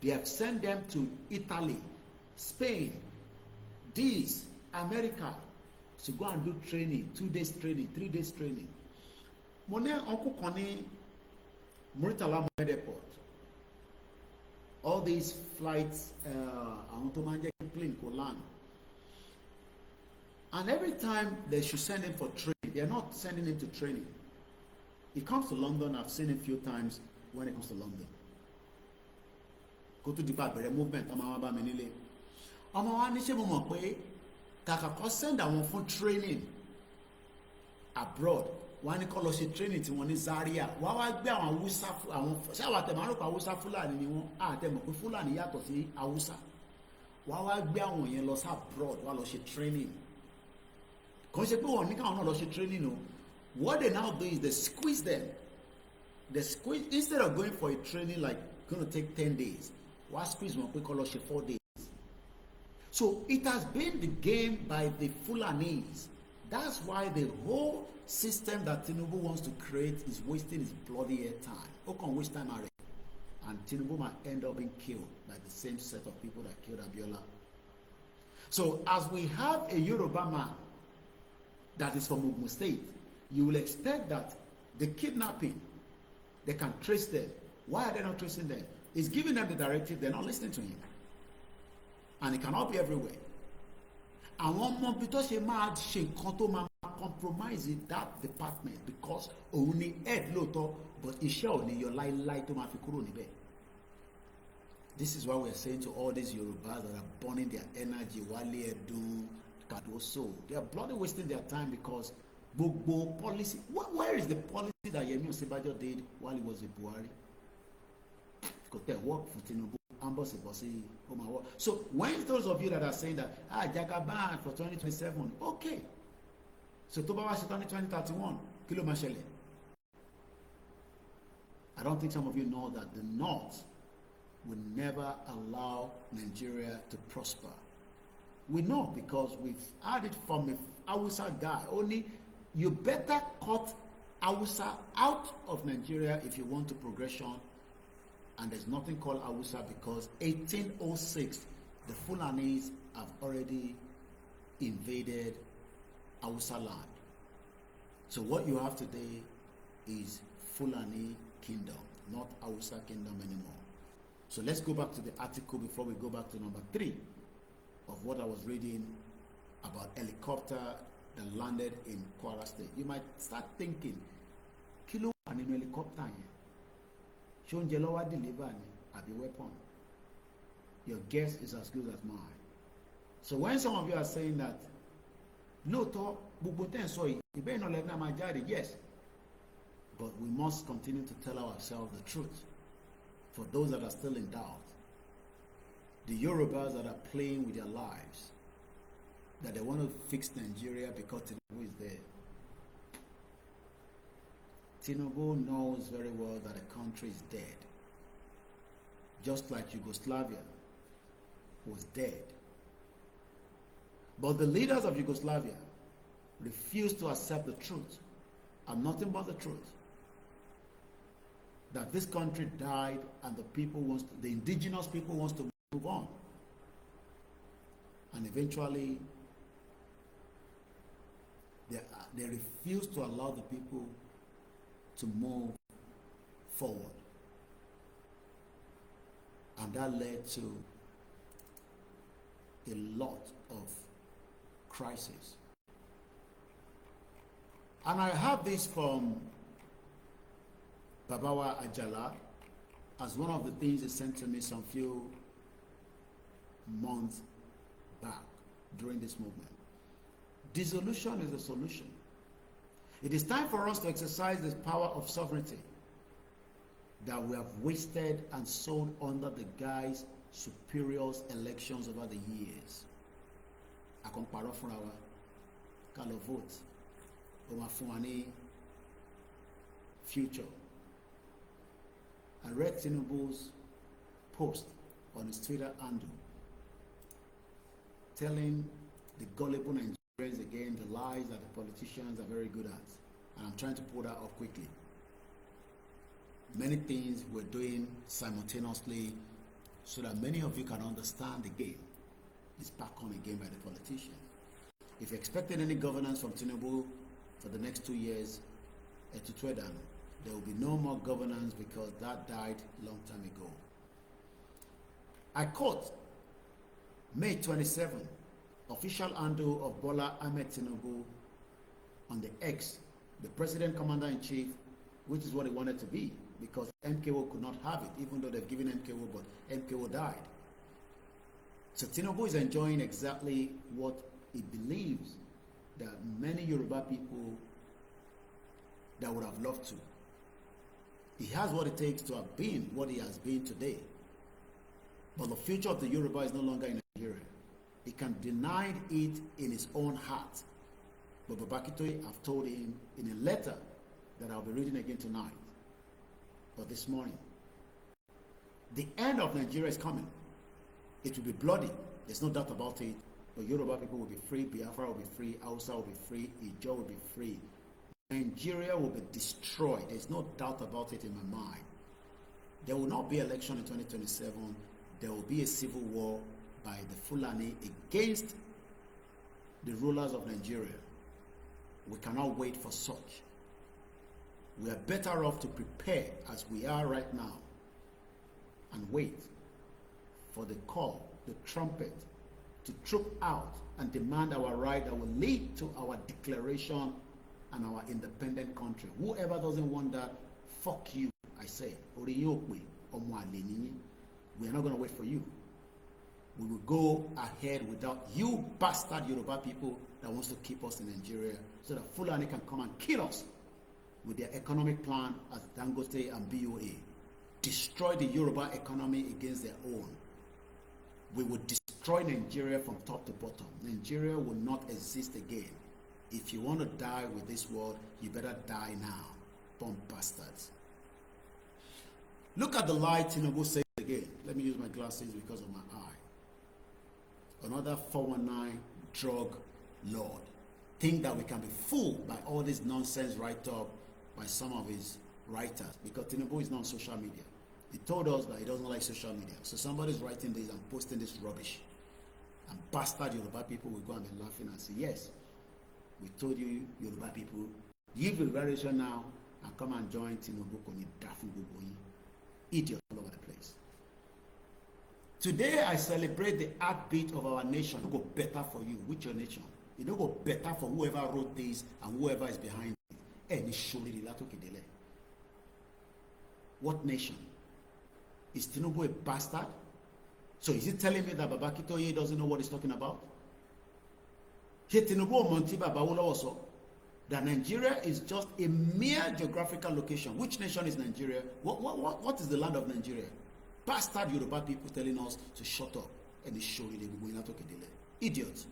They have sent them to Italy, Spain, America, to go and do training, 2 days training, 3 days training. Money Uncle Connie, Muritala Airport. All these flights, plane could land. And every time they should send him for training, they are not sending him to training. He comes to London. I've seen him a few times when he comes to London. Go to the movement. Send them for training abroad. One call us training to one Zaria. Why be our Awusa? Our Awusa Fulani ni won. Them Fulani yato si Awusa. Why be our yen lost abroad while she training? Because one nika on lost training no. What they now do is they squeeze them. They squeeze instead of going for a training like going to take 10 days. Why squeeze one we call us 4 days? So it has been the game by the Fulanis. That's why the whole system that Tinubu wants to create is wasting his bloody air time. Who can waste time already? And Tinubu might end up being killed by the same set of people that killed Abiola. So as we have a Yoruba man that is from Ogun State, you will expect that the kidnapping, they can trace them. Why are they not tracing them? He's giving them the directive, they're not listening to him. And it cannot be everywhere. And one more because a mad shake compromise that department because only head loto, but it's only your lie to mafikuro nibe. This is why we're saying to all these Yorubas that are burning their energy while they do Kadoso. They are bloody wasting their time because Gbogbo policy. Where is the policy that Yemi Osinbajo did while he was in Buhari? Because they work for Tinubu. So when those of you that are saying that Jagaban for 2027, okay. So Tobawa 2031, kilo mashele. I don't think some of you know that the North will never allow Nigeria to prosper. We know because we've had it from a Hausa guy. Only you better cut Hausa out of Nigeria if you want to progression. And there's nothing called Hausa because 1806, the Fulanis have already invaded Hausa land. So what you have today is Fulani kingdom, not Hausa kingdom anymore. So let's go back to the article before we go back to number 3 of what I was reading about helicopter that landed in Kwara State. You might start thinking, kilo an helicopter here. Deliver a weapon. Your guess is as good as mine. So when some of you are saying that, no talk, yes, but we must continue to tell ourselves the truth. For those that are still in doubt, the Yorubas that are playing with their lives, that they want to fix Nigeria because Tinubu is there. Tinubu knows very well that the country is dead. just like Yugoslavia was dead. But the leaders of Yugoslavia refused to accept the truth, and nothing but the truth, that this country died and the indigenous people wants to move on. And eventually, they refused to allow the people to move forward. And that led to a lot of crisis. And I have this from Babawa Ajala as one of the things he sent to me some few months back during this movement. Dissolution is the solution. It is time for us to exercise this power of sovereignty that we have wasted and sold under the guise superiors elections over the years. I can parọ́ fúnra wa, ká lọ vote, ó máa fún wa ní future. I read Tinubu's post on his Twitter handle telling the gullible Nigerians again the lies that the politicians are very good at. And I'm trying to pull that off quickly. Many things we're doing simultaneously so that many of you can understand the game is back on again by the politicians. If you're expecting any governance from Tinubu for the next 2 years, there will be no more governance because that died a long time ago. I quote May 27, official handle of Bola Ahmed Tinubu on the X, the President Commander-in-Chief, which is what he wanted to be, because MKO could not have it, even though they've given MKO, but MKO died. So Tinubu is enjoying exactly what he believes that many Yoruba people that would have loved to. He has what it takes to have been what he has been today. But the future of the Yoruba is no longer in Nigeria. He can deny it in his own heart. But Babakitoye have told him in a letter that I'll be reading again tonight, or this morning. The end of Nigeria is coming. It will be bloody. There's no doubt about it. But Yoruba people will be free. Biafra will be free. Hausa will be free. Ijaw will be free. Nigeria will be destroyed. There's no doubt about it in my mind. There will not be election in 2027. There will be a civil war by the Fulani against the rulers of Nigeria. We cannot wait for such. We are better off to prepare as we are right now and wait for the call, the trumpet, to troop out and demand our right that will lead to our declaration and our independent country. Whoever doesn't want that, fuck you, I say. We are not going to wait for you. We will go ahead without you bastard Yoruba people that wants to keep us in Nigeria so that Fulani can come and kill us with their economic plan as Dangote and BOA. Destroy the Yoruba economy against their own. We will destroy Nigeria from top to bottom. Nigeria will not exist again. If you want to die with this world, you better die now. Bomb bastards. Look at the lie Tinubu says again. Let me use my glasses because of my eye. Another 419 drug lord. Think that we can be fooled by all this nonsense write-up by some of his writers, because Tinubu is not on social media. He told us that he doesn't like social media. So somebody's writing this and posting this rubbish. And bastard Yoruba people will go and be laughing and say, yes, we told you, Yoruba people, give the variation now and come and join Tinubu. Idiots all over the place. Today I celebrate the heartbeat of our nation. It will go better for you. Which your nation? It will go better for whoever wrote this and whoever is behind it. What nation? Is Tinubu a bastard? So is he telling me that Babakitoye doesn't know what he's talking about? Tinubu Montiba Bawula also that Nigeria is just a mere geographical location. Which nation is Nigeria? What is the land of Nigeria? Bastard Yoruba people telling us to shut up. And it's showing idiots.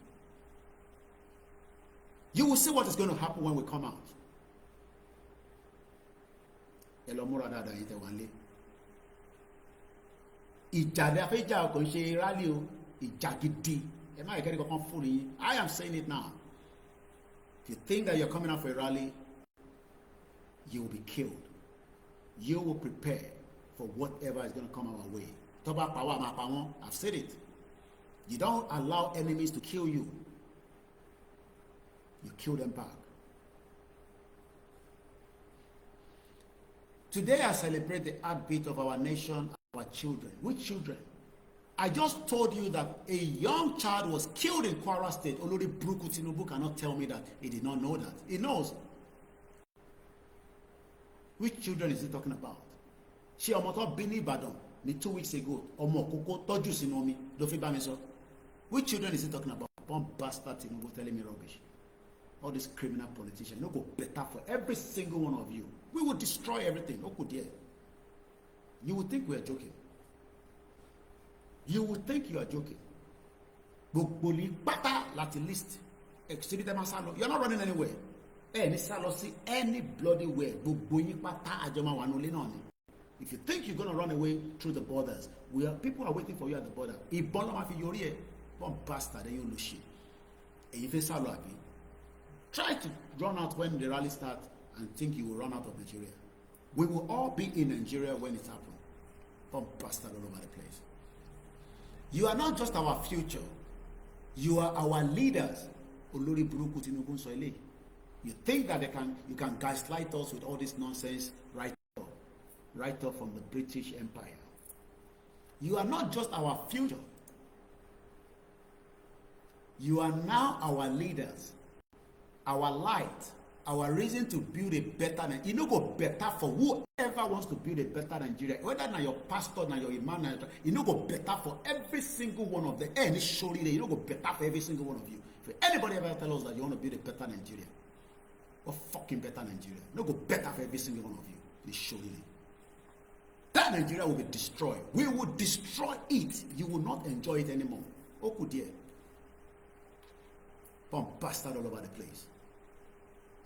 You will see what is going to happen when we come out. ìjà ni a fẹ́ jà kò ń ṣe rally o, ìjà gidi. Ẹ má yẹ kẹ́ni kankan fún yín. I am saying it now. If you think that you're coming out for a rally, you will be killed. You will prepare for whatever is going to come our way. Toba power ma pa won. I've said it. You don't allow enemies to kill you. You kill them back. Today I celebrate the heartbeat of our nation, our children. Which children? I just told you that a young child was killed in Kwara State. Olori Buruku Tinubu cannot tell me that he did not know that. He knows. Which children is he talking about? Ṣé ọmọ tó bí ní Ìbàdàn ní 2 weeks ago, ọmọ kókó tọ́jú sínú omi ló fi bá mi sọ. Which children is he talking about? One bastard Tinubu telling me rubbish. All these criminal politicians, no go better for every single one of you. We will destroy everything. No good there. You would think we are joking. You would think you are joking. Gbogbo pátá láti list. You're not running anywhere. Any salo see any bloody way. Gbogbo yín pátá àjọmọ wà nulẹ̀ náà ni. If you think you're going to run away through the borders, people are waiting for you at the border. Ìbọn ló máa fi yọrí ẹ̀. One bastard, then you lose shit. Èyí fẹ́ sálọ àbí? Try to run out when the rally starts and think you will run out of Nigeria. We will all be in Nigeria when it happens. One bastard all over the place. You are not just our future. You are our leaders. Olori Buruku Tinubu sọ eléyìí. You think that you can gaslight us with all this nonsense right up from the British Empire. You are not just our future. You are now our leaders, our light, our reason to build a better Nigeria. You know, go better for whoever wants to build a better Nigeria. Whether now your pastor, now your imam, you know, go better for every single one of them. And surely you know, go better for every single one of you. If anybody ever tell us that you want to build a better Nigeria, or fucking better Nigeria, no go better for every single one of you. It's surely that Nigeria will be destroyed. We will destroy it. You will not enjoy it anymore. Okudiye. Bastard all over the place.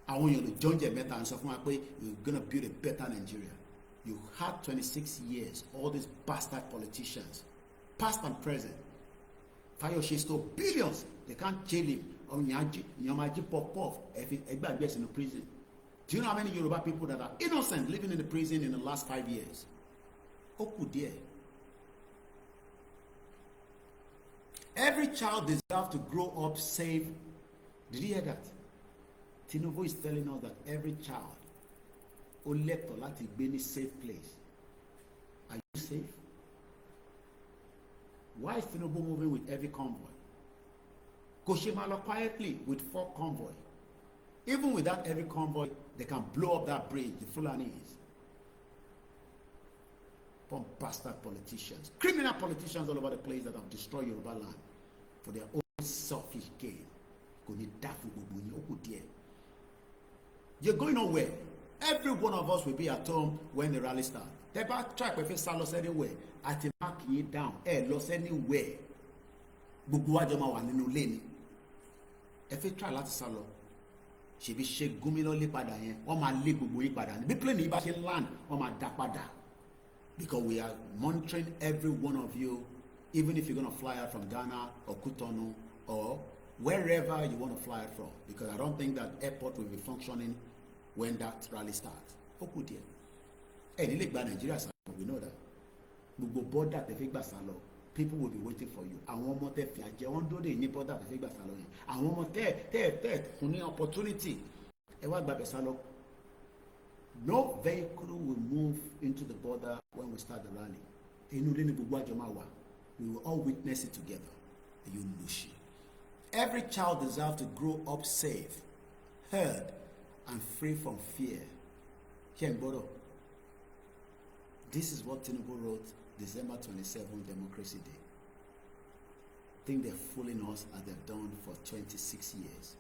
I want you to join your meta and say, you're going to build a better Nigeria. You had 26 years, all these bastard politicians, past and present. Fayoshe stole billions. They can't jail him. Nyamaji pop in the prison. Do you know how many Yoruba people that are innocent living in the prison in the last 5 years? Okudiye. Every child deserves to grow up safe. Did you hear that? Tinubu is telling us that every child ó lẹ́tọ̀ọ́ láti gbé ní safe place. Are you safe? Why is Tinubu moving with every convoy? Kò ṣe máa lọ quietly with 4 convoy. Even without every convoy, they can blow up that bridge, the Fulanis. From bastard politicians, criminal politicians all over the place that have destroyed Yoruba land for their own selfish gain. You're going nowhere. Every one of us will be at home when the rally starts. They back track if it's lost anywhere. At the mark you down, lost anywhere. If you try láti sálọ, ṣe bí ṣe gómìnà lé padà yẹn, wọ́n máa lé gbogbo yín padà. Bí plane yìí bá ṣe land, wọ́n máa dá padà. Because we are monitoring every one of you, even if you're going to fly out from Ghana or Cotonou or wherever you want to fly out from. Because I don't think that airport will be functioning when that rally starts. We know that. People will be waiting for you. Opportunity. No vehicle will move into the border when we start the rally. We will all witness it together. Every child deserves to grow up safe, heard, and free from fear. This is what Tinubu wrote December 27, Democracy Day. I think they're fooling us as they've done for 26 years.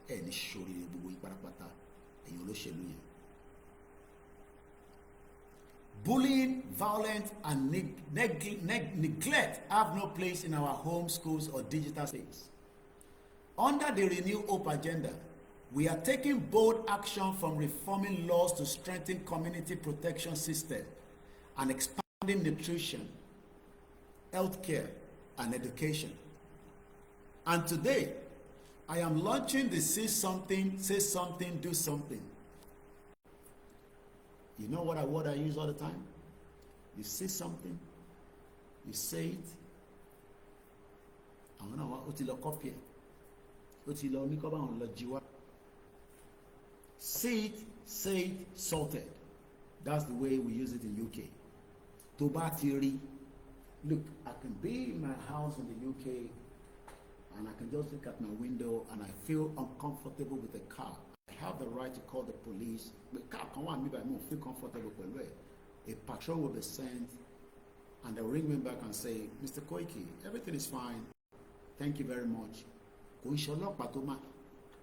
Bullying, violence, and neglect have no place in our home, schools, or digital space. Under the Renew Hope agenda, we are taking bold action from reforming laws to strengthen community protection system and expanding nutrition healthcare, and education. And today, I am launching the say something, do something. You know what I use all the time? You say something, you say it. I don't know what you copy. Say it, sorted. That's the way we use it in UK. Toba theory. Look, I can be in my house in the UK and I can just look at my window and I feel uncomfortable with the car. I have the right to call the police. The car can want me, but I won't feel comfortable with it. A patrol will be sent and they'll ring me back and say, Mr. Koiki, everything is fine. Thank you very much.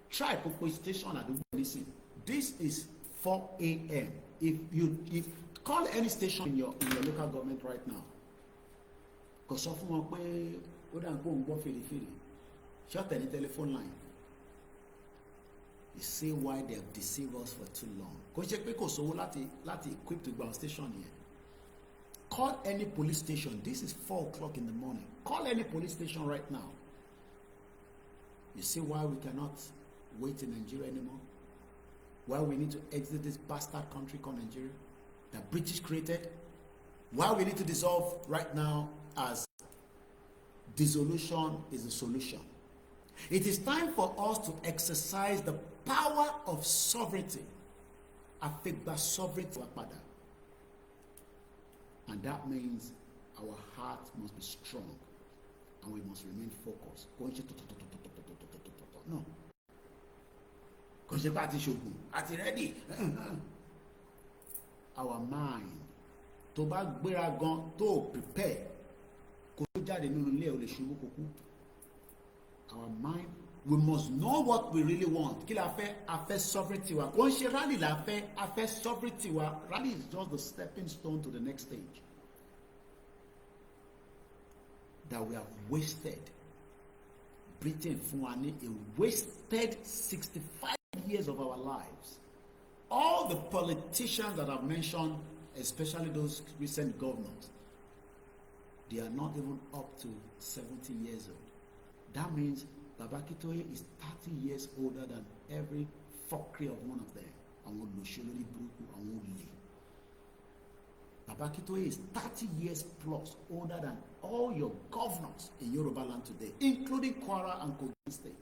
Try police station at the listen. This is 4 a.m. If call any station in your local government right now. Because often shut any telephone line. You see why they have deceived us for too long. Because equip to ground station here. Call any police station. This is 4 o'clock in the morning. Call any police station right now. You see why we cannot wait in Nigeria anymore? Why we need to exit this bastard country called Nigeria that British created? Why we need to dissolve right now as dissolution is the solution. It is time for us to exercise the power of sovereignty. Affect sovereignty. And that means our heart must be strong and we must remain focused. No. Ready. Our mind. To prepare. Our mind, we must know what we really want. Sovereignty. Sovereignty. Rally is just the stepping stone to the next stage. That we have wasted. Britain, wasted 65 years of our lives. All the politicians that I've mentioned, especially those recent governors, they are not even up to 70 years old. That means Baba Kitoye is 30 years older than every fuckery of one of them. Baba Kitoye is 30 years plus older than all your governors in Yoruba land today, including Kwara and Kogi State.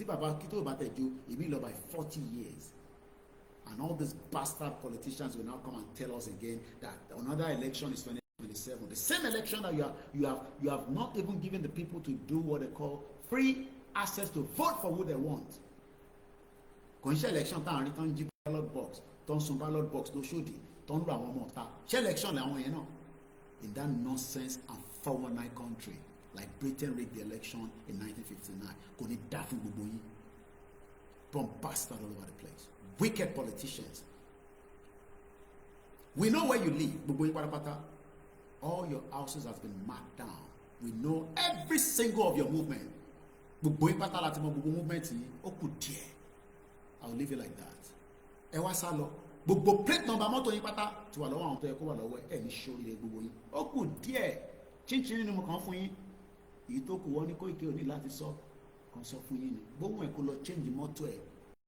Baba Kitoye Bateju, he been by 40 years. And all these bastard politicians will now come and tell us again that another election is 2027. The same election that you have not even given the people to do what they call free access to vote for who they want. Conscious election time return ballot box, turn some ballot box no show turn around one more. Election in that nonsense and 419 country like Britain rigged the election in 1959. Could it daffy buboyi? From bastard all over the place. Wicked politicians. We know where you live, buboyi patapata. All your houses has been marked down. We know every single of your movement. I'll leave it like that. Ewa salo. Gbogbo plate number mọ́tò yín pátá tí wà lọ́wọ́ àwọn tó yẹ kó wà lọ́wọ́ ẹ̀ ní sórí gbogbo yín. Ó kù díẹ̀ chinchin ni mo kàn fún yín. Èyí tó kù wọ́n ní Koiki ò ní láti sọ kàn sọ fún yín ni. Gbóhùn ẹ̀ kó lọ change mọ́tò ẹ̀.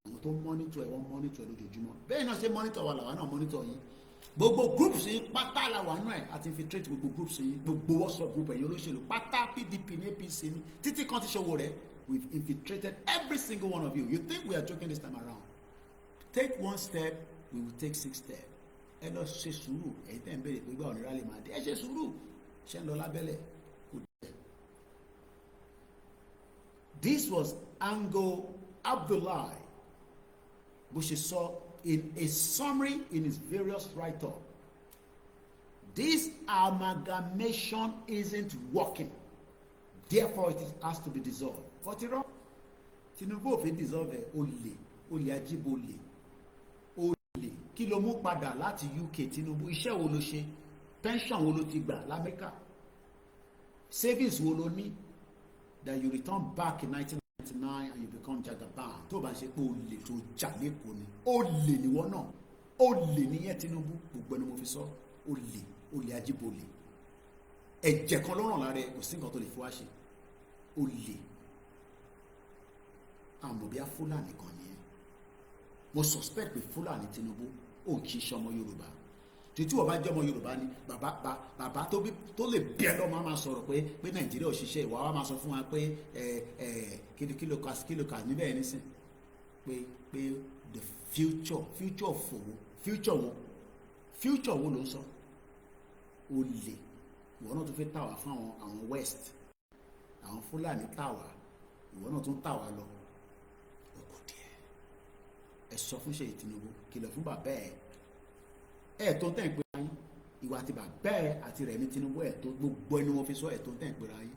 Àwọn tó monitor ẹ̀ wọ́n monitor ẹ̀ lójoojúmọ́. Bẹ́ẹ̀ náà ṣe monitor wa làwa náà monitor yín. Gbogbo groups yín pátá la wà náà ẹ̀ àti infiltrate gbogbo groups yín. Gbogbo WhatsApp group ẹ̀yin olóṣèlú pátá PDP ní APC ní títí kan ti ṣòwò rẹ̀. We've infiltrated every single one of you. You think we are joking this time around? Take one step, we will take 6 steps. Ẹ lọ ṣe sùúrù. Ẹ̀yin tẹ́ ń béèrè pé gbà òní rálẹ̀ máa dé. Ẹ ṣe sùúrù. Ṣé ń lọ lábẹ́lẹ̀? This was Ango Abdullahi, which is saw in a summary in his various write-up. This amalgamation isn't working. Therefore, it has to be dissolved. But Tinubu ò fi dissolve olè ajíbolè olè kí ló mú padà láti UK. Tinubu iṣẹ́ wo ló ṣe? Pension wo ló ti gbà l'Amẹ́ríkà? Savings wo ló ní that you return back in 1999 and you become Jagaban? Tó bá ṣe pé olè tó jà lẹ́kọ̀ọ́ ni olè níwọ náà olè níyẹn Tinubu gbogbo ẹni mo fi sọ olè ajíbolè. ẹ̀jẹ̀ kan ló ràn lára ẹ, kò sí nǹkan tó lè fi wá ṣe. Ó lè àmọ́ bí a Fúlàní kan nìyẹn. Mo suspect pé Fúlàní Tinubu ò kì í ṣe ọmọ Yorùbá. Títí wọ́n bá jẹ́ ọmọ Yorùbá ni bàbá tó lè bí ẹ lọ́mọ á máa sọ̀rọ̀ pé Nàìjíríà ò ṣiṣẹ́, ìwà wa máa sọ fún wa pé kí ló kà níbẹ̀ nísìn pé the future wo ló ń sọ. Ó lè ìwọ náà tún fi tà wá fún àwọn West, àwọn Fúlàní tà wá, ìwọ náà tún tà wá lọ. Ó kù díẹ̀. Ẹ sọ fún Ṣèyí Tinubu, kìlọ̀ fún bàbá ẹ̀ tó ń tẹ̀ ń pera yín, ìwà àti bàbá ẹ̀ àti Rẹ̀mí Tinubu ẹ̀ tó gbogbo ẹni wọn fi sọ ẹ̀ tó ń tẹ̀ ń pera yín.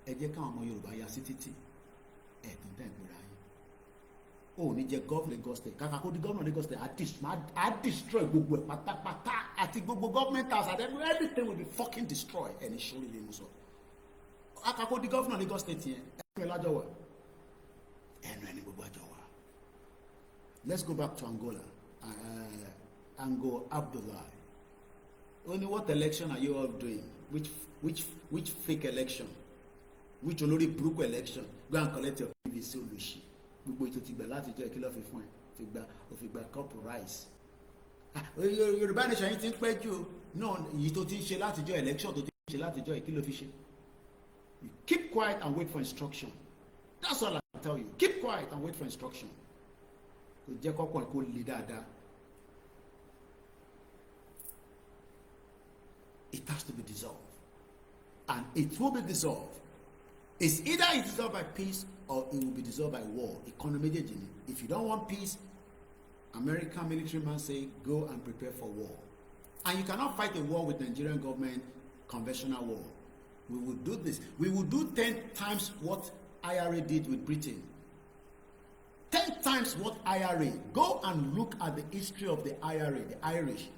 Ẹ jẹ́ káwọn ọmọ Yorùbá ya sí títì, ẹ̀ tó ń tẹ̀ ń pera yín. Ó ní jẹ́ gọ́ọ̀fù Lagos State, kàkà kó di gọ́ọ̀nà Lagos State á destroy gbogbo ẹ̀ pátápátá àti gbogbo government house àti everything will be fucking destroyed. Ẹni sórí lè mú sọ. Kàkà kó di gọ́ọ̀nà Lagos State yẹn ẹnu ẹ̀ lájọ wà, ẹnu ẹ̀ ní gbogbo àjọ wà. Let's go back to Angola. Ango Abdullah. Only what election are you all doing? Which fake election? Which olórí burúkú election? Go and collect your PVC olóṣì. Gbogbo ètò ti gbà láti jẹ́ kí ló fi fún ẹ. Ó fi gba cup rice. Yorùbá nation yìí ti ń pẹ́ jù. No, èyí tó ti ń ṣe látijọ́ election tó ti ń ṣe látijọ́ kí ló fi ṣe. You keep quiet and wait for instruction. That's all I can tell you. Keep quiet and wait for instruction. Kò jẹ́ kọ́kọ́ kó le dáadáa. It has to be dissolved, and it will be dissolved. It's either it's dissolved by peace or it will be dissolved by war. Economy. If you don't want peace, American military man say go and prepare for war, and you cannot fight a war with Nigerian government, conventional war. We will do this. We will do 10 times what IRA did with Britain. 10 times what IRA. Go and look at the history of the IRA, the Irish.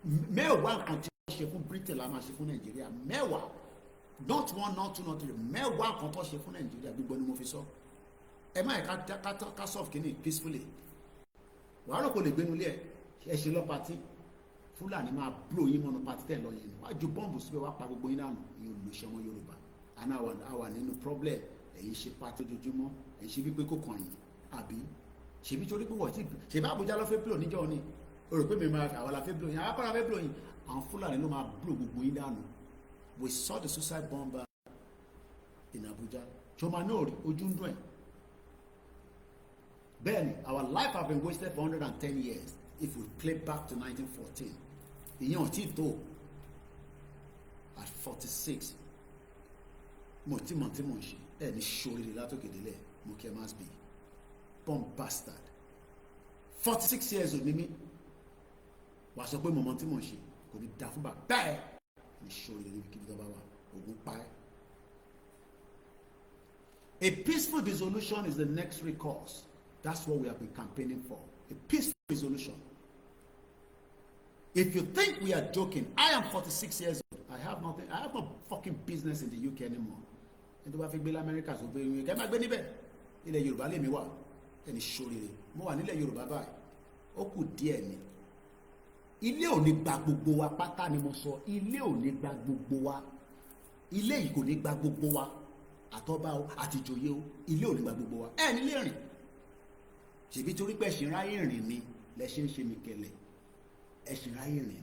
Mẹ́wàá kan tí wọ́n ṣe fún Britain la máa ṣe fún Nàìjíríà. Mẹ́wàá, not one, not two, not three. Mẹ́wàá kan tó ṣe fún Nàìjíríà gbogbo ni mo fi sọ. Ẹ má yẹ ká solve kìíní peacefully. Wàá rò kó lè gbénu ilé ẹ ṣe lọ pati. Fúlàní máa blow yín mọ́nu pati tẹ̀ lọ yẹn. Wàá ju bọ́ǹbù síbẹ̀ wàá pa gbogbo yín dànù. Ìyẹn olùṣẹ́ ọmọ Yorùbá. Àná àwa nínú problem. Ẹ̀yin ṣe pati ojoojúmọ́. Ẹ̀yin ṣe bí pé kò kàn yín. Àbí ṣèbí torí pé wọ́n ti ṣèbí Àbújá ló fẹ́ blow níjọ́ ni. O rò pé mi máa àwọn la fẹ́ blow yín. Àwọn akọ́ra fẹ́ blow yín. Àwọn Fúlàní ló máa blow gbogbo yín dànù. We saw the suicide bomber in Abuja. Choma Nori, ojú ń dùn ẹ̀. Bẹ́ẹ̀ni, our life have been wasted for 110 years if we play back to 1914. Ìyẹn ò tí tó. At 46. Mo tí mo ń ṣe. Ẹ ní ṣoríire látòkèdélẹ̀. Mo kí ẹ máa bí. Bomb bastard. 46 years old ni mí. Wàá sọ pé mo mọ tí mo ń ṣe. Kò ní dá fún bàbá ẹ̀. Ní ṣoríire níbi kíbi tó bá wà. Ògùn pa ẹ́. A peaceful dissolution is the next recourse. That's what we have been campaigning for. A peaceful dissolution. If you think we are joking, I am 46 years old. I have no fucking business in the UK anymore. And tó bá fi gbé l'America so gbé yín kẹ́ máa gbé níbẹ̀. Ilẹ̀ Yorùbá lèmi wà. Ẹni ṣoríire. Mo wà nílẹ̀ Yorùbá báyìí. Ó kù díẹ̀ ni. Ilé ò ní gba gbogbo wa pátá ni mo sọ. Ilé ò ní gba gbogbo wa. Ilé yìí kò ní gba gbogbo wa. Àtọ́bá o àti ìjòyè o. Ilé ò ní gba gbogbo wa. Ẹ nílé rìn. Ṣèbí torí pé ẹ̀sìn ráyè rìn ni lẹ ṣe ń ṣe mi kẹlẹ̀. Ẹ̀sìn ráyè rìn ni.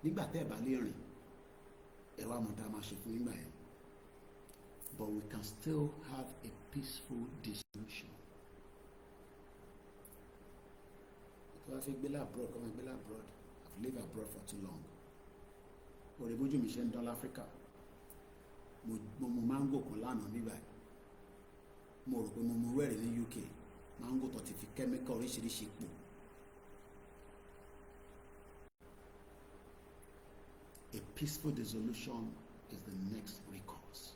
Nígbà tẹ́ ẹ̀ bá lè rìn, ẹ wá mọ̀ tá a máa ṣe fún nígbà yẹn. But we can still have a peaceful dissolution. Tó bá fi gbé abroad, kọ́ máa gbé abroad. I've lived abroad for too long. Òrìbójú mi ṣe ń dán l'Áfíríkà. Mo mango kan lánàá nígbà yìí. Mo rò pé mo mú rẹ́rìn ní UK. Mango tó ti fi kẹ́míkà oríṣiríṣi pò. A peaceful dissolution is the next recourse.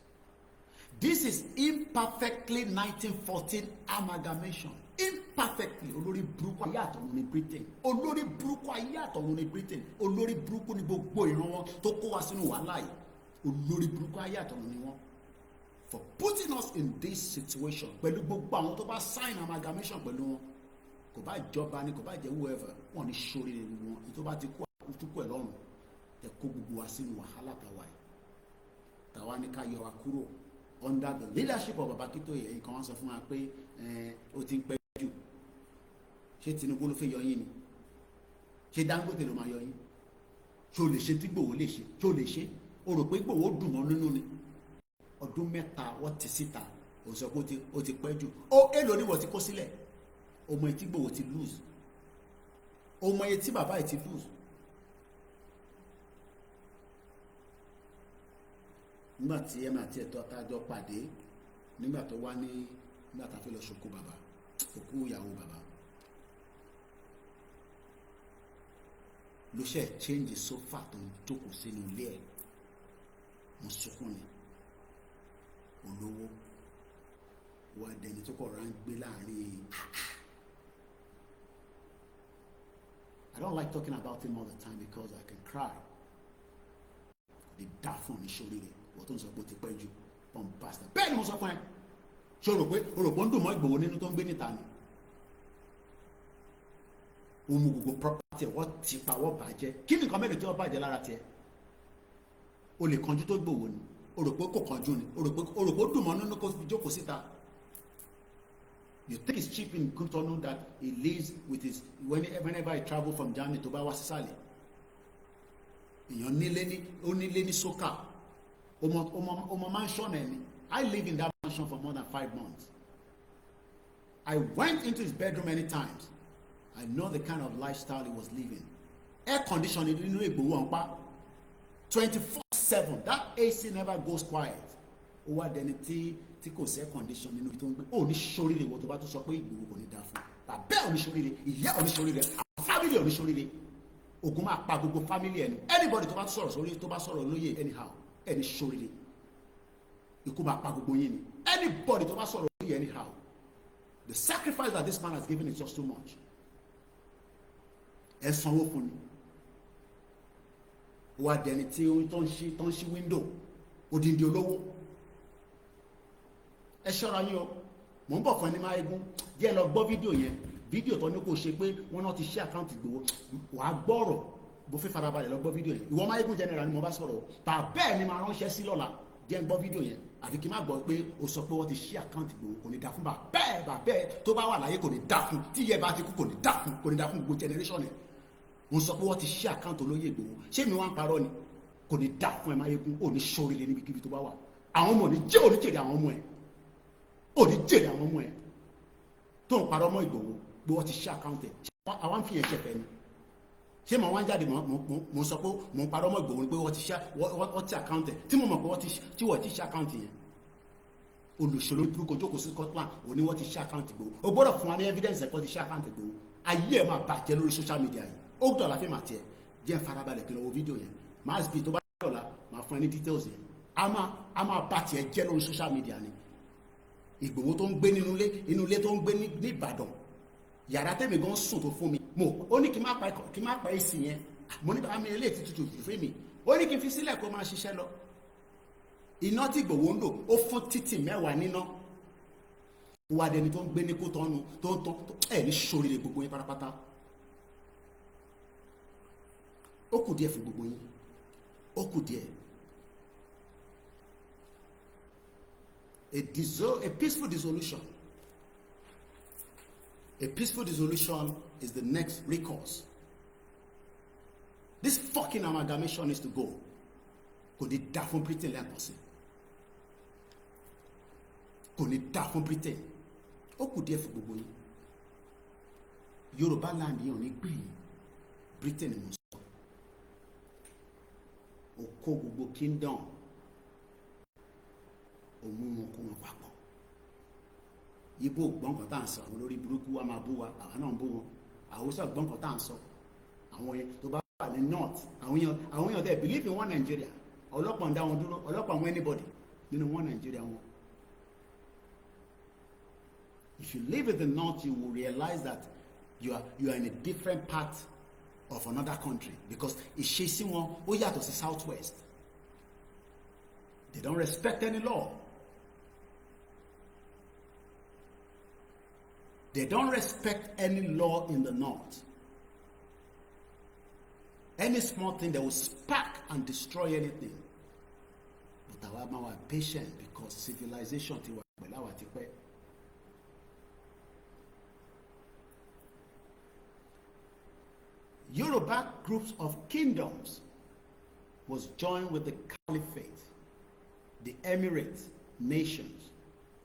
This is imperfectly 1914 amalgamation. Imperfectly. Olórí burúkú ayé àtọ̀run ní Britain. Olórí burúkú ayé àtọ̀run ní Britain. Olórí burúkú ní gbogbo ìran wọn tó kó wa sínú wàhálà yìí. Olórí burúkú ayé àtọ̀run ní wọn. For putting us in this situation. Pẹ̀lú gbogbo àwọn tó bá sign amalgamation pẹ̀lú wọn. Kò bá jọba ni, kò bá jẹ́ whoever. Wọ́n ní ṣoríire gbogbo wọn. Ìtọ́ bá ti kú ẹ̀ lọ́rùn. Ẹ kó gbogbo wa sínú wàhálà tàwa yìí. tàwa ní ká yọ wa kúrò under the leadership of Baba Akintoye. Èyí kan wọ́n sọ fún wa pé ó ti ń pẹ́ jù. Ṣé Tinubu ló fẹ́ yọ yín ni? Ṣé Dangote ló máa yọ yín? Ṣé o lè ṣe tí Ìgbòho lè ṣe? Ṣé o lè ṣe? O rò pé Ìgbòho dùn mọ́ nínú ni? Ọdún mẹ́ta wọ́n ti síta. O sọ pé ó ti pẹ́ jù. Ó èlò ni wọ́n ti kó sílẹ̀. O mọ etí Ìgbòho ti lose. O mọ etí bàbá ẹ̀ ti lose. Nígbà tí ẹ̀mí àti ẹ̀tọ́ àtàjọ pàdé, nígbà tó wá ní nígbà tá a fẹ́ lọ ṣòkú bàbá, òkú ìyàwó bàbá, ló ṣe change sofa tó ń jókòó sínú ilé ẹ̀. Mo sunkún ni olówó wà dẹni tó kọ̀ ra ń gbé láàrin. I don't like talking about him all the time because I can cry. The dafun ní sórí rẹ̀ wọ́n tó ń sọ pé ó ti pẹ́ jù pọ́n pásítà. Bẹ́ẹ̀ ni mo sọ fún ẹ. Ṣé o rò pé ń dùn mọ́ Ìgbòho nínú tó ń gbé níta ni? O mú gbogbo property wọ́n ti pa wọ́n bàjẹ́. Kí ni nǹkan mẹ́rin tí wọ́n bàjẹ́ lára tiẹ̀? O lè kanjú tó Ìgbòho ni. O rò pé kò kanjú ni. O rò pé ó dùn mọ́ nínú kó fi jókòó síta. You think it's cheap in Cotonou that he lives with his whenever he travel from Germany to bá wá sísàlẹ̀? Èèyàn nílé ní Soka. Ọmọ mansion ẹ̀ ni. I live in that mansion for more than 5 months. I went into his bedroom many times. I know the kind of lifestyle he was living. Air conditioning nínú Ìgbòho ọ̀npá 24/7. That AC never goes quiet. Ó wá dẹni tí kò sí air condition nínú tó ń gbé. Ó ní ṣoríire wọ́n tó bá tún sọ pé Ìgbòho kò ní dá fún. Bàbá ò ní ṣoríire, ìyá ò ní ṣoríire, àwọn family ò ní ṣoríire. Ogun máa pa gbogbo family ẹni. Anybody tó bá sọ̀rọ̀ sórí tó bá sọ̀rọ̀ lóye anyhow ẹni ṣoríire. Ikú máa pa gbogbo yín ni. Anybody tó bá sọ̀rọ̀ lóye anyhow. The sacrifice that this man has given is just too much. Ẹ sanwó fún ni. Wà dẹni tí tó ń ṣí window odindi olówó. Ẹ ṣọ́ra yín o. Mò ń bọ̀ fún ẹni máa egun. Jẹ́ lọ gbọ́ fídíò yẹn. Fídíò tó ní kò ṣe pé wọ́n náà ti ṣí àkáǹtì Ìgbòho. Wàá gbọ́rọ̀ bó fẹ́ farabalẹ̀ lọ gbọ́ fídíò yẹn. Ìwọ máa egun general ni mo bá sọ̀rọ̀. Bẹ́ẹ̀ ni máa ránṣẹ́ sí lọ́la. Jẹ́ ń gbọ́ fídíò yẹn. Àfi kí n má gbọ́ pé o sọ pé wọ́n ti ṣí àkáǹtì Ìgbòho kò ní dá fún bẹ́ẹ̀ tó bá wà láyé kò ní dá fún. Tí ìyẹn bá ti kú kò ní dá fún gbogbo generation ẹ̀. Mo sọ pé wọ́n ti ṣí àkáǹtì olóyè Ìgbòho. Ṣé mi wá ń parọ́ ni? Kò ní dá fún ẹ máa egun. Ò ní ṣoríire níbikíbi tó bá wà. Àwọn ọmọ ò ní jèrè àwọn ọmọ ẹ̀. Ò ní jèrè àwọn ọmọ ẹ̀. Tó ń parọ́ mọ́ Ìgbòho pé wọ́n ti ṣí àkáǹtì ẹ̀. Àwọn ń fi yẹn ṣẹ̀fẹ̀ ni. Ṣé mo wá ń jáde mo sọ pé mo ń parọ́ mọ́ Ìgbòho pé wọ́n ti àkáǹtì ẹ̀ tí mo mọ̀ pé wọ́n ti ṣí àkáǹtì yẹn. Olùṣèlú burúkú jókòó sí Scotland ò ní wọ́n ti ṣí àkáǹtì Ìgbòho. O gbọ́dọ̀ fún wa ní evidence ẹ̀kọ́ ti ṣí àkáǹtì Ìgbòho. Ayé ẹ̀ máa bàjẹ́ lórí social media yìí. Ó gbọ́dọ̀ láfi máa tiẹ̀ jẹ́ farabalẹ̀ kí lọ wo fídíò yẹn. Máa sì tó bá dọ̀la máa fún ẹ ní details yẹn. A máa bá tiẹ̀ jẹ́ lórí social media ni. Ìgbòho tó ń gbé inú ilé tó ń gbé ní Ìbàdàn. Yàrá tẹ́mi gan sùn tó fún mi. Ó ní kí n má pa èsì yẹn. Mo ní bá mi ilé ti tutù fún mi. Ó ní kí n fi sílẹ̀ kó máa ṣiṣẹ́ lọ. Iná tí Ìgbòho ń lò ó fún títì 10 níná. Wà dẹni tó ń gbé ní Kútọ́nù tó ń tán ẹ̀ ní ṣoríire gbogbo yín pátápátá. Ó kù díẹ̀ fún gbogbo yín. Ó kù díẹ̀. A peaceful dissolution. A peaceful dissolution is the next recourse. This fucking amalgamation needs to go. Kò ní dá fún Britain lẹ́ẹ̀kan sí. Kò ní dá fún Britain. Ó kù díẹ̀ fún gbogbo yín. Yorùbá land yìí ò ní gbé yín. Britain ni mo sọ. Ó kó gbogbo kingdom. Ó mú wọn kó wọn papọ̀. Ibo gbọ́n kan tá à ń sọ àwọn olórí burúkú wa máa bú wa àwọn náà ń bú wọn. Haúsá gbọ́n kan tá à ń sọ àwọn yẹn tó bá wà ní north àwọn èèyàn tẹ̀ believe in one Nigeria. Ọlọ́pàá ń dá wọn dúró ọlọ́pàá mú anybody nínú one Nigeria wọn. If you live in the north you will realize that you are in a different part of another country because ìṣesí wọn ó yàtọ̀ sí southwest. They don't respect any law. They don't respect any law in the north. Any small thing that will spark and destroy anything. But but àwa máa wà patient because civilization ti wà pẹ̀lú àwa ti pẹ́. Yoruba groups of kingdoms was joined with the Caliphate, the Emirate nations,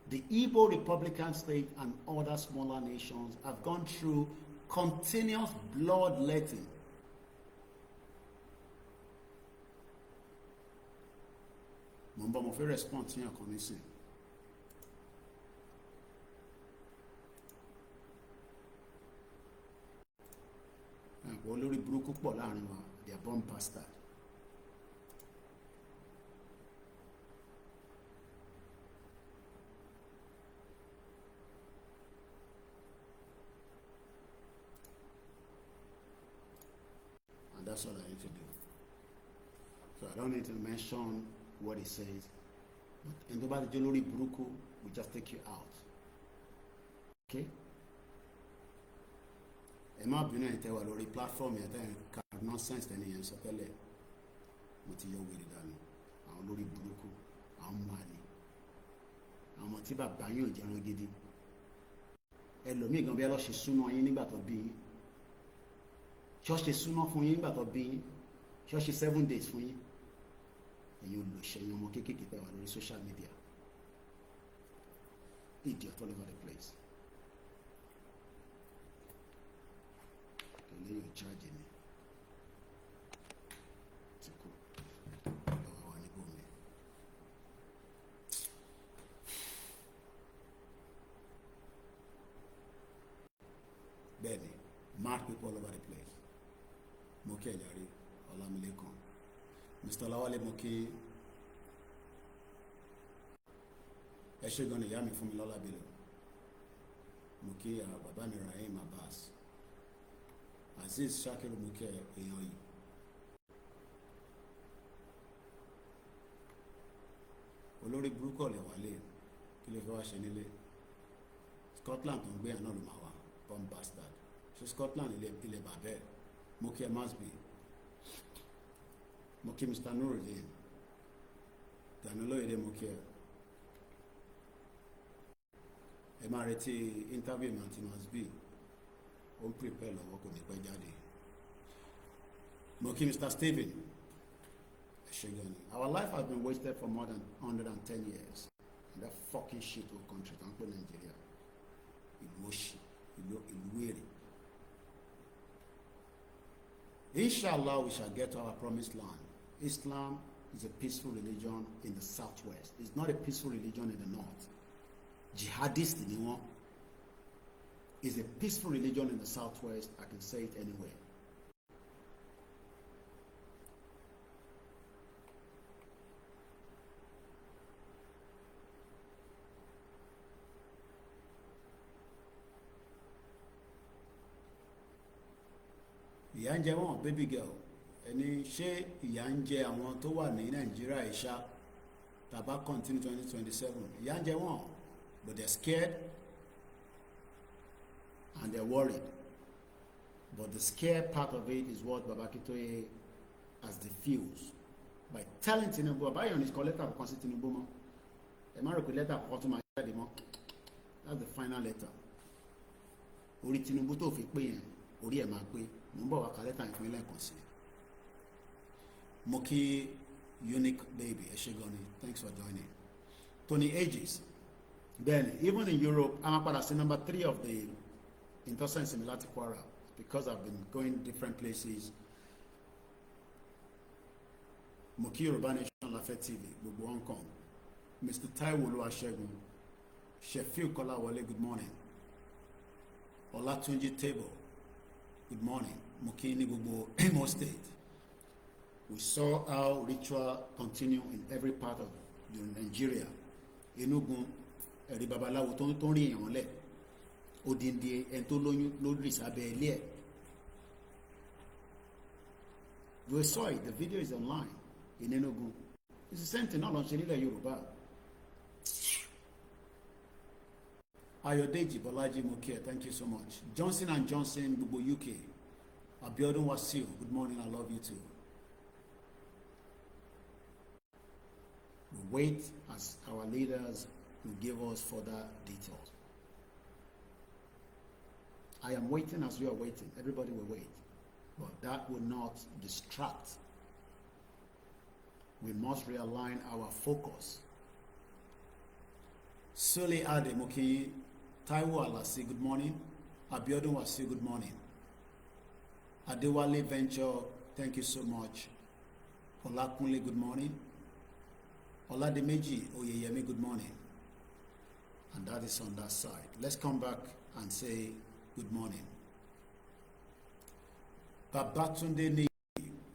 the Igbo Republican state, and other smaller nations have gone through continuous bloodletting. Mo fẹ́ respond sí ọkàn nísìn. Olórí burúkú pọ̀ láàrin wa, they are born bastard. And that's all I need to do. So I don't need to mention what he says. And nobody olórí burúkú will just take you out. Okay? Ẹ má bínú ẹ̀yin tẹ́ wà lórí platform yẹn tẹ́ ká nonsense tẹ́ni yẹn sọ tẹ́lẹ̀. Mo ti yọ wèrè dànù. Àwọn olórí burúkú, àwọn ọmọ àlè. Àwọn ọmọ tí bàbá yín ò jẹun gidi. Ẹlòmíì gan bí ẹ lọ ṣe súná yín nígbà tó bí yín. Ṣọ́ ṣe súná fún yín nígbà tó bí yín. Ṣọ́ ṣe 7 days fún yín. Ẹ̀yin olùṣẹ́yìn ọmọ kéékèèké tẹ́ wà lórí social media. Idiot all over the place. You're charging me. It's cool. Benny, mad people all over the place. Moke Jari, Olamilekan. Mr. Lawale Moke. Ẹ ṣé gan ni ìyá mi fún mi lọ́lá bílẹ̀. Moke bàbá mi Rahim Abbas. Aziz Shakir Moke èèyàn yìí. Olórí burúkú ọ̀lẹ̀ wálé kí ló fẹ́ wá ṣe nílé. Scotland tó ń gbé àná ló máa wà bomb bastard. Ṣé Scotland ilẹ̀ bàbẹ́ Moke Masby. Moke Mr. Nuruddin. Ganilóyèdè Moke. Ẹ máa retí interview mi àti Masby. Ó ń prepare lọ́wọ́ kò ní pẹ́ jáde. Moke Mr. Stephen. Our life has been wasted for more than 110 years in that fucking shit of country tó ń pè Nigeria. Ìlú òṣì, ìlú èrè. Inshallah, we shall get to our promised land. Islam is a peaceful religion in the southwest. It's not a peaceful religion in the north. Jihadist ni wọ́n. Is a peaceful religion in the southwest. I can say it anywhere. Ìyà ń jẹ wọ́n, baby girl. Ẹni ṣé ìyà ń jẹ àwọn tó wà ní Nàìjíríà ìṣá tàbá continue 2027. Ìyà ń jẹ wọ́n, but they're scared and they're worried. But the scare part of it is what Baba Akintoye has diffused by telling Tinubu, Baba Yon is called letter for Tinubu mo. Ẹ má rò pé letter for to my jáde mọ́. That's the final letter. Orí Tinubu tó fi pé yẹn, orí ẹ̀ máa pé. Mo ń bọ̀ wá ka letter yẹn fún ilé ẹ̀kan sí. Moki Unique Baby, ẹ ṣé gan ni. Thanks for joining. Tony Ages. Then, even in Europe, I'm padà sí number 3 of the Intolerance similar to Quara because I've been going different places. Moki Yoruba Nation Lafayette TV, gbogbo Hong Kong. Mr. Taiwo Oluwasegun, Sheffield Kolawole, good morning. Olatunji Table, good morning. Moki ní gbogbo Imo State. We saw how ritual continue in every part of Nigeria. Enugu, ẹ̀rí babaláwo tó ń rí èèyàn lẹ̀. Odindi ẹni tó lóyún lórí sábẹ́ ilé ẹ̀. You saw it, the video is online in Enugu. It's the same thing náà ló ń ṣe nílẹ̀ Yorùbá. Ayodeji Bolaji Moke, thank you so much. Johnson and Johnson, gbogbo UK. Abiodun Wasiu, good morning, I love you too. We wait as our leaders will give us further details. I am waiting as you are waiting. Everybody will wait. But that will not distract. We must realign our focus. Sule Ademoki, Taiwo Alasi, good morning. Abiodun Wasi, good morning. Adewale Venture, thank you so much. Olakunle, good morning. Olademeji Oyeyemi, good morning. And that is on that side. Let's come back and say good morning. Babatunde Ni,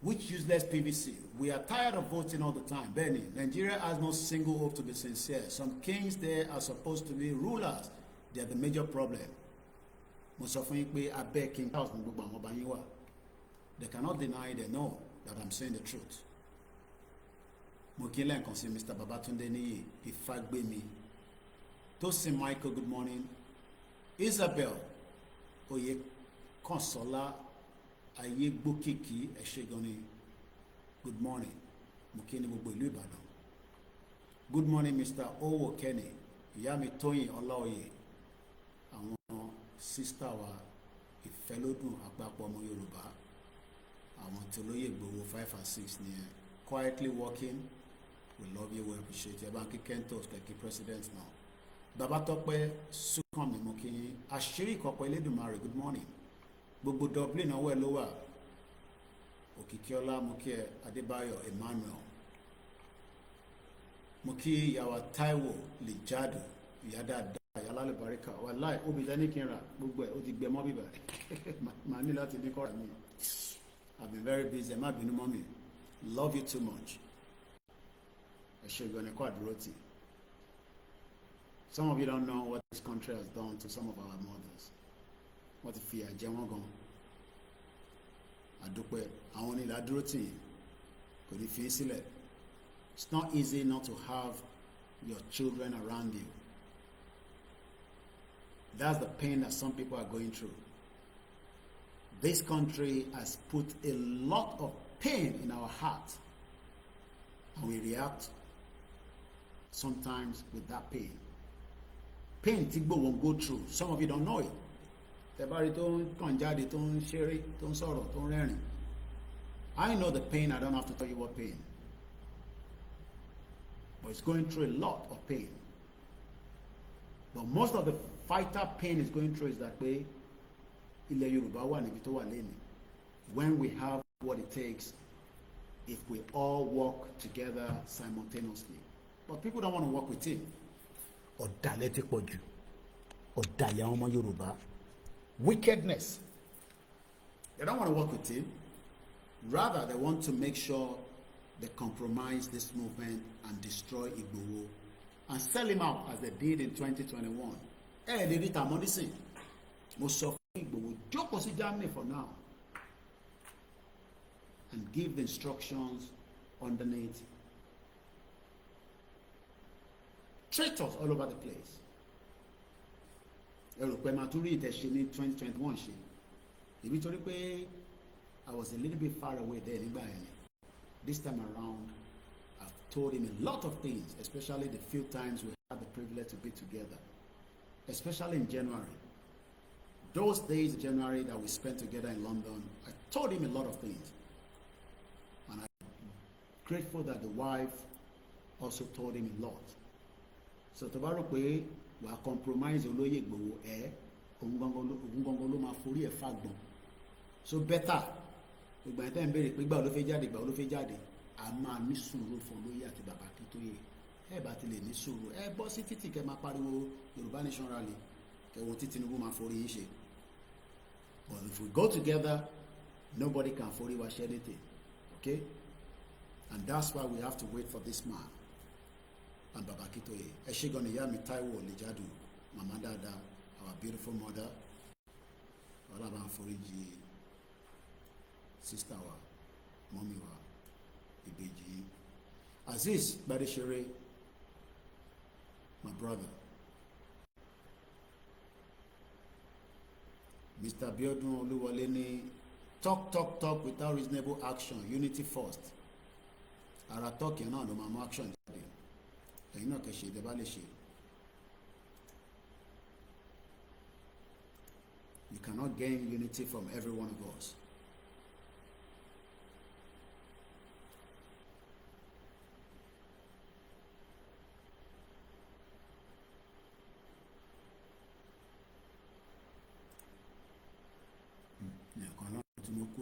which useless PVC? We are tired of voting all the time. Benny, Nigeria has no single hope to be sincere. Some kings there are supposed to be rulers. They are the major problem. King House, they cannot deny they know that I'm saying the truth. Mokile and consider Mr. Babatunde Ni, Ifagbemi. Tosin Michael, good morning. Isabel Oye Consola Ayegbokiki Eshegoni, good morning. Mokini gbogbo ìlú Ìbàdàn. Good morning, Mr. Owo Kenny. Ìyá mi Tóyìn Ọláoyè. Àwọn sister wa ìfẹ́lódùn àpapọ̀ ọmọ Yorùbá. Àwọn tolóyè gbowó 5 and 6 ni quietly working. We love you, we appreciate you. Banki Kentos, Keki President now. Babatope Sukanmi Moki, Ashiri Kopo Eledumare, good morning. Gbogbo Dublin ọwọ́ ẹ ló wà. Òkìkíọlá Moki Adébáyọ̀ Emmanuel. Moki Yawa Taiwo Lijadu, Yada Yala Barika. Wallahi obi tani kinra gbogbo ẹ ó ti gbẹ mọ́ bíbá. Màá ní láti ní kọ́ra mi. I've been very busy. Má bínú mọ́ mi. Love you too much. Some of you don't know what this country has done to some of our mothers. What if you are Jemogon? Adukwe, I only ladroti. Could you feel it? It's not easy not to have your children around you. That's the pain that some people are going through. This country has put a lot of pain in our heart, and we react sometimes with that pain. Pain Tigbo won't go through. Some of you don't know it. I know the pain. I don't have to tell you what pain. But it's going through a lot of pain. But most of the fighter pain is going through is that way. When we have what it takes, if we all work together simultaneously. But people don't want to work with him. Wickedness. They don't want to work with him. Rather, they want to make sure they compromise this movement and destroy Igboho and sell him out as they did in 2021. Hey, they did Amodisi. Most of Igboho jókòó sí Germany for now and give the instructions underneath. Traitors all over the place. In 2021, I was a little bit far away there. This time around, I've told him a lot of things, especially the few times we had the privilege to be together, especially in January. Those days in January that we spent together in London, I told him a lot of things. And I'm grateful that the wife also told him a lot. So tomorrow we will compromise Olóyè Ìgbòho òun máa forí ẹ̀ fagbọn. So better ìgbà yẹn tẹ́ ń béèrè pé gbà ló fẹ́ jáde a máa ní sùúrù fún Olóyè àti bàbá Akíntóyè ẹ bá ti lè ní sùúrù ẹ bọ́ sí títì kẹ́ máa pariwo Yorùbá Nation rally kẹwọn tí Tinubu máa forí yín ṣe. But if we go together, nobody can forí wa ṣe anything. Okay? And that's why we have to wait for this man and Baba Akíntóyè. Ẹ ṣé gan ni ìyá mi Táíwò Lèjádù, Mama Dada, our beautiful mother. Ọlọ́ba àforíjì sister wa, mommy wa, ìbejì. Aziz Badeshere, my brother. Mr. Abiodun Oluwole ni talk without reasonable action. Unity first. Ara talk yẹn náà ló máa mú action jáde. ẹ̀yin náà kẹ́ ṣe ìdẹ́ bá lè ṣe. You cannot gain unity from every one of us.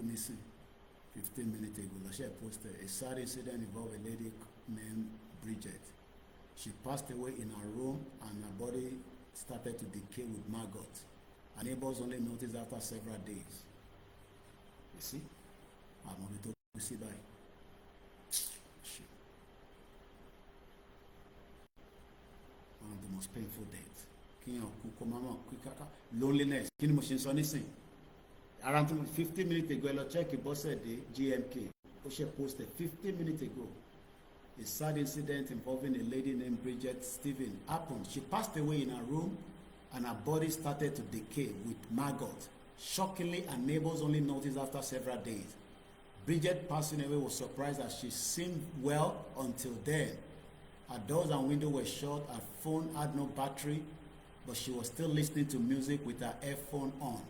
Missing 15 minutes ago. The share posted a sad incident involved a lady named Bridget. She passed away in her room and her body started to decay with maggot. Her neighbors only noticed after several days. You see? I'm only talking to see that. One of the most painful days. Loneliness. Kini mo ṣe sọ nísìn? Around 15 minutes ago, I checked the GMK. She posted 15 minutes ago. A sad incident involving a lady named Bridget Stephen happened. She passed away in her room and her body started to decay with maggot. Shockingly, her neighbors only noticed after several days. Bridget passing away was surprised as she seemed well until then. Her doors and windows were shut, her phone had no battery, but she was still listening to music with her earphone on.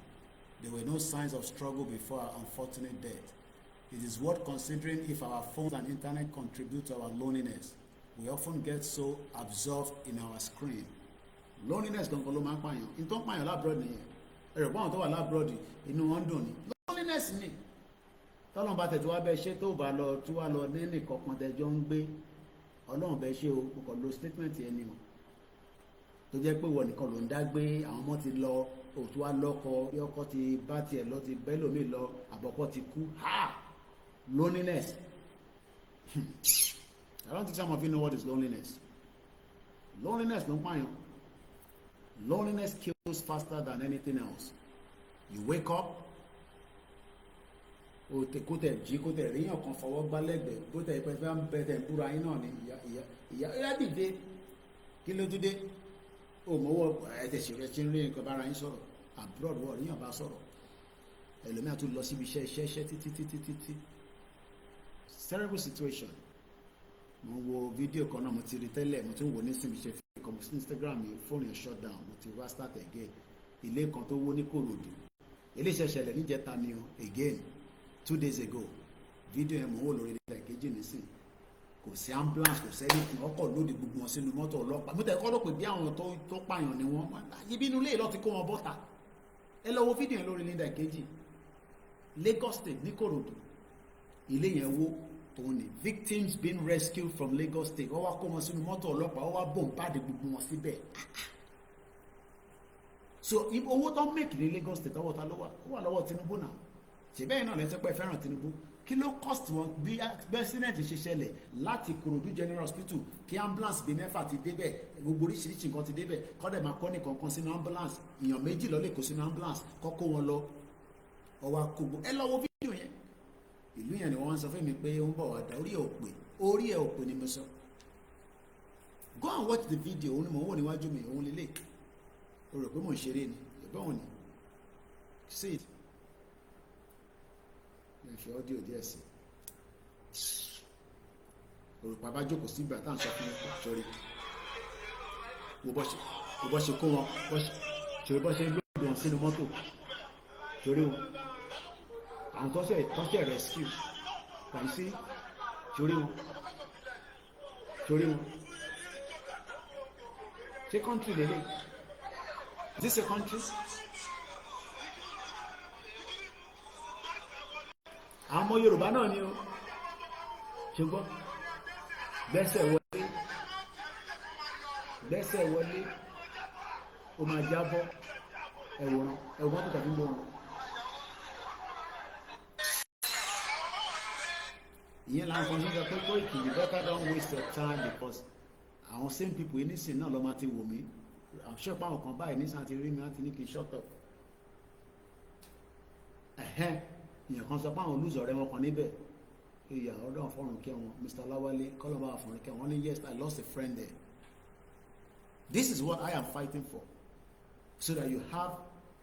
There were no signs of struggle before her unfortunate death. It is worth considering if our phones and internet contribute to our loneliness. We often get so absorbed in our screen. Loneliness gangan ló máa ń pààyàn. In tó ń pààyàn lábúrò nìyẹn. Ẹ̀rọ pààyàn tó wà lábúrò inú wọn dùn ni. Loneliness ni. Tọ́lọ́n bá tẹ̀tí wá bẹ́ẹ̀ ṣé tó bá lọ tí wá lọ ní nìkankan tẹjọ́ ń gbé. Ọlọ́run bẹ́ẹ̀ ṣe o kò lo statement yẹn ni o. Tó jẹ́ pé wọ́n nìkan ló ń dá gbé àwọn ọmọ ti lọ. Òtún wa lọ́kọ bí ọkọ ti bá tiẹ̀ lọ ti bẹ́ lómi lọ àbọ̀kọ ti kú. Loneliness. I don't think some of you know what is loneliness. Loneliness ló ń pààyàn. Loneliness kills faster than anything else. You wake up, o te kó tẹ̀ jí kó tẹ̀ ríyàn kan fọwọ́ gbá lẹ́gbẹ̀ẹ́ kó tẹ̀ ìpẹ́ fẹ́ ń bẹ tẹ̀ ń búra yín náà ni ìyá dìde kí ló dúdé o mọ́wọ́ ẹ̀tẹ̀sí rẹ̀ tí ń rí nǹkan bára yín sọ̀rọ̀ abroad wọ̀ ríyàn bá sọ̀rọ̀ ẹlòmíà tún lọ síbi iṣẹ́ títí terrible situation. Mo wo fídíò kan náà mo ti rí tẹ́lẹ̀ mo tún wò ní sinmi ṣe fi kọ́ mo sí Instagram mi fóònù yẹn shut down mo ti wá start again ilé kan tó wó ní Kòròdú ilé iṣẹ́ ṣẹlẹ̀ níjẹta ni o again 2 days ago fídíò yẹn mo wò lórí ilẹ̀ kejì nísìn kò sí ambulance kò sẹ́ni tí ọkọ̀ lóde gbogbo wọn sínú mọ́tò ọlọ́pàá mo tẹ̀ kọ́ ló pé bí àwọn tó pààyàn ni wọ́n ibi inú ilé lọ́ọ́ ti kó wọn bọ́ta ẹ lọ wo fídíò yẹn lórí ilẹ̀ kejì Lagos State ní Kòròdú ilé yẹn wó òun ni victims being rescued from Lagos State wọ́n wá kó wọn sínú mọ́tò ọlọ́pàá wọ́n wá bòǹbàdì gbogbo wọn síbẹ̀ so owó tó ń mèkì ní Lagos State ọwọ́ ta ló wà ó wà lọ́wọ́ Tinubu náà ṣèbẹ́yìn náà lẹ́sẹ̀ pé fẹ́ràn Tinubu kí ló cost wọn bí bẹ́sínẹ̀tì ṣe ṣẹlẹ̀ láti Kòròdú General Hospital kí ambulance bíi mẹ́fà ti débẹ̀ gbogbo oríṣiríṣi nǹkan ti débẹ̀ kọ́dẹ̀ máa kọ́ nìkan kan sínú ambulance èèyàn méjì ló lè kó sínú ambulance kọ́kọ́ wọn lọ ọwọ́ akógbó ẹ lọ wo fídíò yẹn ìlú yẹn ni wọ́n sọ fún mi pé ó ń bọ̀ wá dá orí ẹ̀ òpè ni mo sọ go and watch the video òun ni mò ń wò níwájú mi òun lélẹ̀ o rò pé mò ń ṣeré ni ìbọn òun ni see it ẹ fi ọ́díò díẹ̀ sí òrùpa bá jókòó sí ìgbà tá à ń sọ fún mi sórí wo bọ́ ṣe kó wọn ṣòro bọ́ ṣe ń gbé wọn sínú mọ́tò sórí wọn àwọn tọ́sẹ̀ rescue kàn sí sórí wọn ṣé country lélẹ̀ is this a country? àwọn ọmọ Yorùbá náà ni o ṣùgbọ́n gbẹ́sẹ̀ wọlé o máa jábọ́ ẹ̀wọ̀n tó tàbí gbọ́n ìyẹn là ń kọ́ nígbà pé Koiki you better don't waste your time because àwọn same people nísìn náà lọ́ máa ti wò mí I'm sure pé àwọn kan báyìí nísìn àti rí mi láti ní kí n shut up èèyàn kan sọ pé àwọn olùzọ̀ rẹ̀ wọn kan níbẹ̀ ìyá ọdún fọ́rùn kẹ́ wọn Mr. Lawale kọ́lọ́mà àfọ̀rùn kẹ́ wọn ní yes I lost a friend there. This is what I am fighting for so that you have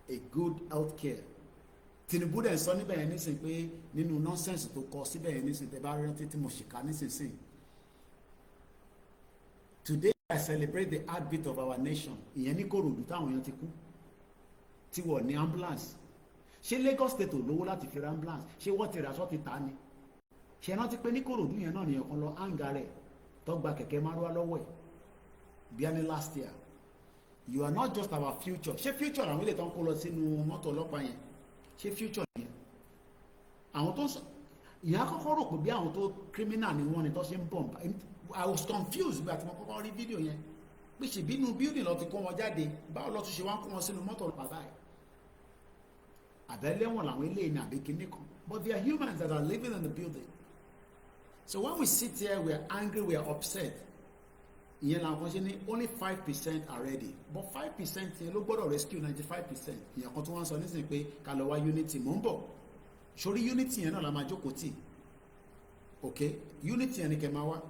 a good health care. Tinubu dẹ̀ sọ níbẹ̀ yẹn nísìn pé nínú nọ́nsẹ̀nsì tó kọ síbẹ̀ yẹn nísìn tẹ́ bá rántí tí mo ṣìkà nísinsìn Today I celebrate the heartbeat of our nation. Ìyẹn ní Kòròdú táwọn èèyàn ti kú. Tí wọ́n ní ambulance. Ṣé Lagos State ò lówó láti fi ra ambulance? Ṣé wọ́n ti rà sọ́ ti ta ni? Ṣé rántí pé ní Kòròdú yẹn náà nìyẹn kan lọ hanga rẹ̀ tó gba kẹ̀kẹ́ márúwá lọ́wọ́ ẹ̀ bí a ní last year. You are not just our future. Ṣé future àwọn ilé tó ń kó lọ sínú mọ́tò ọlọ́pàá yẹn? Ṣé future yẹn? Àwọn tó ń sọ ìyẹn àkọ́kọ́ rò pé bí àwọn tó criminal ni wọ́n ni tó ṣe ń bọ̀. I was confused bí àti mo kọ́kọ́ rí fídíò yẹn pé ṣe bínú building lọ ti kó wọn jáde báwo lọ tún ṣe wá ń kó wọn sínú mọ́tò ọlọ́pàá báyìí. Àbẹ́lẹ́wọ̀n làwọn ilé ní àbí kinní kan. But they are humans that are living in the building. So when we sit here, we are angry, we are upset. Ìyẹn làwọn kan ṣe ní only 5% are ready. But 5% yẹn ló gbọ́dọ̀ rescue 95%. Ìyẹn kan tó wọ́n sọ nísìnyí pé ká lọ wá unity mò ń bọ̀. Sórí unity yẹn náà la máa jókòó tì. Okay? Unity yẹn ni kẹ́ máa wá.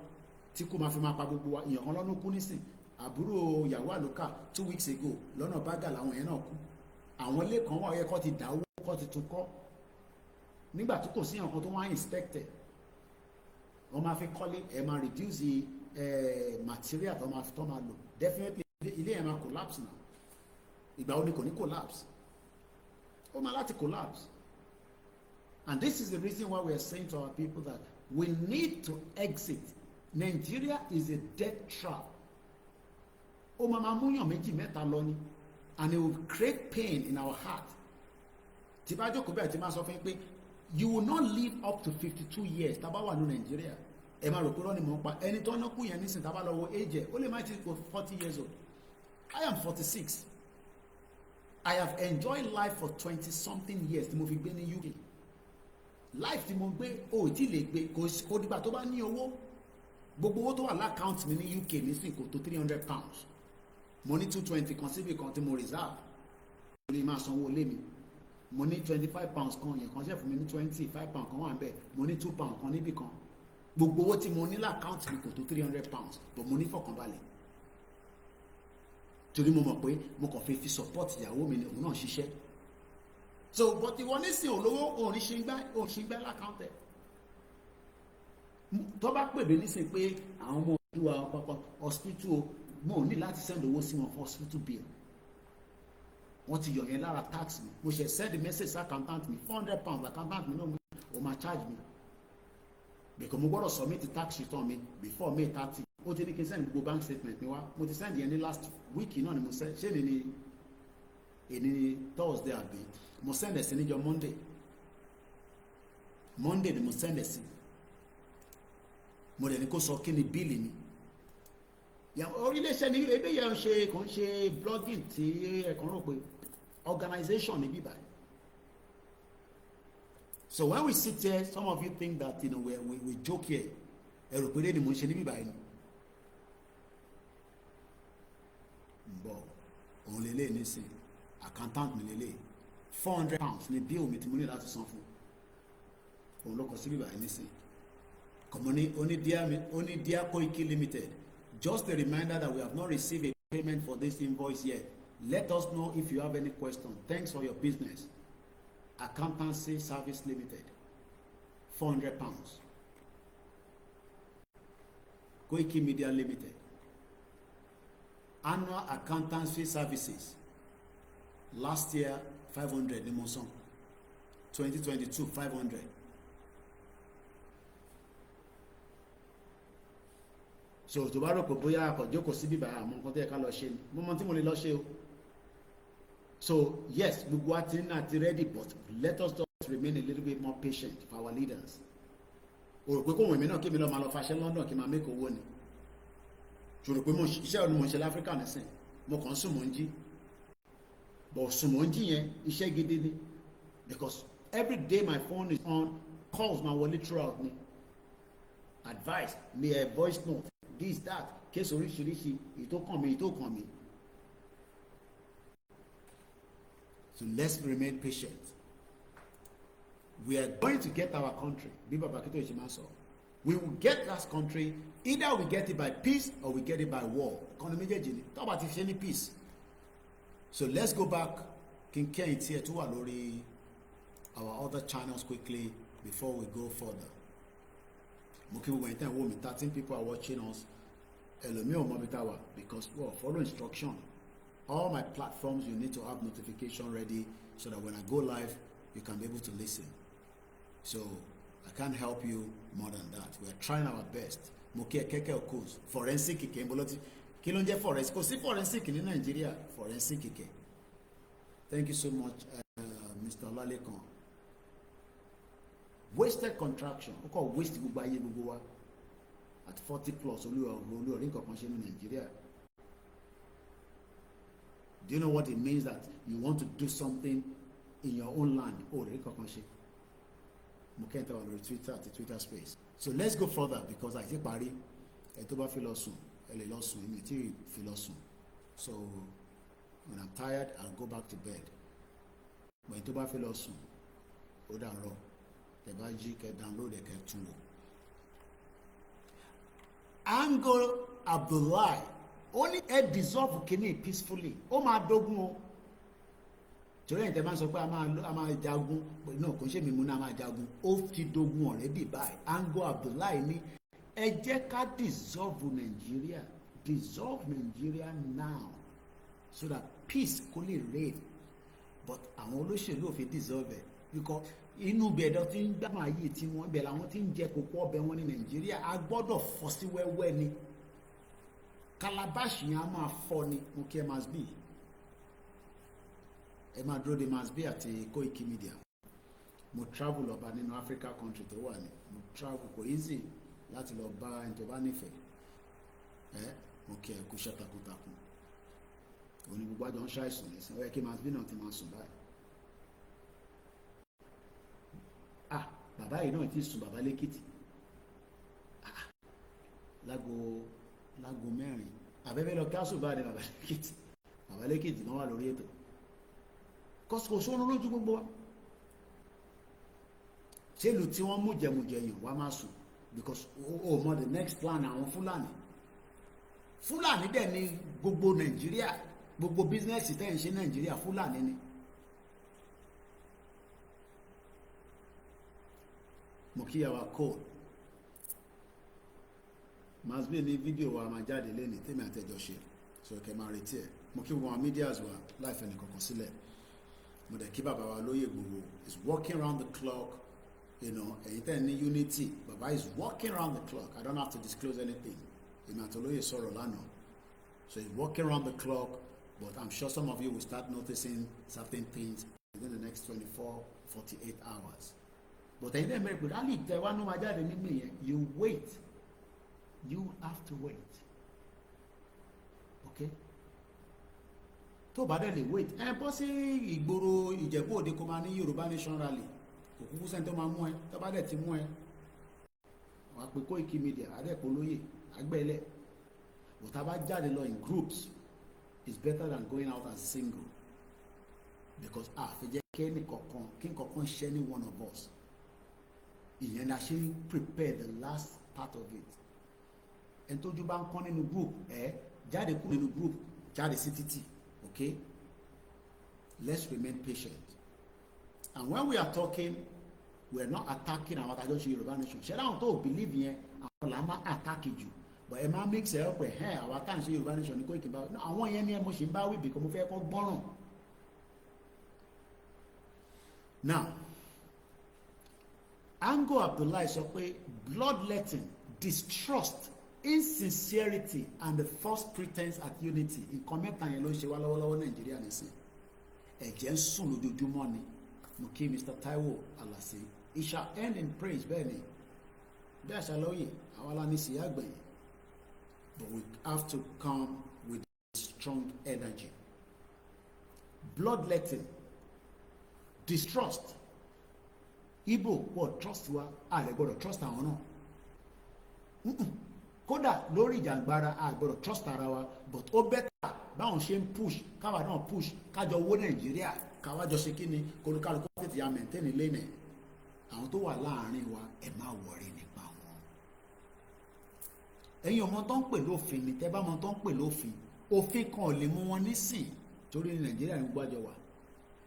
Tí kò máa fi máa pa gbogbo wa. Ìyẹn kan lọ́nà kú nísìn. Àbúrò ìyàwó àlùkà 2 weeks ago lọ́nà bágà làwọn yẹn náà kú. Àwọn ilé kan wà ó yẹ kó ti dáwó kó ti tún kọ́. Nígbà tí kò sí nǹkan tó wá inspected. Wọ́n máa fi kọ́lé ẹ̀ máa reduce material tó máa lò. Definitely ilé ẹ̀ máa collapse now. Ìgbà wo ni kò ní collapse? Ó máa láti collapse. And this is the reason why we are saying to our people that we need to exit. Nigeria is a death trap. Ó máa múyàn méjì mẹ́ta lọ ni. And it will create pain in our heart. Tí bá jókòó bẹ́ẹ̀ tí máa sọ fún yín pé you will not live up to 52 years tá bá wà ní Nigeria. Ẹ máa rò pé lọ́ni mọ̀ ń pa ẹni tó ń kú yẹn nísìnyí tá bá lọ wo age ẹ̀ ó lè má ti kó 40 years old. I am 46. I have enjoyed life for 20 something years tí mo fi gbé ní UK. Life tí mo gbé o ò tí lè gbé kò dìgbà tó bá ní owó. Gbogbo owó tó wà lákàùntì mi ní UK nísìnyí kò tó £300. Mo ní 220 kan síbi kan tí mo reserve. Mo lè máa sanwó lé mi. Mo ní £25 kan yẹn kan ṣe fún mi ní £25 kan wà níbẹ̀. Mo ní £2 kan níbì kan. Gbogbo owó tí mo ní lákàùntì mi kò tó £300, but mo ní fọkànbalẹ̀. Torí mo mọ̀ pé mo kàn fi support ìyàwó mi ni òun náà ṣiṣẹ́. So but ìwọ nísìnyí olówó òun ṣe ń gbá lákàùntì ẹ̀. Tó bá pè mí nísìnyí pé àwọn ọmọ ìlú àpapọ̀ hospital mo ní láti send owó sí wọn for hospital bill. Wọ́n ti yọ yẹn lára tax mi. Mo ṣe send the message sí accountant mi £400 accountant mi náà ó máa charge mi. Because mo gbọ́dọ̀ submit the tax return mi before May 30. Ó ti ní kí n send gbogbo bank statement mi wá. Mo ti send yẹn ní last week náà ni mo send. Ṣé ní Thursday àbí? Mo send ẹ̀ sí níjọ́ Monday. Monday ni mo send ẹ̀ sí. Mo dẹ̀ ní kó sọ kí ni bíìlì mi. Orílẹ̀-èdè ní ebe yẹn ṣe kàn ṣe blogging tí ẹ̀kan rò pé organization ní bíbá. So when we sit here, some of you think that we joke here. Ẹ̀rù pé ni mo ń ṣe ní bíbá yìí. Bọ̀ òun lélẹ̀ nísìn accountant mi lélẹ̀ £400 ní bill mi tí mo ní láti san fún. Òun ló kọ sí bíbá yìí nísìn. Kọ̀mọ́ ní Dear Koiki Limited. Just a reminder that we have not received a payment for this invoice yet. Let us know if you have any question. Thanks for your business. Accountancy Service Limited. £400. Koikimedia Limited. Annual Accountancy Services. Last year, 500 ní mo san. 2022, 500. So tó bá rò pé bóyá àkọ́jókòó sí bíbá àmọ́ nǹkan tó yẹ ká lọ ṣe ni mo mọ tí mo lè lọ ṣe o. So yes, gbogbo wa ti ní àti ready, but let us just remain a little bit more patient for our leaders. O rò pé kó wọ̀nyí náà kí mi lọ máa lọ faṣẹ́ London kí n máa make owó ni. So rò pé iṣẹ́ ọ̀nà mo ń ṣe láfíríkà nísìn mo kàn ń sùn mò ń jí. But sùn mò ń jí yẹn iṣẹ́ gidi ni, because every day my phone is on, calls máa wọlé throughout me. Advice, me a voice note. This, that, case oríṣiríṣi, ìtó kàn mí. So let's remain patient. We are going to get our country. Bí Baba Kito Ishima sọ. We will get that country, either we get it by peace or we get it by war. Economy méjèèjì ni. Talk about if any peace. So let's go back. King Ken here to lórí our other channels quickly before we go further. Mo kí gbogbo ẹ̀yin tẹ́ ń wò mí, 13 people are watching us. ẹlòmíì ò mọ bí tá wà because well, follow instruction. All my platforms, you need to have notification ready so that when I go live, you can be able to listen. So I can't help you more than that. We are trying our best. Forensic kí ló ń jẹ́ forensic? Kò sí forensic ní Nàìjíríà. Forensic kìkẹ́. Thank you so much, Mr. Olalekan. Wasted contraction. Ó kọ́ waste gbogbo ayé gbogbo wa. At 40 plus, olú orí nǹkan kan ṣe ní Nàìjíríà. Do you know what it means that you want to do something in your own land? Oh, orí nǹkan kan ṣe. Mo kẹ́ńtà wà lórí Twitter àti Twitter space. So let's go further because I think parí ẹ̀ tó bá fi lọ sùn ẹ lè lọ sùn èmi tí fi lọ sùn. So when I'm tired, I'll go back to bed. But tó bá fi lọ sùn ó dàárọ̀ tẹ́ bá jí kẹ́ download ẹ̀ kẹ́ tún wò. Ango Abdullahi ó ní ẹ dissolve kìíní peacefully ó máa dógún o torí ẹ̀ tẹ́ máa ń sọ pé a máa jagun náà kò ń ṣe mímú náà a máa jagun ó ti dógún already báyìí. Ango Abdullahi ní ẹ jẹ́ ká dissolve Nigeria now so that peace kó lè reign but àwọn olóṣèlú ò fi dissolve ẹ̀ because inú bẹ̀ẹ̀dọ̀ tí ń gbàmọ̀ ayé tí wọ́n bẹ̀ làwọn tí ń jẹ kókó ọbẹ̀ wọn ní Nàìjíríà a gbọ́dọ̀ fọ́ sí wẹ́wẹ́ ni calabash yẹn a máa fọ́ ni mo kí ẹ máa bí ẹ máa dúró de máa bí àti Koikimedia mo travel ọba nínú Africa country tó wà ní mo travel kò easy láti lọ bá ẹni tó bá nífẹ̀ẹ́ mo kí ẹ kú iṣẹ́ takuntakun òní gbogbo àjọ ń ṣàìsùn ní sìn ó yẹ kí máa bí náà ti máa sùn báyìí. Bàbá yìí náà ti sùn bàbá lẹ́kìtì lágo mẹ́rin àbẹ́bẹ́ lọ káṣù bá ní bàbá lẹ́kìtì náà wà lórí ètò kò sóorun lójú gbogbo wa ṣé ìlú tí wọ́n mú jẹmujẹyàn wá máa sùn because o mọ the next plan àwọn Fúlàní dẹ̀ ní gbogbo Nàìjíríà gbogbo bísínẹ́sì tẹ́ ń ṣe Nàìjíríà Fúlàní ni. Mo kí yàwá code must be ní fídíò wa máa jáde lẹ́ni tèmi àtẹjọ ṣe so kẹ máa retí ẹ̀. Mo kí wọn medias wa láìfẹ́ nìkankan sílẹ̀ mo dẹ̀ kí bàbá wa lóyè gbogbo is working round the clock ẹ̀yin tẹ́ ní unity bàbá is working round the clock. I don't have to disclose anything èmi àtọlóyè sọ̀rọ̀ lánàá so he's working round the clock but I'm sure some of you will start noticing certain things within the next 24-48 hours. But ẹ̀yin dẹ̀ mẹ́rin pé rálì tẹ wá ní wá jáde nínú yẹn you wait you have to wait okay tó bá dẹ̀ lè wait bọ́ sí ìgboro Ìjẹ̀bú Òde kó máa ní Yorùbá Nation rally kò kúkú sẹ́ni tó máa mú ẹ tó bá dẹ̀ ti mú ẹ wà pé Koikimedia adẹ́pọ̀ lóye agbẹ́lẹ̀ but tá a bá jáde lọ in groups is better than going out as single because fi jẹ́ kí nǹkankan ṣẹ́ ní one of us. Ìyẹn la ṣe ń prepare the last part of it. Ẹni tójú bá ń kán nínú group jáde kúrò nínú group jáde sí títì okay let's remain patient and when we are talking we are not attacking àwọn àtàjọ ṣe Yorùbá Nation ṣẹlẹ àwọn tó believe yẹn àwọn là máa attack jù but ẹ máa mix ẹ up àwọn àtàjọ ṣe Yorùbá Nation ní Koiki bá àwọn yẹn ni ẹ mo ṣe ń bá wí because mo fẹ́ kọ́ gbọ́ràn. Now Ango Abdullahi sọ pé bloodletting, distrust, insincerity and the false pretense at unity nǹkan mẹ́ta yẹn ló ń ṣe wá lọ́wọ́lọ́wọ́ Nàìjíríà nìsín ẹ̀jẹ̀ ń sùn lójoojúmọ́ ni mo kí Mr. Taiwo Alase it shall end in praise bẹ́ẹ̀ ni bẹ́ẹ̀ ṣàlóye àwọn aláníṣe àgbẹ̀yìn but we have to come with strong energy. Bloodletting, distrust. Igbo wọ́n trust wa a lè gbọ́dọ̀ trust àwọn náà kódà lórí ìjàngbara a gbọ́dọ̀ trust ara wa but ó bẹ́tà báwọn ṣe ń push káwa náà push kájọ owó Nàìjíríà káwa jọ ṣe kíni kólúkálukú tètè ya maintain lẹ́nà àwọn tó wà láàrin wa ẹ má wọrí nípa wọn. ẹ̀yin ọmọ tó ń pè lófin ni tẹ́ bá mọ tó ń pè lófin òfin kan ò lè mú wọn nísìn torí Nàìjíríà ń gbájọ wà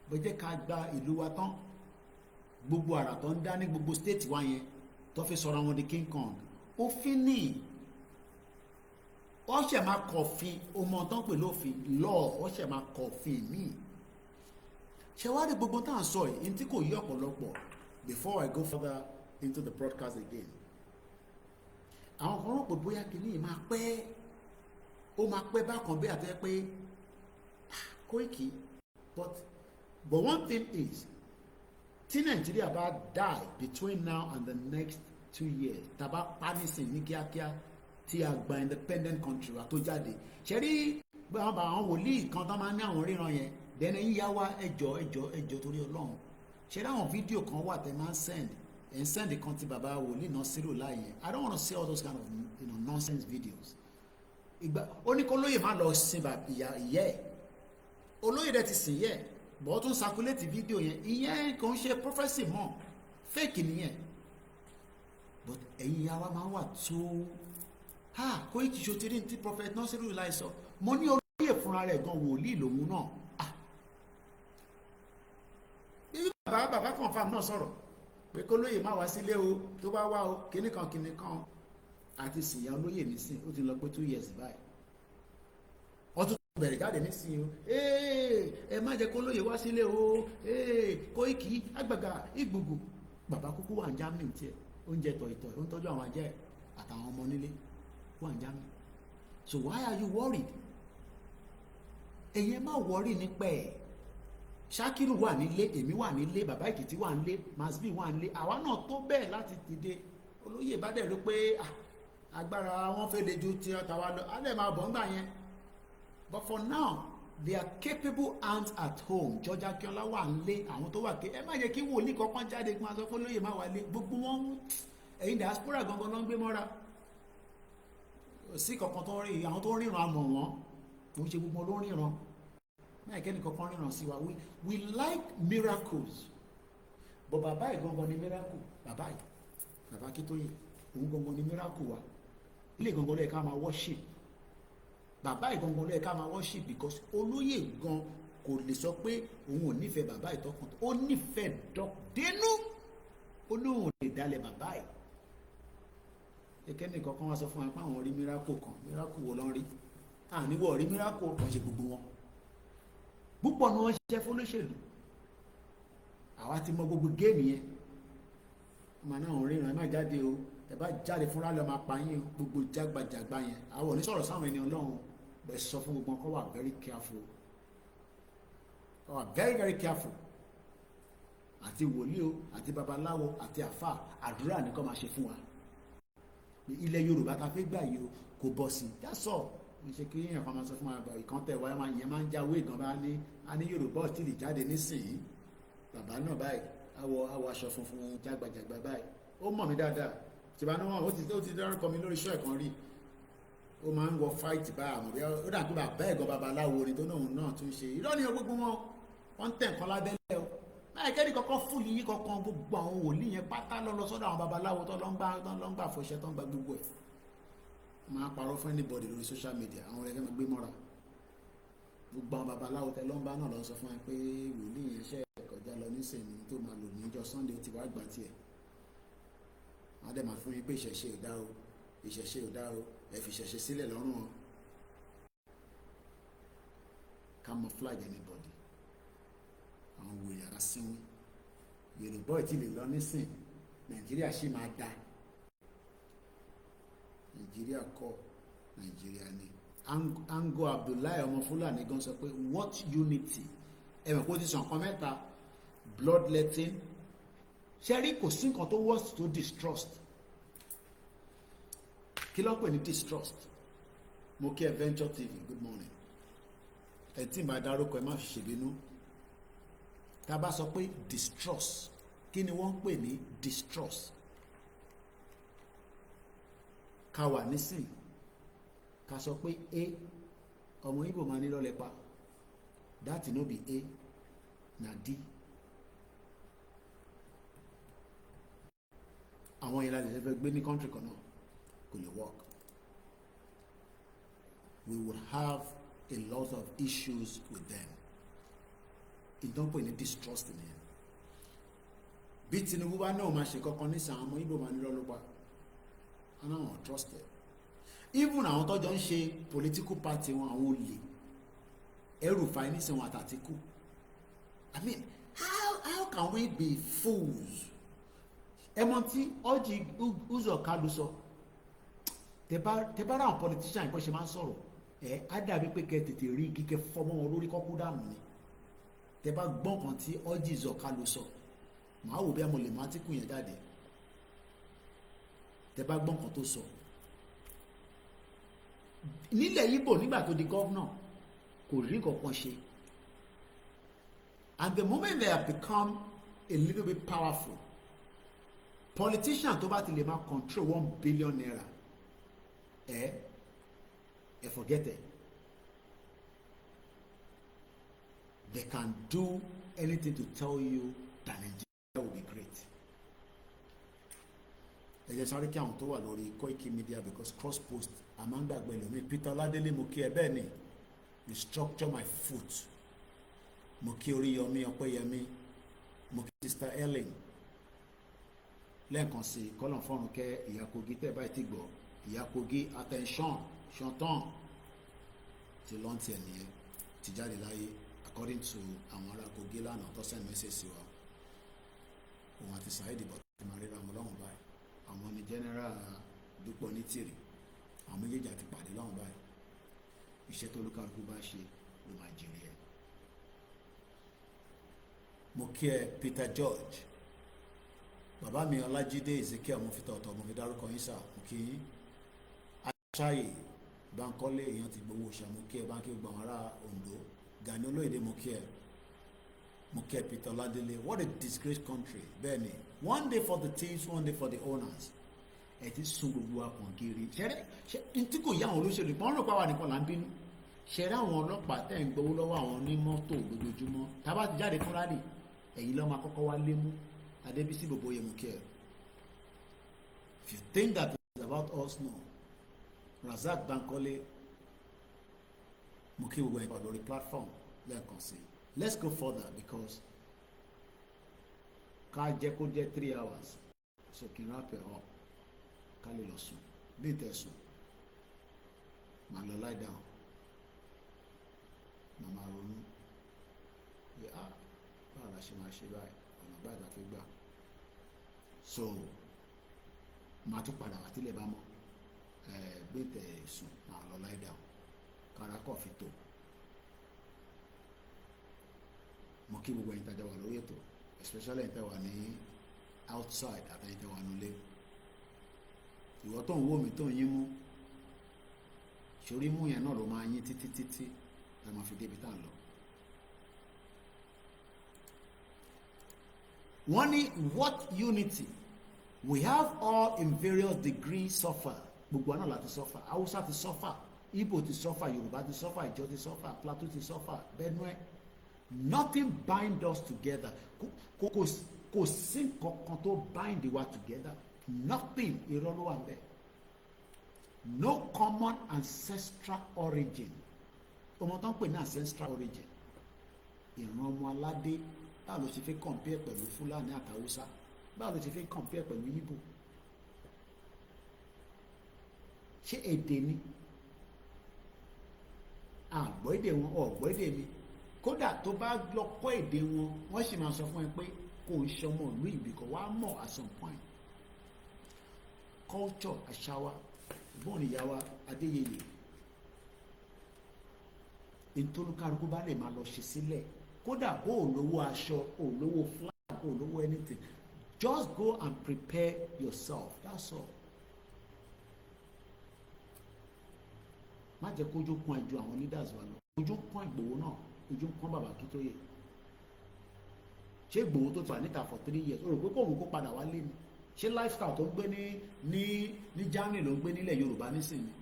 bó jẹ́ ká gba ìlú wa tán gbogbo àrà tó ń dá ní gbogbo state wa yẹn tó fi sọra wọn di King Kong òfin ni wọ́n ṣẹ̀ máa kọ̀fin ọmọ tán pè lófin law, wọ́n ṣẹ̀ máa kọ̀fin míì. Ṣé wá rí gbogbo tá à ń sọ yìí tí kò yí ọ̀pọ̀lọpọ̀ before I go further into the broadcast again. Àwọn kan rò pé bóyá kìíní yìí máa pẹ́, ó máa pẹ́ bákan bí àtẹ́ pé Koiki, but one thing is, tí Nàìjíríà bá die between now and the next 2 years, tàbá panisin ní kíákíá tí a gba independent country wa tó jáde, ṣe rí àwọn wòlíì kan tó máa ń ní àwọn ríran yẹn, then ẹ̀yin yá wá ẹjọ́ torí Ọlọ́run, ṣe rí àwọn fídíò kan wà tẹ́ máa ń send kan ti bàbá wòlíì náà sírò láàyè. I don't want to see all those kind of nonsense videos. Ìgbà ó ní kó lóye má lọ sin ìyá ẹ̀, olóyè rẹ̀ ti sìn yẹ, bọ́ tún circulate fídíò yẹn, ìyẹn kò ń ṣe prophecy mọ́, fake nìyẹn. But ẹ̀yin ya wa máa wà tó Koiki ṣòtìrí tí prophet Nasiru láì sọ, mo ní olóyè fúnra rẹ̀ gan wòlíì lòun náà. Bí bàbá confam náà sọ̀rọ̀ pé kó lóyè má wá sílé o, tó bá wá o kíníkan àti sìyà olóyè nísìn ó ti lọ pé 2 years báyìí. Ọtún bẹ̀rẹ̀ jáde nísìnyí o, ẹ má jẹ́ kó lóye wá sílé o, Koiki àgbàgà ìgbùgbù. Bàbá kúkú wà ń Germany tiẹ̀, oúnjẹ tọ̀ìtọ̀ ó ń tọ́jú àwọn ajẹ́ àtàwọn ọmọ nílé wà ń Germany. So why are you worried? Ẹ̀yin má worry nípa ẹ̀. Ṣákírù wà nílé, èmi wà nílé, bàbá Èkìtì wà nílé, Masbi wà nílé, àwa náà tó bẹ́ẹ̀ láti dìde. Olóyè bá dẹ̀ rí pé agbára wọn fẹ́ le ju ti ọ̀tá wa lọ, á lè máa bọ̀ ńgbà yẹn. But for now, they are capable hands at home. George Akínọlá wà nílé, àwọn tó wà ké, ẹ má jẹ́ kí wòlíì kankan jáde kí wọ́n sọ pé olóyè má wálé. Gbogbo wọn ẹ̀yin diaspora gangan ló ń gbé mọ́ra. Sí kankan tó ń rí, àwọn tó ń ríran àmọ̀ wọn, kò ń ṣe gbogbo ló ń ríran. Náà kẹ́ni kankan ríran sí wa. We like miracles. But bàbá yìí gangan ni miracle. Bàbá Akíntóyè, òun gangan ni miracle wa. Ilé gangan ló yẹ ká máa worship. Bàbá ìgangan ló yẹ ká máa worship, because olóyè gan kò lè sọ pé òun ò nífẹ̀ẹ́ bàbá ìtọ́kùn, ó nífẹ̀ẹ́ dénú, ó lóun ò lè dalẹ̀ bàbá ẹ̀. Ẹkẹ́ni kankan wá sọ fún wa pé àwọn rí miracle kan, miracle wo lọ́n rí? Àníwọ̀ rí miracle kan ṣe gbogbo wọn. Púpọ̀ ni wọ́n ṣiṣẹ́ fún olóṣèlú. Àwa ti mọ gbogbo géèmì yẹn. Ọmọ náà ríran ẹ má jáde o, ẹ bá jáde fúnra lọ máa pa yín gbogbo jágbàjàgbà yẹn. Àwọn onísọ̀rọ̀ sáwọn ẹni Ọlọ́run bẹ̀ sọ fún gbogbo wọn kó wà very careful, kó wà very careful. Àti wòlíì o, àti babaláwo, àti àfà, àdúrà ní kó máa ṣe fún wa. Ilẹ̀ Yorùbá ta fẹ́ gbà yìí o kò bọ́ sí i. That's all. Mo ṣe kí èèyàn kan máa sọ fún wa ìkan tẹ̀ wáyé yẹn máa ń jáwé gan bá ní Yorùbá ọ̀tí lè jáde nísìnyí. Bàbá náà báyìí àwọ̀ aṣọ funfun jágbàjàgbà báyìí. Ó mọ̀ mí dáadáa. Tìbá náà ó ti dárúkọ mi lórí iṣẹ́ ẹ̀kan rí. Ó máa ń wọ fight bá àmọ̀ bí ó dà pé bàbá ẹ̀gọ́ babaláwo ni tó náà tún ṣe. Irọ́ ni gbogbo wọn, wọ́n ń tẹ̀ nǹkan lábẹ́lẹ̀ o. Láìkẹ́ni kankan fún yìí kankan gbogbo àwọn wòlíì yẹn pátá lọ sọ́dọ̀ àwọn babaláwo tó lọ ń gbà fọṣẹ tó ń gba gbogbo ẹ̀. Máa parọ́ fún anybody lórí social media, àwọn ẹ̀rẹ́ máa gbé mọ́ra. Gbogbo àwọn babaláwo tẹ lọ́nbá náà lọ sọ fún wa pé wòlíì yẹn ṣe kọjá lọ nísìnyí tó máa lò níjọ́ Sunday ó ti wá gbà tiẹ̀. Wọ́n á dẹ̀ máa fún yín pé ìṣẹ̀ṣe ò dá o, ìṣẹ̀ṣe ò dá o, ẹ fi ìṣẹ̀ṣe sílẹ̀ lọ́rùn wọn. Camouflage anybody. Àwọn wòye ara sínwín. Yorùbá ò tí lè lọ nísìn, Nàìjíríà ṣì máa da. Nàìjíríà kọ́, Nàìjíríà ni. Ango Abdullahi ọmọ Fúlàní gan sọ pé what unity? Ẹ̀mọ̀ kó ti sàn kan mẹ́ta, bloodletting. Ṣẹ́rí kò sí nǹkan tó worst tó distrust. Kí ló ń pè ní distrust? Mo kí ẹ Venture TV, good morning. Ẹ tí màá dárúkọ ẹ má fi ṣèbínú. Tá a bá sọ pé distrust, kí ni wọ́n ń pè ní distrust? Ká wà nísìn, ká sọ pé A, ọmọ Ìgbò máa ní lọ́lẹ̀ pa. That no be A, na D. Àwọn ìlànà ìṣẹ́fẹ́ gbé ní country kan náà kò lè work. We would have a lot of issues with them. Ìdánpọ̀ ní distrust ni ẹ̀. Bí Tinubu bá náà máa ṣe kankan nísàn àwọn ọmọ Ìgbò máa ní lọ́lọ́pàá. And I'm not trusted. even àwọn tọ́jọ́ ń ṣe political party wọn àwọn olè ẹrù fàínísì wọn àtàtìkù. I mean, how can we be fools? ẹmọ tí ọjì ụzọ kalu sọ tẹ bá ra àwọn politician ìbọn ṣe máa ń sọ̀rọ̀ á dàbí pé kẹ tètè rí kíkẹ fọmọ wọn lórí kọkú dànù ni. tẹ bá gbọ́n kan tí ọjì ụzọ kalu sọ màá wò bí mo lè mọ átíkù yẹn jáde. tẹ bá gbọ́n kan tó sọ nílẹ̀ Ìgbò nígbà tó di gọ́vnà kò rí kankan ṣe. And the moment they have become a little bit powerful, politician tó bá ti lè máa control 1 billion naira forget it. They can do anything to tell you that Nigeria will be great. ẹ jẹ́ sáré kí àwọn tó wà lórí Koikimedia because cross post amangbagbe lomi Peter Oladele mo kí ẹ bẹ́ẹ̀ ni you structure my foot mo kí Oríyọmí Ọpẹ́yẹmí mo kí Sister Ellen lẹ́ẹ̀kan sí kọ́lọ̀ fọ́run kẹ́ ìyá Kogi tẹ́ báyìí ti gbọ́ ìyá Kogi attention chantant ti lọ́ntì ẹ̀ nìyẹn ti jáde láyé according to àwọn ará Kogi lánàá tó send message sí wa òun àti Saheed bọ̀ tó máa ríra wọn lọ́hùn báyìí àwọn ni general Dúpọ̀ ní tìrì àwọn méjèèjì àti pàdé lọ́hùn báyìí iṣẹ́ tó lúkàlùkù bá ṣe ló máa jèrè ẹ̀. mo kí ẹ Peter George bàbá mi Ọlájídé Ezekiel mo fi tọ̀tọ̀ mo fi dárúkọ yín sà mo kí yín aṣáyè Bankole èèyàn ti gbowó ṣà mo kí ẹ báńkì gbọ̀n ará Ondo Gani Olóyèdè mo kí ẹ Peter Oladele. What a disgraced country. Bẹ́ẹ̀ni one day for the thieves, one day for the owners. ẹ ti sún gbogbo akàn kiri ṣe tí kò yá àwọn olóṣèlú pọ́n rò pàwọn nìkan là ń bínú ṣẹ̀rẹ́ àwọn ọlọ́pàá tẹ̀ ń gbowó lọ́wọ́ àwọn onímọ́tò lójoojúmọ́ tábà ti jáde fún rálì ẹ̀yìn lọ́mọ akọ́kọ́ wá lé mú Adébísí gbogbo yẹ mú kí ẹ. If you think that it's about us, no. Razak Bankole mo kí gbogbo ẹ̀yìn lórí platform lẹ́ẹ̀kan sí. Let's go further because ká jẹ́ kó jẹ́ 3 hours so kí n wrap it up ká lè lọ sùn bí ìtẹ̀sùn màá lọ lie down màá máa ronú pé báwo la ṣe máa ṣe báyìí ọ̀nà báyìí la fi gbà so màá tún padà wá tílẹ̀ bá mọ́ bí ìtẹ̀sùn màá lọ lie down kára kọ̀ fi tó. mo kí gbogbo ẹ̀yin tajà wà lórí ètò especially ẹ̀yin tẹ́ wà ní outside àtẹ̀yin tẹ́ wà nílé ìwọ tó ń wò mí tó ń yín mú sórí mú yẹn náà ló máa yín títí tá máa fi débi tá à ń lọ. wọ́n ní what unity we have all in various degrees suffer gbogbo àná láti suffer Hausa ti suffer Igbo ti suffer Yorùbá ti suffer Ìjọ ti suffer Plateau ti suffer Benue. Nothing bind us together. Kò sí kankan tó bind wa together. Nothing irọ́ ló wà ń bẹ̀. No common ancestral origin. Ọmọ tó ń pè ní ancestral origin. Ìran ọmọ aládé báwo ló ṣe fi compare pẹ̀lú Fúlàní àti Haúsá? Báwo ló ṣe fi compare pẹ̀lú Ìgbò? Ṣé èdè ni? Àgbọ̀ èdè wọn, ọ̀gbọ̀ èdè mi. Kódà tó bá lọ kọ́ èdè wọn wọ́n sì máa sọ fún ẹ pé kò ń ṣọmọ ìlú ìbìkọ̀ wá mọ̀ at some point. Culture àṣà wa ìbọn ìyá wa Adéyẹyè ìtòlùkàrùkù bá lè máa lọ ṣe sílẹ̀ kódà bó ò lówó aṣọ ò lówó flag ò lówó anything just go and prepare yourself that's all. má jẹ́ kójú kún àjọ àwọn leaders wa lọ ojú kún Ìgbòho náà ojú ń pọ́n bàbá Akíntóyè ṣé Ìgbòho tó ti wà níta for 3 years o rò pé kóhun kó padà wá lé ni ṣé lifestyle tó ń gbé ní Germany ló ń gbé nílẹ̀ Yorùbá nísìnyí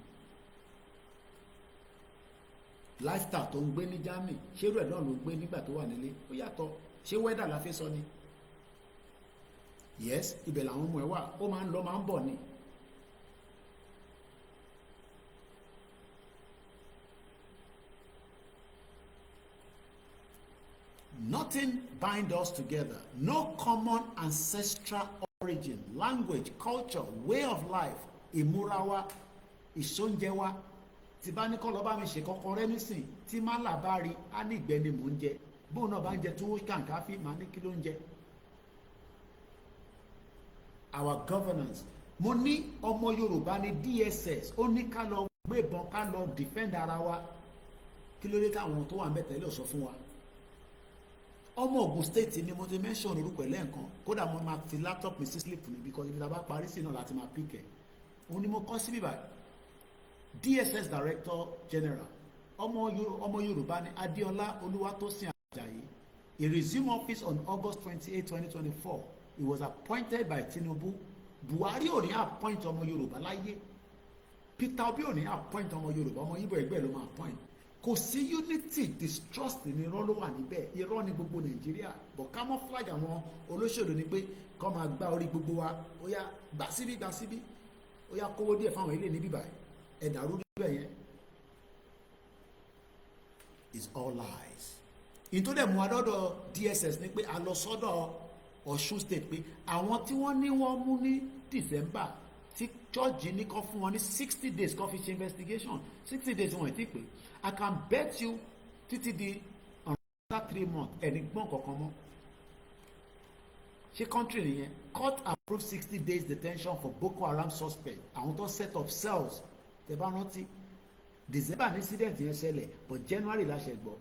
lifestyle tó ń gbé ní Germany ṣé rẹ̀ náà ló ń gbé nígbà tó wà nílé ó yàtọ̀ ṣé weather la fi sọ ni yes ibẹ̀ làwọn ọmọ ẹ̀ wà ó máa ń lọ máa ń bọ̀ ni. Nothing binds us together. No common ancestral origin, language, culture, way of life. Ìmúra wa ìsóúnjẹ wa tí bá ní kọ́ lọ́ bá mi ṣe kọ́kọ́ rẹ́ nísìn tí má là bá rí á ní ìgbẹ́ ni mò ń jẹ bóun náà bá ń jẹ tó kàǹkà fi máa ní kí ló ń jẹ. Our governance, mo ní ọmọ Yorùbá ní DSS ó ní ká lọ gbébọn ká lọ defend ara wa kí ló dé káwọn tó wà mẹ́tẹ̀ẹ́ lè sọ fún wa. Ọmọ Ògùn state ni mo ti mention orúkọ ẹ̀ lẹ́ẹ̀kan kódà mo máa fi laptop mi sí sleep mi because ibi tá a bá parí sí náà láti máa pick ẹ̀ òun ni mo kọ́ sí bíbá DSS Director General ọmọ Yorùbá ní Adéọlá Olúwatósìn Àjàyí. He resumed office on August 28, 2024. He was appointed by Tinubu. Buhari ò ní appoint ọmọ Yorùbá láyé. Peter Obi ò ní appoint ọmọ Yorùbá, ọmọ Igbo ẹgbẹ́ ló máa appoint. Kò sí unity, distrust ní irọ́ ló wà níbẹ̀, irọ́ ní gbogbo Nàìjíríà. But camouflage àwọn olóṣèlú ni pé kọ́ máa gbá orí gbogbo wa, ó yá gbà síbí, ó yá kówó díẹ̀ fáwọn ilé ní bíbá ẹ̀dàrú níbẹ̀ yẹn. It's all lies. Ìtòdẹ̀ mú adọ́dọ̀ DSS ni pé a lọ sọ́dọ̀ Ọ̀ṣun state pé àwọn tí wọ́n ní wọ́n mú ní December tí jọ́ọ̀jì ní kọ́ fún wọn ní 60 days kọ́ fi ṣe investigation 60 days wọ́n ti pè. I can bet you títí di another 3 months ẹni gbọ́n kankan mọ́. Ṣé country nìyẹn? Court approved 60 days detention for Boko Haram suspect àwọn tó set up cells tẹ́ bá rántí December incident yẹn ṣẹlẹ̀ but January la ṣe gbọ́.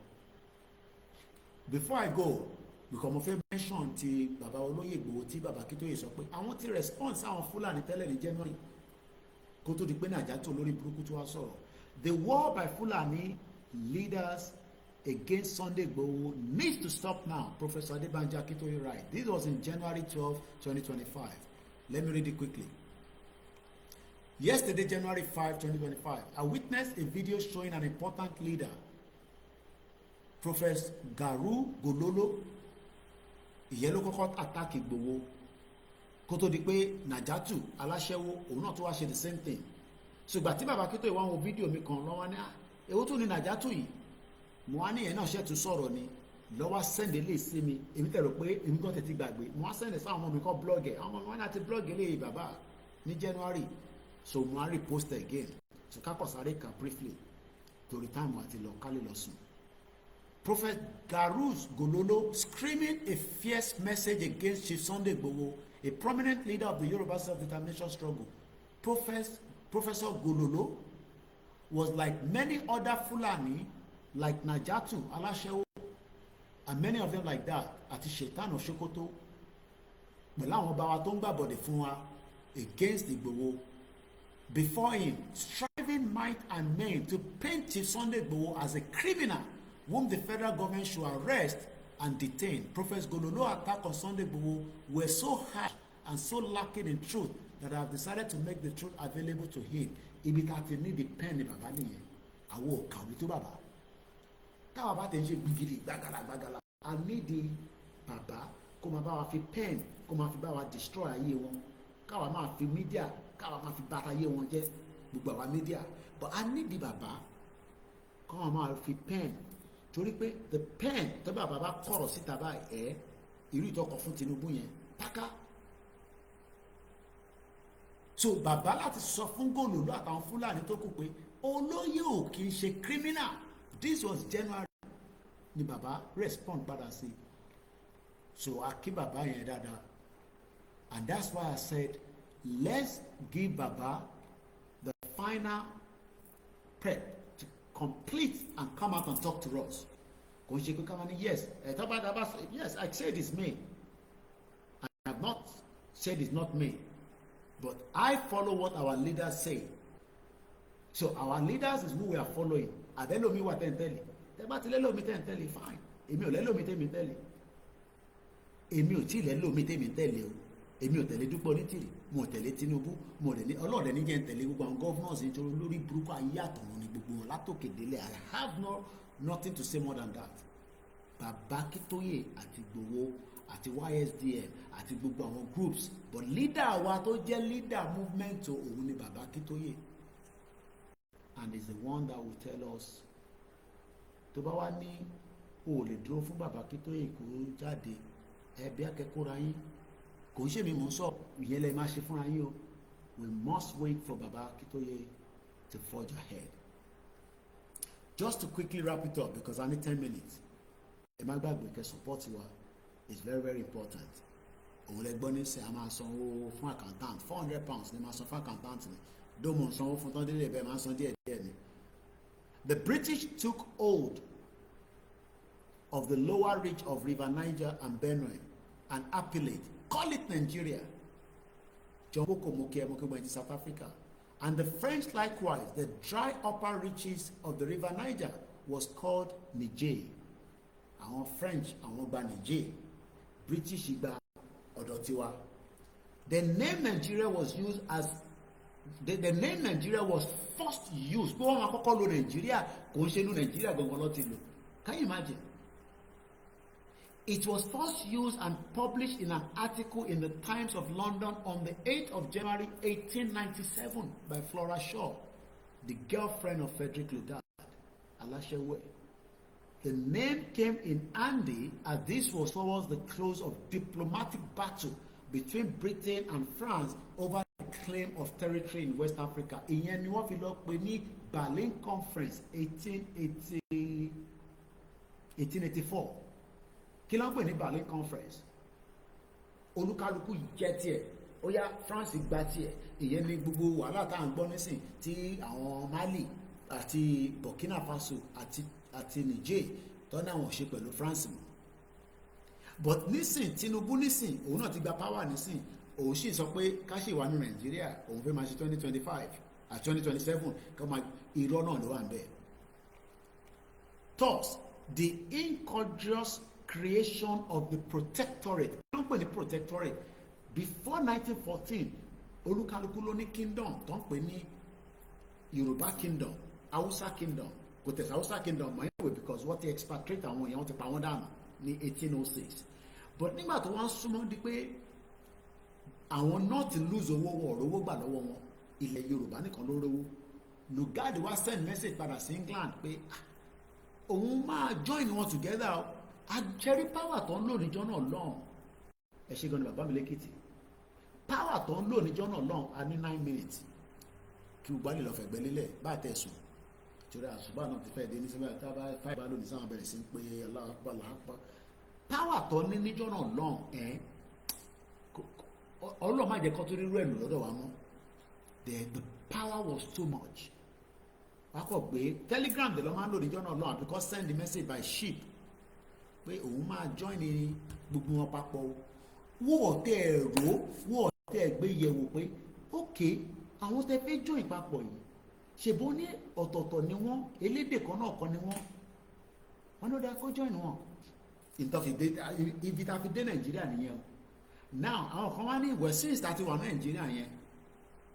Before I go because mo fẹ́ mention ti bàbá olóyè Ìgbòho tí bàbá Akíntóyè sọ pé àwọn ti response àwọn Fúlàní tẹ́lẹ̀ ní January kó tó di pé nàìjà tó lórí burúkú tó wá sọ̀rọ̀. The war by Fulani leaders against Sunday Igboho needs to stop now, Professor Adebanjo Akintoye write. This was in January 12, 2025. Let me read it quickly. Yesterday, January 5, 2025, I witnessed a video showing an important leader, Professor Garu Gololo, ìyẹn ló kọ́kọ́ attack Igboho kó tó di pé Najatu aláṣẹ́wó òun náà tó wá ṣe the same thing. Ṣùgbọ́n tí bàbá Akíntóyè wá wo fídíò mi kan lọ́wọ́ ní èwo tún ní Najatu yìí mo wá ní ìyẹn náà ṣe tún sọ̀rọ̀ ni lọ́wọ́ sẹ́ndẹ̀ lè sí mi èmi tẹ̀rọ pé èmi kan tẹ̀tí gbàgbé mo wá sẹ́ndẹ̀ sáwọn ọmọ mi kan blọ́ọ̀gẹ̀ àwọn ọmọ mi wá ní àti blọ́ọ̀gẹ̀ lè bàbá ní January so mo wá repost again so kákọ̀sáré kan briefly torí táìmù àti lọ kálí lọ sùn. Prophet Garuz Gololo screaming a fierce message against Chief Sunday Igboho, a prominent leader of the Yoruba self-determination struggle. Professor Gololo was like many other Fulani, like Najatu, Alashewo, and many of them like that, àti Shetan of Sokoto, pẹ̀lú àwọn ọba wa tó ń gbàbọ̀dẹ̀ fún wa against Igboho. Before him, striving might and main to paint Chief Sunday Igboho as a criminal whom the federal government should arrest and detain. Professor Gololo attack on Sunday Igboho were so harsh and so lacking in truth that I have decided to make the truth available to him. Ibi tá ti ní the pen ni bàbá nìyẹn. Àwọn ò kàwé tó bàbá. Táwa bá ti ń ṣe gbigiri gbàgàlà. I need the bàbá kó máa bá wa fi pen kó máa fi bá wa destroy ayé wọn. Káwa máa fi media káwa máa fi bàtà ayé wọn jẹ́ gbogbo àwa media. But I need the bàbá kó máa fi pen torí pé the pen tó bàbá bá kọ̀rọ̀ síta báyìí irú ìtọ́kọ̀ fún Tinubu yẹn páká. So bàbá láti sọ fún Gololo àtàwọn Fúlàní tó kù pé olóyè ò kì í ṣe criminal. This was January ni bàbá respond padà sí. So a kí bàbá yẹn dáadáa and that's why I said let's give bàbá the final prep to complete and come out and talk to us. Kò ṣe pé ká máa ní yes yes I said it's me. I have not said it's not me. But I follow what our leaders say. So our leaders is who we are following. Àbẹ́lómi wà tẹ́ ń tẹ́lẹ̀. Tẹ́ bá ti lẹ́lómi tẹ́ ń tẹ́lẹ̀ fine. Èmi ò lẹ́lómi tẹ́ mi tẹ́lẹ̀. Èmi ò tí lẹ́lómi tẹ́ mi tẹ́lẹ̀ o. Èmi ò tẹ̀lé Dúpẹ́ Onítìrì. Mo ò tẹ̀lé Tinubu. Mo ò tẹ̀lé ọlọ́ọ̀dẹ ní jẹ́ ń tẹ̀lé gbogbo àwọn governors nítorí lórí burúkú ayé àtọ̀run ni gbogbo wọn látòkè délẹ̀. I have nothing to say more than that. Bàbá Akíntóyè àti Ìgbòho àti YSDM àti gbogbo àwọn groups but leader wa tó jẹ́ leader movement òun ni bàbá Akíntóyè and is the one that will tell us tó bá wá ní o lè dúró fún bàbá Akíntóyè kó jáde ẹbí akẹ́kọ̀ọ́ra yín kò ń ṣe mi mò ń sọ ìyẹn lè máa ṣe fúnra yín o we must wait for bàbá Akíntóyè to forge ahead. Just to quickly wrap it up, because I need 10 minutes. Emagbagbe support is very, very important. Òun lè gbọ́ ní sẹ́ a máa sanwó fún accountant £400 ni máa san fún accountant ni dómò sanwó fún tán délé bẹ́ẹ̀ máa san díẹ̀ díẹ̀ ni. The British took hold of the lower reach of River Niger and Benue and Appellate, call it Nigeria, South Africa, and the French likewise. The dry upper reaches of the River Niger was called Niger. Àwọn French àwọn gba Niger, British gba ọ̀dọ̀ tiwa. The name Nigeria was used as the name Nigeria was first used. Bí wọ́n máa kọ́kọ́ lo Nigeria kò ń ṣe inú Nigeria gangan ló ti lò. Can you imagine? It was first used and published in an article in the Times of London on the 8th of January 1897 by Flora Shaw, the girlfriend of Frederick Lodard, Alashewe. The name came in handy as this was towards the close of diplomatic battle between Britain and France over the claim of territory in West Africa. Ìyẹn ni wọ́n fi lọ pè ní Berlin Conference 1884. Kí ló ń pè ní Berlin Conference? Olúkálùkù jẹ́ tiẹ̀, ó yá France gba tiẹ̀. Ìyẹn ni gbogbo wàhálà tá à ń gbọ́ nísìn tí àwọn Mali àti Burkina Faso àti Niger tó ní àwọn ṣe pẹ̀lú France mọ́. But nísìn Tinubu nísìn òun náà ti gba power nísìn òun sì sọ pé ká ṣì wà ní Nàìjíríà òun fẹ́ máa ṣe 2025 àti 2027 kí wọ́n máa irọ́ náà ló wà ń bẹ̀. Thus, the injurious creation of the protectorate. Don't pè ní protectorate. Before 1914, olúkálùkù ló ní kingdom tó ń pè ní Yorùbá kingdom, Hausa kingdom. Kò tẹ̀sí Hausa kingdom mọ́ anyway because wọ́n ti expatriate àwọn èèyàn wọ́n ti pa wọ́n dànù ní 1806. But nígbà tó wọ́n súnmọ́ di pé àwọn north lose owó wọn owó gbà lọ́wọ́ wọn ilẹ̀ Yorùbá nìkan ló rówó. Lugard wá send message padà sí England pé òun máa join wọn together. Àjẹrí power tó ń lò níjọ́ náà lọ́hùn ẹ ṣe gan ni bàbá mi lẹ́kìtì power tó ń lò níjọ́ náà lọ́hùn a ní 9 minutes kí o gbálẹ̀ lọ fẹ̀gbẹ́ lélẹ̀ bá tẹ̀sùn torí àṣùbà náà ti fẹ́ dé ní sẹ́wọ́n tá a bá fáì bá lónìí sáwọn bẹ̀rẹ̀ sí pé aláàpá làápá power tó ní níjọ́ náà lọ́hùn ọlọ́ọ̀ má jẹ́ kó tó rí rẹ̀ lò lọ́dọ̀ wa mọ́ the power was too much wá kọ̀ pé telegram dẹ̀ lọ́ máa ń lò níjọ́ náà lọ́hùn àbíkọ́ send the message by ship pé òun máa join ní gbogbo wọn papọ̀ wọ́n ọ̀tẹ̀ ẹ̀rọ wọ́n ọ̀tẹ̀ ẹ̀gbẹ́ yẹ̀wò pé ok àwọn tẹ fẹ́ join papọ̀ yìí ṣèbó ní ọ̀tọ̀ọ̀tọ̀ ni wọ́n elédè kan náà kan ni wọ́n ló dá kó join wọn ibi tá a fi dé Nàìjíríà nìyẹn o now àwọn kan wá ní ìwẹ̀ since tá a ti wà Nàìjíríà yẹn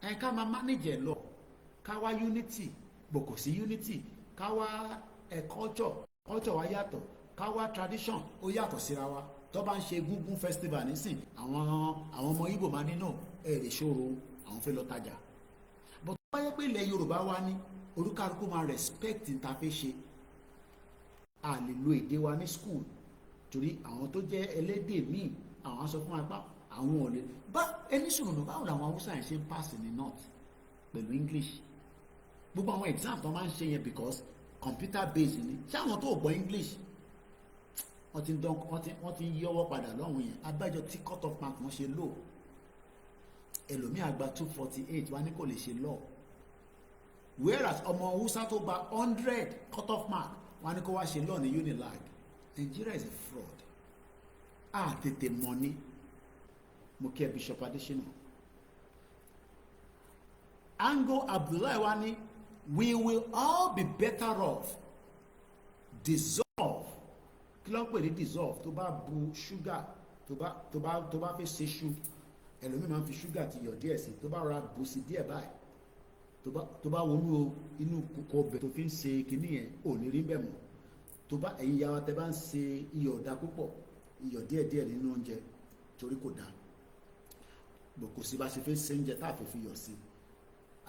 ẹ ká máa manage lọ ká wá unity bò kò sí unity ká wá culture wa yàtọ̀ ká wá tradition ó yàtọ̀ síra wa tó bá ń ṣe gúngún festival nísìn àwọn ọmọ Ìgbò máa nínú èrè ṣòro àwọn fẹ́ lọ tajà but tó bá yẹ pé ilẹ̀ Yorùbá wa ní olúkálùkù máa respect ní ta fẹ́ ṣe a lè lo èdè wa ní school torí àwọn tó jẹ́ ẹlẹ́dẹ̀ míì àwọn sọ fún wa pé àwọn ò lè bá ẹni sùnùnù báwo làwọn Haúsá yẹn ṣe ń pass ní north pẹ̀lú English gbogbo àwọn exam tó máa ń ṣe yẹn because computer based ni ṣé àwọn tó gbọ́ English wọ́n ti yí ọwọ́ padà lọ́hùn yẹn abájọ tí cut off mark wọ́n ṣe lò ẹlòmíà gba 248 wá ní kò lè ṣe lọ whereas ọmọ Hausa tó gba 100 cut off mark wá ní kó wá ṣe lọ ní Unilag. Nigeria is a fraud tètè mọ̀ ní mo kí ẹ Bishop Adesina Ango Abdullahi wá ní we will all be better off dissolve kí ló ń pè ní dissolve tó bá bu ṣúgà tó bá fẹ́ ṣe ṣú ẹlòmíì máa ń fi ṣúgà ti yọ̀ díẹ̀ sí tó bá ra bù sí díẹ̀ báyìí tó bá wọnú inú kókó ọbẹ̀ tó fi ń ṣe kinní yẹn ò ní rí bẹ́ẹ̀ mọ́ tó bá ẹ̀yin yàrá tẹ bá ń ṣe iyọ̀ ọ̀dà púpọ̀ iyọ̀ díẹ̀ nínú oúnjẹ torí kò dáa bò kò sí bá ṣe fẹ́ ṣe oúnjẹ tá a fẹ́ fi yọ̀ sí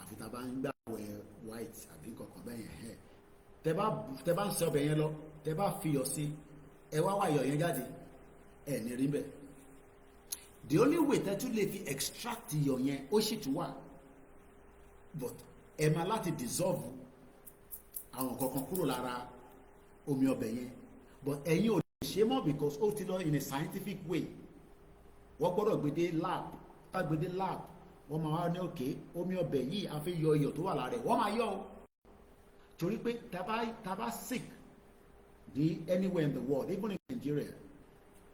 àfi tá a bá ń gbà wẹ̀ white àbí nǹkan bẹ́ẹ̀ yẹn tẹ bá ń ṣe ọbẹ̀ yẹn lọ tẹ bá fi yọ̀ sí ẹ wá iyọ̀ yẹn jáde ẹ ní rí bẹ́ẹ̀ the only way tẹ́ tún lè fi extract iyọ̀ yẹn ó sì tún wà but ẹ máa láti dissolve àwọn kankan kúrò lára omi ọbẹ̀ yẹn, but ẹ̀yin ò lè ṣe mọ́ because ó ti lọ in a scientific way. Wọ́n gbọ́dọ̀ gbé dé lab, wọ́n máa wá ní òkè omi ọbẹ̀ yìí a fẹ́ yọ iyọ̀ tó wà lára rẹ̀, wọ́n máa yọ o. Torí pé tá sick ní anywhere in the world, even in Nigeria,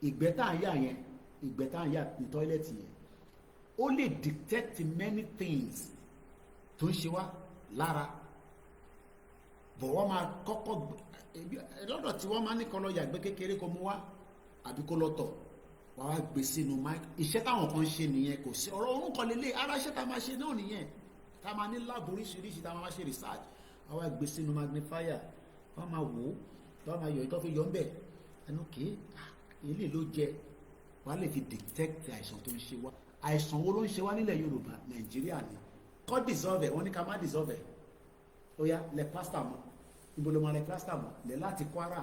ìgbẹ́ tá à ń yà ní tọ́ílẹ̀tì yẹn ó lè detect many things tó ń ṣe wá lára, bọ̀ wọ́n máa kọ́kọ́ lọ́dọ̀ tí wọ́n máa ní kọ́ lọ yàgbẹ́ kékeré kó mú wá àbí kó lọ tọ̀, wọ́n wá gbé sínú mic. Iṣẹ́ táwọn kan ṣe nìyẹn, kò sí ọ̀rọ̀ orúkọ lélẹ̀, ara iṣẹ́ tá a máa ṣe náà nìyẹn, tá a máa ní láàbù oríṣiríṣi tá a máa ṣe research, wọ́n wá gbé sínú magnifier, wọ́n máa wò ó, wọ́n máa yọ ìtọ́ fi yọ ń bẹ̀ ẹnu kì í ilé ló jẹ, wọ́n á lè fi detect àìsàn tó ń ṣe wá. Àìsàn wo ló ń ṣe wá nílẹ̀ Yorùbá, Nàìjíríà ni kọ́ dissolve ẹ̀, wọ́n ní ká má dissolve ẹ̀, ó yá lẹ plaster mọ́, ibo ló máa lẹ plaster mọ́, lẹ láti Kwara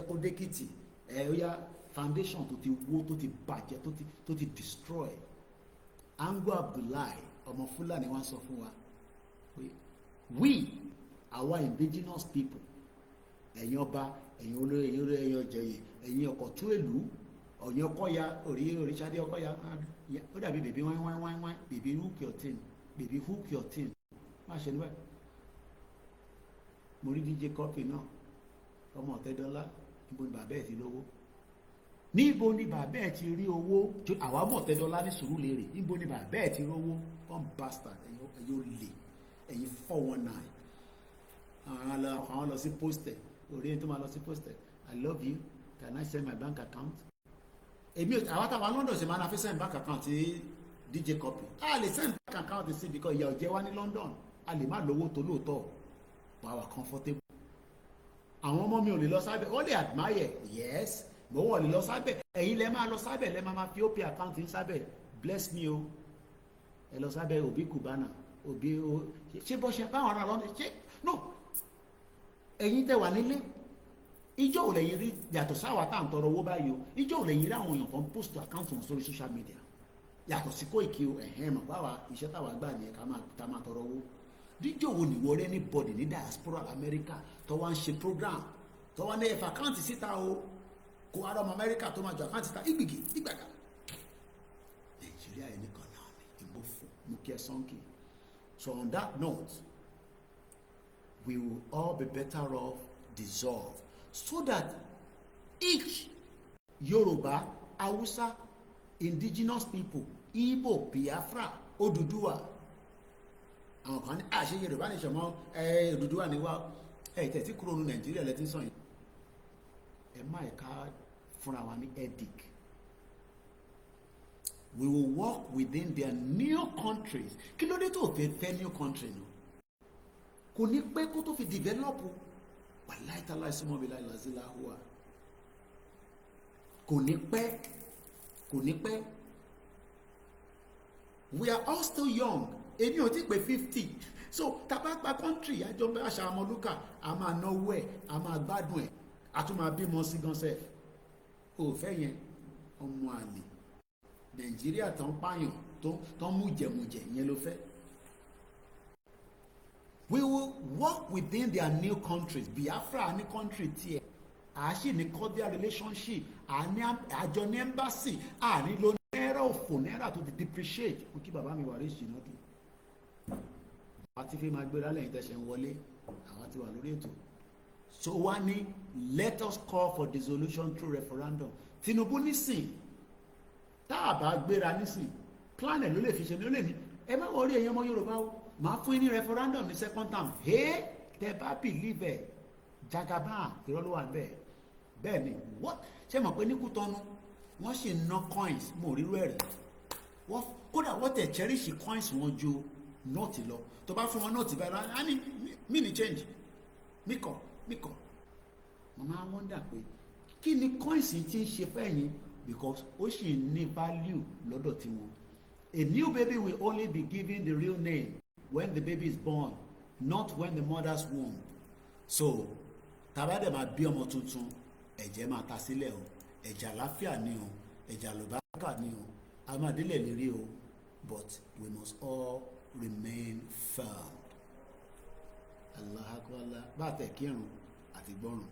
kó dékìtì ẹ̀, ó yá foundation tó ti wó, tó ti bàjẹ́, tó ti destroy. Ango Abdullahi ọmọ Fúlàní wá sọ fún wa pé we our indigenous people, ẹ̀yin ọba, ẹ̀yin olóyè, ẹ̀yin ọ̀jẹ̀yè, ẹ̀yin ọkọ̀ tó èlú, ọ̀yin ọkọ̀ya oríṣadé ọkọ̀ya, ó dàbí bèbí wáín bèbí hook your tin má ṣe níbẹ̀. Mo rí DJ Copy náà ọmọ Ọ̀tẹ́dọ́lá, níbo ni bàbá ẹ̀ ti lówó, níbo ni bàbá ẹ̀ ti rí owó, àwa mọ̀ Ọ̀tẹ́dọ́lá ní Sùúrùlérè, níbo ni bàbá ẹ̀ ti rówó, one bastard, ẹ̀yin olè, ẹ̀yin 419. Àwọn lọ sí posted, orí ẹni tó máa lọ sí posted, I love you, can I send my bank account? Èmi àwọn táwọn London ṣe máa na fi send bank account sí DJ Copy, a lè send bank account sí because ìyà ọ̀jẹ̀ wá ní London, a lè má lówó tó lóòótọ́, but our comfortable. Àwọn ọmọ mi ò lè lọ sábẹ̀, ó lè admire, yes, mo wọ̀ lè lọ sábẹ̀, ẹ̀yin lẹ máa lọ sábẹ̀, lẹ máa fi OP account ń sábẹ̀, bless me o, ẹ lọ sábẹ̀ Obi Cubana, Obi o, ṣé bọ́ ṣe báwọn ará London ṣe no, ẹ̀yin tẹ́ wà nílé, ìjọ ò lẹ́yìn rí yàtọ̀ sáwà tá à ń tọrọ owó báyìí o, ìjọ ò lẹ́yìn rí àwọn èèyàn kan post account wọn sórí social media yàtọ̀ sí Koiki o, mọ̀ báwa iṣẹ́ táwa gbà ní ká máa tọrọ owó. Díjọ́ wo ni wọlé ní bọ́ọ̀dì ní diaspora America tó wá ń ṣe program tó wá ní ẹ̀fà àkáǹtì síta o, kó ara ọmọ America tó máa jọ àkáǹtì síta ìgbàgà. Nàìjíríà yẹn nìkan náà ni ìgbófò mú kí ẹ sọ́nkì. So on that note, we will all be better off dissolve, so that each Yoruba, Hausa, indigenous people, Igbo, Biafra, Oduduwa, àwọn kan ní àṣẹ Yorùbá ní ìṣọ̀mọ́ Oduduwa ni wá tẹ̀sí kúrò ní Nàìjíríà lẹ́tí sọ̀yìn, ẹ má ẹ̀ka fúnra wa ní edic. We will work within their new countries. Kí ló dé tó fẹ́ new country nù? Kò ní pẹ́ kó tó fi develop wàláìtàlá ìsúnmọ́ bí láìláìlá hùwà. Kò ní pẹ́. We are all still young. Èmi ò tí pé 50. So tabapa country àjọ àṣà ọmọlúkà, a máa náwó ẹ̀, a máa gbádùn ẹ̀, a tún máa bímọ sí gánṣẹ́. O fẹ́ yẹn ọmọ àlè. Nàìjíríà tán pààyàn tán mú jẹmújẹ yẹn ló fẹ́. We will work within their new countries. Biafra ní country tiẹ̀, àṣì ní cordial relationship, àjọ ní embassy, àní ló náírà òfò náírà tó ti depreciate. Mo kí bàbá mi wà rí ìṣìnà dùn. Àwọn tí fi máa gbéra lẹ́yìn tẹ̀sẹ̀ ń wọlé, àwọn ti wà lórí ètò. So wá ní let us call for dissolution through referendum. Tinubu nísìn, tá a bá gbéra nísìn, plan ẹ̀ ló lè fi ṣe ní ó lè ní ẹ má wọrí ẹ̀yin ọmọ Yorùbá o, máa fún yín ní referendum ní second term. Tẹ bá believe ẹ̀ Jagaban irọ́ ló wà bẹ́ẹ̀. Bẹ́ẹ̀ ni ṣé mọ̀ pé ní Kútọ́nù wọ́n sì ná coins, mo rí rú ẹ̀rí. Kódà wọ́n tẹ̀ cherish coins wọn ju nọ́ọ̀tì lọ. Tó bá fún wọn nọ́ọ̀tì báyìí á ní mí ní change mí kọ̀. Mo máa wonder pé kí ni coins ti ń ṣe fẹ́yìn, because ó sì ní value lọ́dọ̀ tiwọn. A new baby will only be given the real name when the baby is born, not when the mother's womb. So tabade máa bí ọmọ tuntun, ẹ̀jẹ̀ máa ta sílẹ̀ o, ẹ̀jẹ̀ àlàáfíà ni o, ẹ̀jẹ̀ àlùbáríkà ni o, a máa délẹ̀ lérí o, but we must all remain firm. Allahu Akbar bá tẹ̀ kírun àti gbọ́rùn.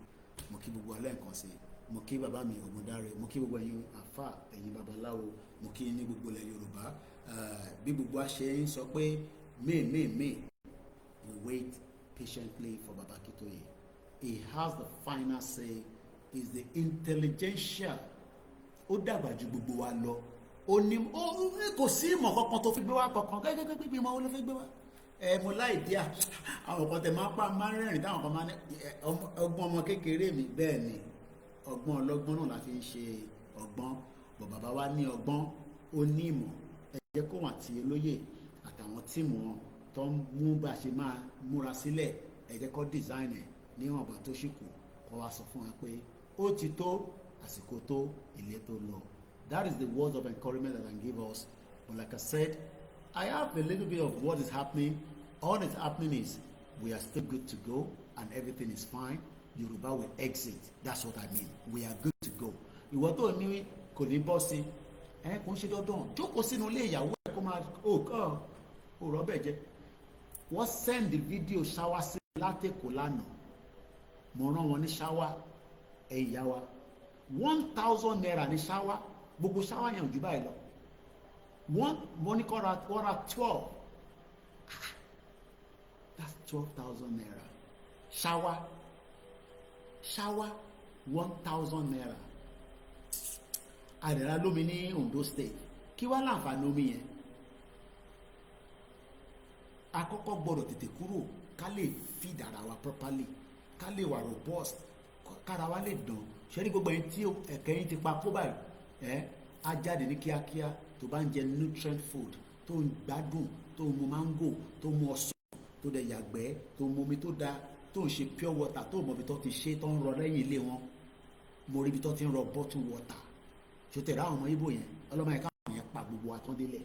Mo kí gbogbo alẹ́ nǹkan sí, mo kí bàbá mi Ògúndáre, mo kí gbogbo ẹ̀yin àfà, ẹ̀yin babaláwo, mo kí ní gbogbo ilẹ̀ Yorùbá. Bí gbogbo a ṣe ń sọ pé may we wait patiently for Baba Akintoye. He has the final say. Is the intelligentsia. Ó dàgbà ju gbogbo wa lọ. Ó ní kò sí ìmọ̀ kankan tó fi gbé wá kankan gẹ́gẹ́ bí ìmọ̀ wo ló fi gbé wá. Mo láì díà àwọn kan tẹ̀ máa ń rẹ́rìn táwọn kan máa ní ọgbọ́n ọmọ kékeré mi bẹ́ẹ̀ ni ọgbọ́n ọlọ́gbọ́n náà la fi ń ṣe ọgbọ́n. Bọ̀ bàbá wa ní ọgbọ́n, ó ní ìmọ̀. Ẹ jẹ́ kó wọn àti olóyè àtàwọn tíìmù wọn tó ń mú bá a ṣe máa múra sílẹ̀, ẹ jẹ́ kó design ẹ̀ níwọ̀n bá tó ṣì kù kó wá sọ fún wa pé ó ti tó àsìkò tó ilé tó lọ. That is the words of encouragement that I can give us. But like I said, I have a little bit of what is happening. All that's happening is we are still good to go and everything is fine. Yoruba will exit. That's what I mean. We are good to go. Ìwọ tó ní kò ní bọ́ sí kò ń ṣe dandan jókòó sínú ilé ìyàwó ẹ̀ kó máa ó rọ́bẹ̀ jẹ́. Wọ́n send the video ṣáwá sí látẹ̀kọ́ lánàá. Mo rán wọn ní ṣáwá ẹ̀yà wa 1,000 naira ní ṣáwá, gbogbo ṣáwá yẹn ò jù báyìí lọ. Wọ́n ní kọ́ ra 12. That's 12,000 naira. Ṣáwá 1,000 naira. Àdẹ̀rà lómi ní Ondo State. Kí wá láǹfààní omi yẹn? Àkọ́kọ́ gbọ́dọ̀ tètè kúrò ká lè feed ara wa properly, ká lè wà robust, kára wa lè dán. Ṣé ní gbogbo ẹni tí ẹ̀kẹ́ yín ti pa kó báyìí á jáde ní kíákíá tó bá ń jẹ nutrient food, tó ń gbádùn, tó ń mu mango, tó ń mu ọsàn, tó dẹ̀ yàgbẹ́, tó ń mu omi tó dáa, tó ń ṣe pure water, tó mọ̀ bí tó ti ṣe tó ń rọ lẹ́yìn ilé wọn. Mo rí bí tó ti ń rọ bottle water. Ṣé tẹ̀lé àwọn ọmọ Ìgbò yẹn ọlọ́mọ ẹ̀ka àwọn yẹn pa gbogbo àtọ́ndélẹ̀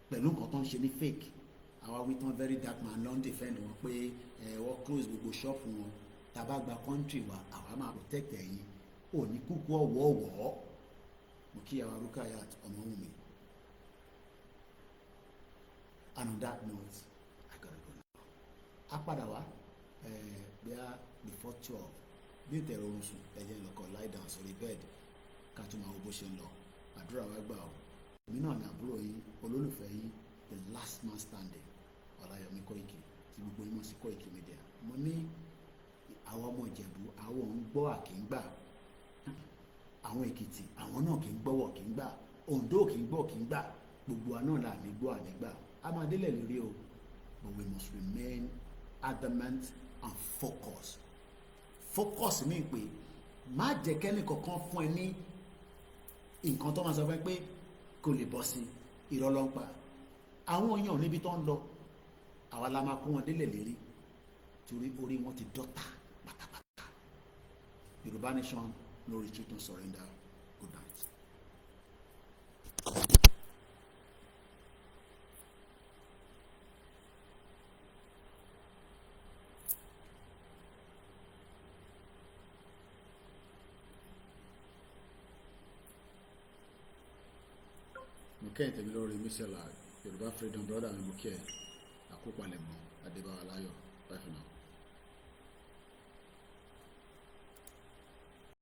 pẹ̀lú nǹkan tó ń ṣe ní fake. Àwa wí tán very dark man ló ń defend wọn pé wọ́n close gbogbo ṣọ́ọ̀pù wọn. Tàbá gba country wa àwa máa protect ẹ̀yin. Ò ní kúkú ọ̀wọ̀ọ̀wọ̀. Mo kí àwa Rukayat Ọmọwùmí. And on that note, I gotta go now. A padà wá before 12 bí ìtẹ̀rọ oorun sùn ẹ̀jẹ̀ lọ́kọ̀ lie down sórí bed ká tún máa wo bó ṣe ń lọ. Àdúrà wa gbà ọ́. Èmi náà ní àbúrò yín, olólùfẹ́ yín, the last man standing, Olayomi Koiki, tí gbogbo yín mọ̀ sí Koikimedia. Mo ní àwọn ọmọ Ìjẹ̀bú àwọn ń gbọ́ àkíngbà, àwọn Èkìtì àwọn náà kì í gbọ́wọ̀ kì í gbà, Oǹdó kì í gbọ́ kì í gbà, gbogbo wa náà là ní gbọ́ ànígbà. A máa délẹ̀ lórí o, but we must remain adamant and focused. Focus mi pé má jẹ́ kẹ́ni kankan fún ẹ ní nǹkan tó máa sọ fún ẹ pé kò lè bọ́ sí irọ́ ló ń pa. Àwọn èèyàn níbi tó ń lọ àwa la máa kó wọn délẹ̀ lérí torí orí wọn ti dọ́ta pátápátá. Yorùbá nation, no retreat, no surrender. Good night. Mo kẹ́yìn tẹ̀mí lórí mísẹ́lá Yorùbá freedom brother mi mo kí ẹ àkópalẹ̀mọ́ Adébáwá Láyọ̀. Bye for now.